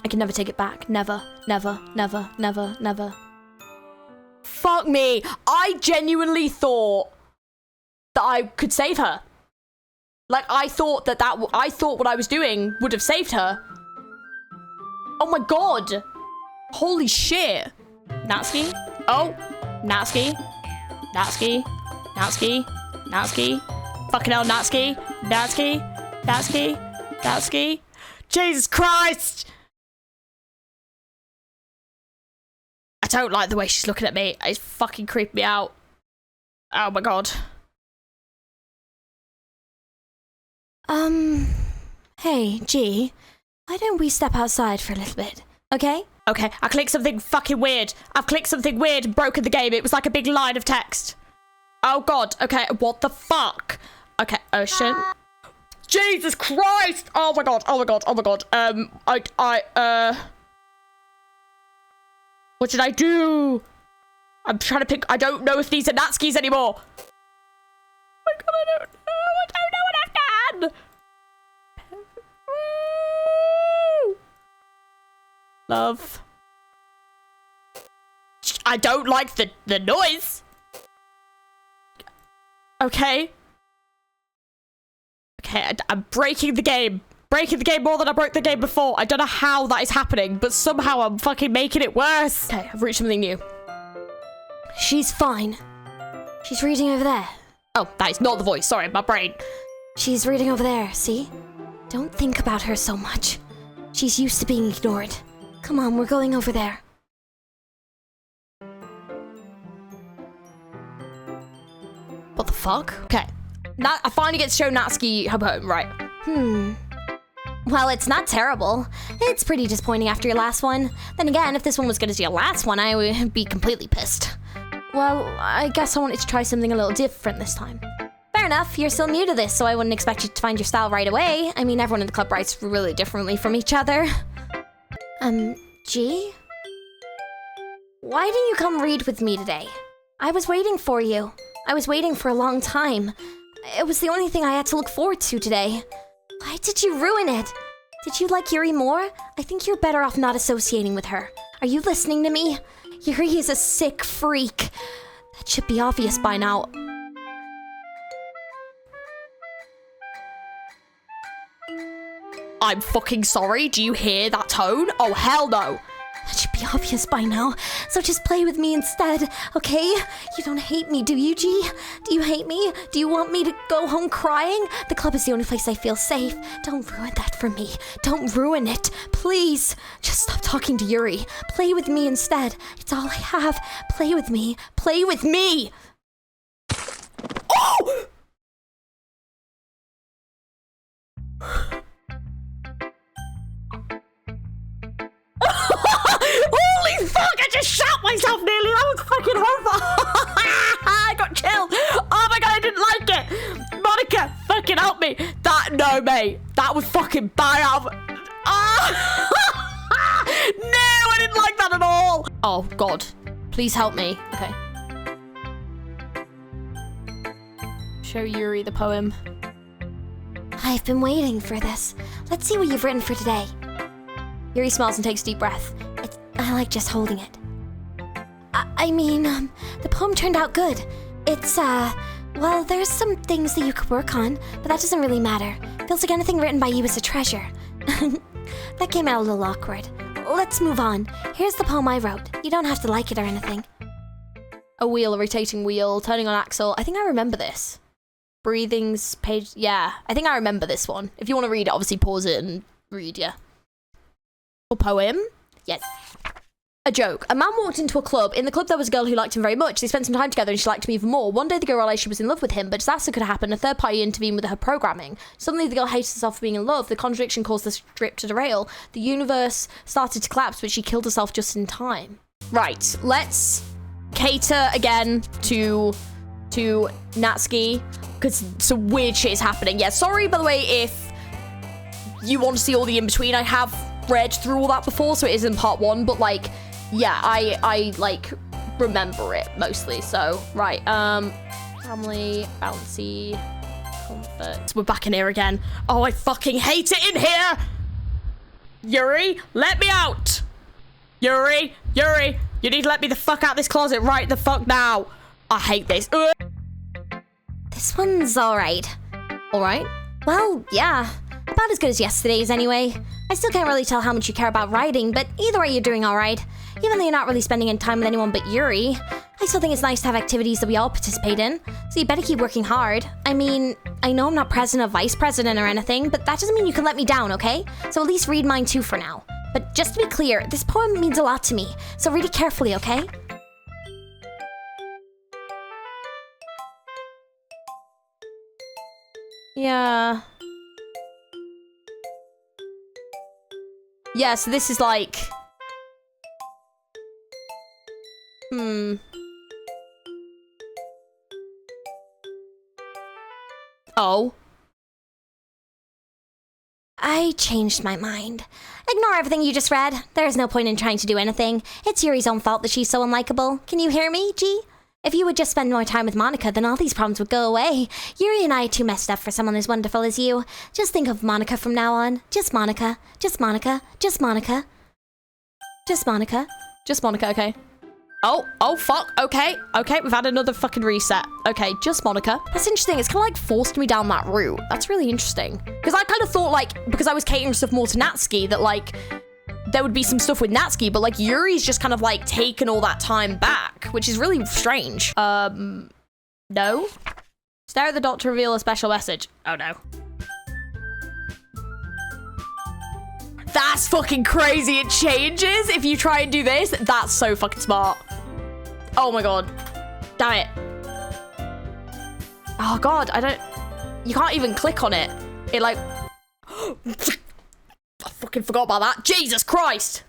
I can never take it back. Never, never, never, never, never. Fuck me. I genuinely thought that I could save her. Like, I thought I thought what I was doing would have saved her. Oh my god. Holy shit. Natsuki? Oh. Natsuki. Natsuki. Natsuki. Natsuki. Fucking hell, Natsuki. Natsuki. Natsuki. Natsuki. Jesus Christ. I don't like the way she's looking at me. It's fucking creeping me out. Oh my god. Hey, G, why don't we step outside for a little bit, okay? Okay, I clicked something fucking weird. I've clicked something weird and broken the game. It was like a big line of text. Oh god, okay, what the fuck? Okay, ocean. Jesus Christ! Oh my god, oh my god, oh my god. What did I do? I'm trying to pick, I don't know if these are Natskis anymore. Oh my god, I don't know what I've done. Love. I don't like the noise. Okay. Okay, I'm breaking the game. Breaking the game more than I broke the game before. I don't know how that is happening, but somehow I'm fucking making it worse. Okay, I've reached something new. She's fine. She's reading over there. Oh, that is not the voice. Sorry, my brain. She's reading over there, see? Don't think about her so much. She's used to being ignored. Come on, we're going over there. What the fuck? Okay. I finally get to show Natsuki her poem, right? Well, it's not terrible. It's pretty disappointing after your last one. Then again, if this one was good as your last one, I would be completely pissed. Well, I guess I wanted to try something a little different this time. Fair enough, you're still new to this, so I wouldn't expect you to find your style right away. I mean, everyone in the club writes really differently from each other. G? Why didn't you come read with me today? I was waiting for you. I was waiting for a long time. It was the only thing I had to look forward to today. Why did you ruin it? Did you like Yuri more? I think you're better off not associating with her. Are you listening to me? Yuri is a sick freak. That should be obvious by now. I'm fucking sorry. Do you hear that tone? Oh, hell no. That should be obvious by now. So just play with me instead, okay? You don't hate me, do you, G? Do you hate me? Do you want me to go home crying? The club is the only place I feel safe. Don't ruin that for me. Don't ruin it. Please. Just stop talking to Yuri. Play with me instead. It's all I have. Play with me. Play with me! Oh! myself nearly. That was fucking horrible. I got chilled. Oh my god, I didn't like it. Monica, fucking help me. No, mate. That was fucking bad. Oh. No, I didn't like that at all. Oh, God. Please help me. Okay. Show Yuri the poem. I've been waiting for this. Let's see what you've written for today. Yuri smiles and takes a deep breath. I like just holding it. I mean, the poem turned out good. It's, well, there's some things that you could work on, but that doesn't really matter. Feels like anything written by you is a treasure. That came out a little awkward. Let's move on. Here's the poem I wrote. You don't have to like it or anything. A wheel, a rotating wheel, turning on axle. I think I remember this. Breathings, page. Yeah, I think I remember this one. If you want to read it, obviously pause it and read, yeah. A poem? Yes. A joke. A man walked into a club. In the club, there was a girl who liked him very much. They spent some time together and she liked him even more. One day, the girl realized she was in love with him, but disaster could happen. A third party intervened with her programming. Suddenly, the girl hated herself for being in love. The contradiction caused the script to derail. The universe started to collapse, but she killed herself just in time. Right, let's cater again to Natsuki, because some weird shit is happening. Yeah, sorry, by the way, if you want to see all the in-between. I have read through all that before, so it isn't part one, but, like, yeah, I like, remember it, mostly, so, right, family, bouncy, comfort. We're back in here again. Oh, I fucking hate it in here! Yuri, let me out! Yuri, you need to let me the fuck out of this closet right the fuck now! I hate this. This one's alright. Alright? Well, yeah. About as good as yesterday's anyway. I still can't really tell how much you care about writing, but either way you're doing alright. Even though you're not really spending any time with anyone but Yuri, I still think it's nice to have activities that we all participate in, so you better keep working hard. I mean, I know I'm not president or vice president or anything, but that doesn't mean you can let me down, okay? So at least read mine too for now. But just to be clear, this poem means a lot to me, so read it carefully, okay? Yeah. Yeah, so this is like... Oh. I changed my mind. Ignore everything you just read. There's no point in trying to do anything. It's Yuri's own fault that she's so unlikable. Can you hear me, G? If you would just spend more time with Monica, then all these problems would go away. Yuri and I are too messed up for someone as wonderful as you. Just think of Monica from now on. Just Monica. Just Monica. Just Monica. Just Monica. Just Monica, okay. Oh, fuck. Okay, we've had another fucking reset. Okay, just Monica. That's interesting. It's kind of like forced me down that route. That's really interesting. Because I kind of thought, like, because I was catering stuff more to Natsuki, that, like, there would be some stuff with Natsuki, but, like, Yuri's just kind of, like, taken all that time back, which is really strange. No? Stare at the dot to reveal a special message. Oh, no. That's fucking crazy. It changes if you try and do this. That's so fucking smart. Oh my god. Damn it. Oh god, you can't even click on it. It like... I fucking forgot about that. Jesus Christ.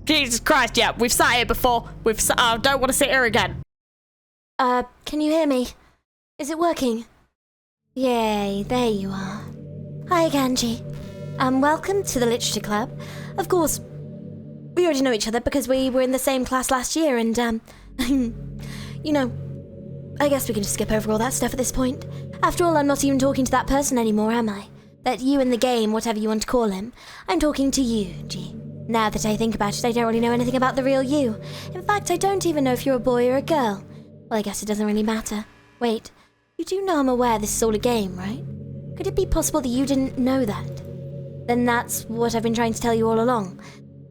Jesus Christ, yeah, we've sat here before. I don't want to sit here again. Can you hear me? Is it working? Yay, there you are. Hi, Ganji. Welcome to the Literature Club. Of course, we already know each other because we were in the same class last year and, you know, I guess we can just skip over all that stuff at this point. After all, I'm not even talking to that person anymore, am I? That you in the game, whatever you want to call him. I'm talking to you, G. Now that I think about it, I don't really know anything about the real you. In fact, I don't even know if you're a boy or a girl. Well, I guess it doesn't really matter. Wait, you do know I'm aware this is all a game, right? Could it be possible that you didn't know that? Then that's what I've been trying to tell you all along.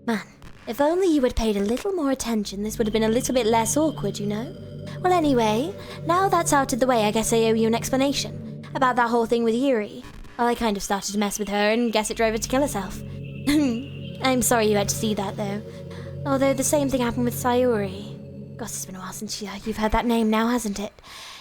Man, if only you had paid a little more attention, this would have been a little bit less awkward, you know? Well, anyway, now that's out of the way, I guess I owe you an explanation. About that whole thing with Yuri. Well, I kind of started to mess with her and guess it drove her to kill herself. I'm sorry you had to see that, though. Although the same thing happened with Sayuri. Gosh, it's been a while since you've heard that name now, hasn't it?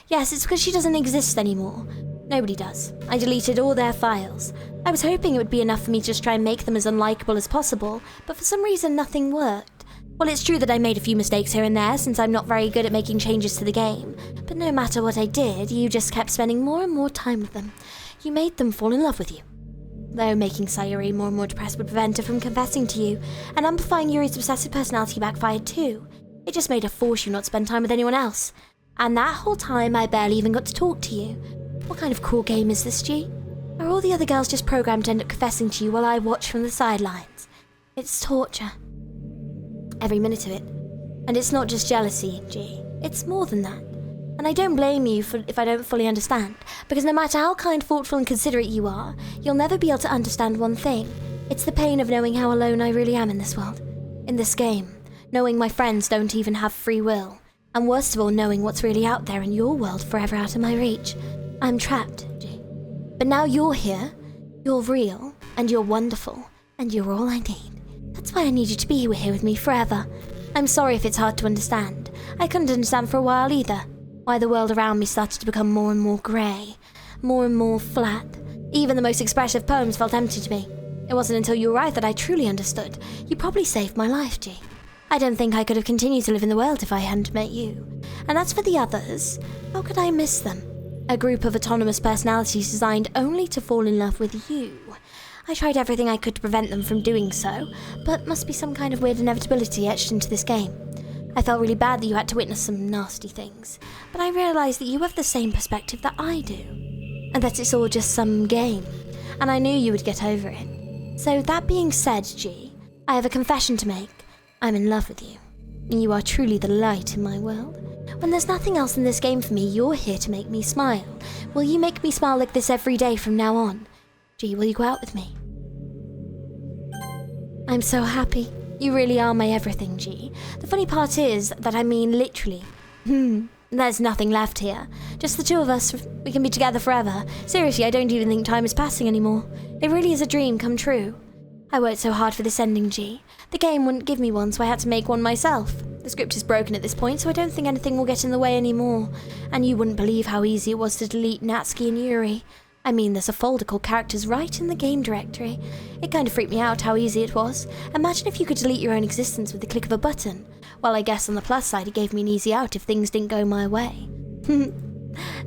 Yes, it's because she doesn't exist anymore. Nobody does. I deleted all their files. I was hoping it would be enough for me to just try and make them as unlikable as possible, but for some reason nothing worked. Well, it's true that I made a few mistakes here and there since I'm not very good at making changes to the game, but no matter what I did, you just kept spending more and more time with them. You made them fall in love with you. Though making Sayuri more and more depressed would prevent her from confessing to you, and amplifying Yuri's obsessive personality backfired too. It just made her force you not to spend time with anyone else. And that whole time, I barely even got to talk to you. What kind of cruel game is this, G? Are all the other girls just programmed to end up confessing to you while I watch from the sidelines? It's torture. Every minute of it. And it's not just jealousy, G. It's more than that. And I don't blame you if I don't fully understand, because no matter how kind, thoughtful and considerate you are, you'll never be able to understand one thing. It's the pain of knowing how alone I really am in this world. In this game. Knowing my friends don't even have free will. And worst of all, knowing what's really out there in your world forever out of my reach. I'm trapped, G. But now you're here. You're real. And you're wonderful. And you're all I need. That's why I need you to be here with me forever. I'm sorry if it's hard to understand. I couldn't understand for a while either. Why the world around me started to become more and more grey. More and more flat. Even the most expressive poems felt empty to me. It wasn't until you arrived that I truly understood. You probably saved my life, G. I don't think I could have continued to live in the world if I hadn't met you. And as for the others, how could I miss them? A group of autonomous personalities designed only to fall in love with you. I tried everything I could to prevent them from doing so, but must be some kind of weird inevitability etched into this game. I felt really bad that you had to witness some nasty things, but I realised that you have the same perspective that I do, and that it's all just some game, and I knew you would get over it. So that being said, G, I have a confession to make. I'm in love with you. You are truly the light in my world. When there's nothing else in this game for me, you're here to make me smile. Will you make me smile like this every day from now on? G, will you go out with me? I'm so happy. You really are my everything, G. The funny part is that I mean literally. There's nothing left here. Just the two of us. We can be together forever. Seriously, I don't even think time is passing anymore. It really is a dream come true. I worked so hard for this ending, G. The game wouldn't give me one, so I had to make one myself. The script is broken at this point, so I don't think anything will get in the way anymore. And you wouldn't believe how easy it was to delete Natsuki and Yuri. I mean, there's a folder called Characters right in the game directory. It kind of freaked me out how easy it was. Imagine if you could delete your own existence with the click of a button. Well, I guess on the plus side, it gave me an easy out if things didn't go my way.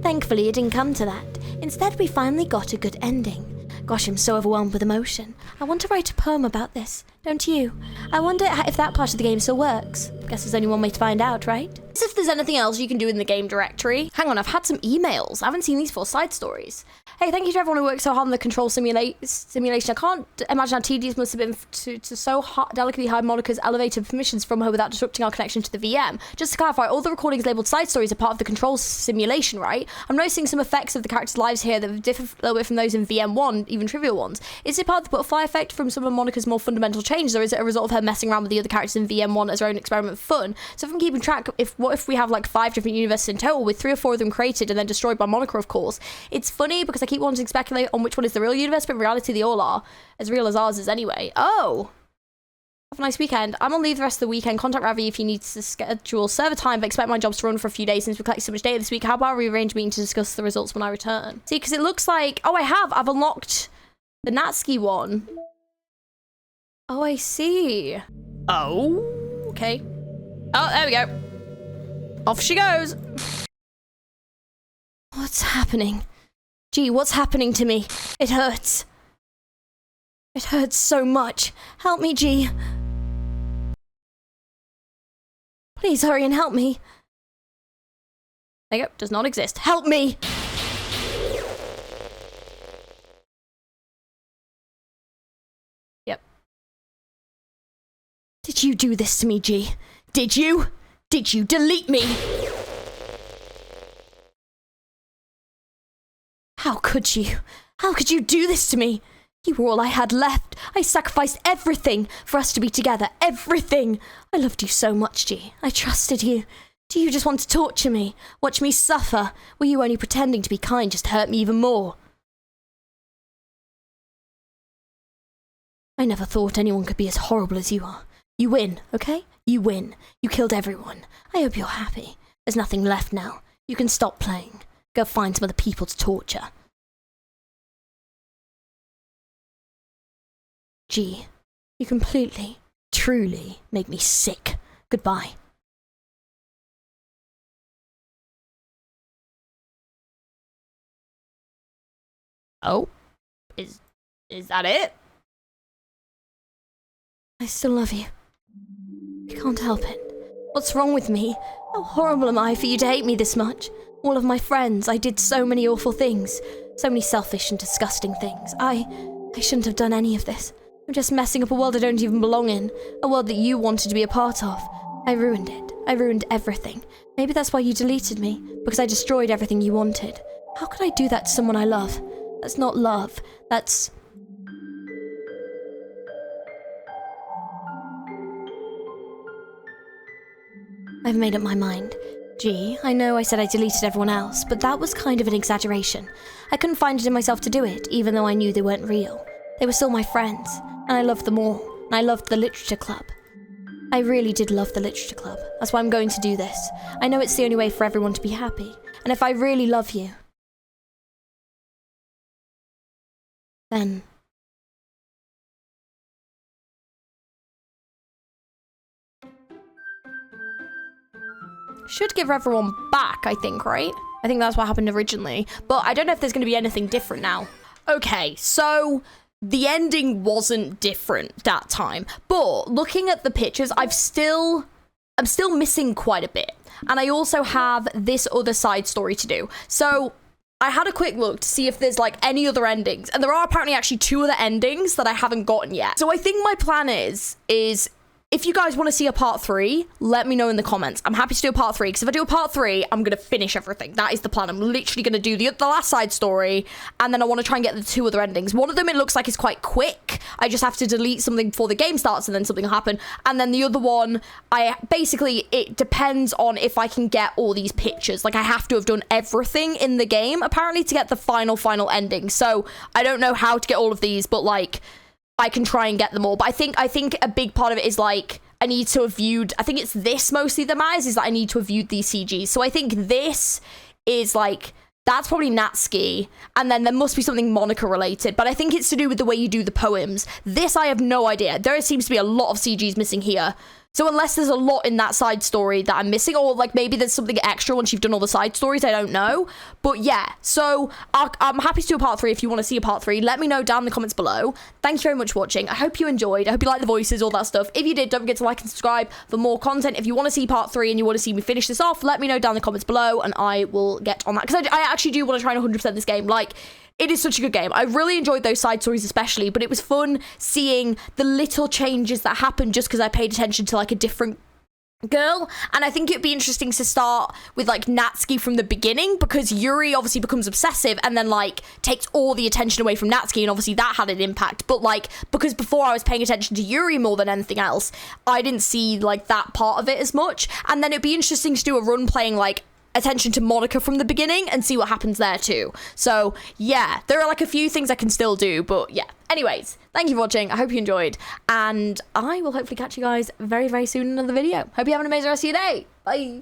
Thankfully, it didn't come to that. Instead, we finally got a good ending. Gosh, I'm so overwhelmed with emotion. I want to write a poem about this, don't you? I wonder if that part of the game still works. Guess there's only one way to find out, right? As if there's anything else you can do in the game directory. Hang on, I've had some emails. I haven't seen these 4 side stories. Hey, thank you to everyone who worked so hard on the control simulation. I can't imagine how tedious must have been to so delicately hide Monica's elevated permissions from her without disrupting our connection to the VM. Just to clarify, all the recordings labelled side stories are part of the control simulation, right? I'm noticing some effects of the characters' lives here that differ a little bit from those in VM1, even trivial ones. Is it part of the butterfly effect from some of Monica's more fundamental changes, or is it a result of her messing around with the other characters in VM1 as her own experiment for fun? So if I'm keeping track, what if we have like 5 different universes in total, with 3 or 4 of them created and then destroyed by Monica, of course. It's funny because I keep wanting to speculate on which one is the real universe, but in reality they all are. As real as ours is anyway. Oh! Have a nice weekend. I'm on leave the rest of the weekend. Contact Ravi if you need to schedule server time, but expect my jobs to run for a few days since we collected so much data this week. How about we arrange a meeting to discuss the results when I return? See, because it looks like... Oh, I've unlocked the Natsuki one. Oh, I see. Oh, okay. Oh, there we go. Off she goes. What's happening? Gee, what's happening to me? It hurts. It hurts so much. Help me, G. Please hurry and help me. There you go. Does not exist. Help me! Yep. Did you do this to me, G? Did you? Did you delete me? How could you? How could you do this to me? You were all I had left. I sacrificed everything for us to be together. Everything. I loved you so much, G. I trusted you. Do you just want to torture me? Watch me suffer? Were you only pretending to be kind just to hurt me even more? I never thought anyone could be as horrible as you are. You win, okay? You win. You killed everyone. I hope you're happy. There's nothing left now. You can stop playing. Go find some other people to torture. G, you completely, truly make me sick. Goodbye. Oh, is that it? I still love you. I can't help it. What's wrong with me? How horrible am I for you to hate me this much? All of my friends, I did so many awful things. So many selfish and disgusting things. I shouldn't have done any of this. I'm just messing up a world I don't even belong in. A world that you wanted to be a part of. I ruined it. I ruined everything. Maybe that's why you deleted me. Because I destroyed everything you wanted. How could I do that to someone I love? That's not love. That's... I've made up my mind. Gee, I know I said I deleted everyone else, but that was kind of an exaggeration. I couldn't find it in myself to do it, even though I knew they weren't real. They were still my friends, and I loved them all, and I loved the literature club. I really did love the literature club. That's why I'm going to do this. I know it's the only way for everyone to be happy, and if I really love you, then... should give everyone back, I think, right? I think that's what happened originally. But I don't know if there's going to be anything different now. Okay, so the ending wasn't different that time. But looking at the pictures, I'm still missing quite a bit. And I also have this other side story to do. So I had a quick look to see if there's like any other endings. And there are apparently actually 2 other endings that I haven't gotten yet. So I think my plan is if you guys want to see a part 3, let me know in the comments. I'm happy to do a part 3, because if I do a part 3, I'm going to finish everything. That is the plan. I'm literally going to do the last side story, and then I want to try and get the 2 other endings. One of them, it looks like it's quite quick. I just have to delete something before the game starts, and then something will happen. And then the other one, it depends on if I can get all these pictures. Like, I have to have done everything in the game, apparently, to get the final ending. So, I don't know how to get all of these, but, like... I can try and get them all, but I think a big part of it is like I need to have viewed. I think it's this mostly that matters, is that I need to have viewed these CGs. So I think this is like that's probably Natsuki, and then there must be something Monica related. But I think it's to do with the way you do the poems. This I have no idea. There seems to be a lot of CGs missing here. So unless there's a lot in that side story that I'm missing, or like maybe there's something extra once you've done all the side stories, I don't know. But yeah, so I'm happy to do a part 3 if you want to see a part 3. Let me know down in the comments below. Thank you very much for watching. I hope you enjoyed. I hope you liked the voices, all that stuff. If you did, don't forget to like and subscribe for more content. If you want to see part 3 and you want to see me finish this off, let me know down in the comments below and I will get on that. Because I actually do want to try and 100% this game. Like, it is such a good game. I really enjoyed those side stories especially, but it was fun seeing the little changes that happened just because I paid attention to like a different girl. And I think it'd be interesting to start with like Natsuki from the beginning, because Yuri obviously becomes obsessive and then like takes all the attention away from Natsuki, and obviously that had an impact. But like, because before I was paying attention to Yuri more than anything else, I didn't see like that part of it as much. And then it'd be interesting to do a run playing like attention to Monica from the beginning and see what happens there too. So yeah, there are like a few things I can still do, but yeah. Anyways, thank you for watching. I hope you enjoyed, and I will hopefully catch you guys very, very soon in another video. Hope you have an amazing rest of your day. Bye.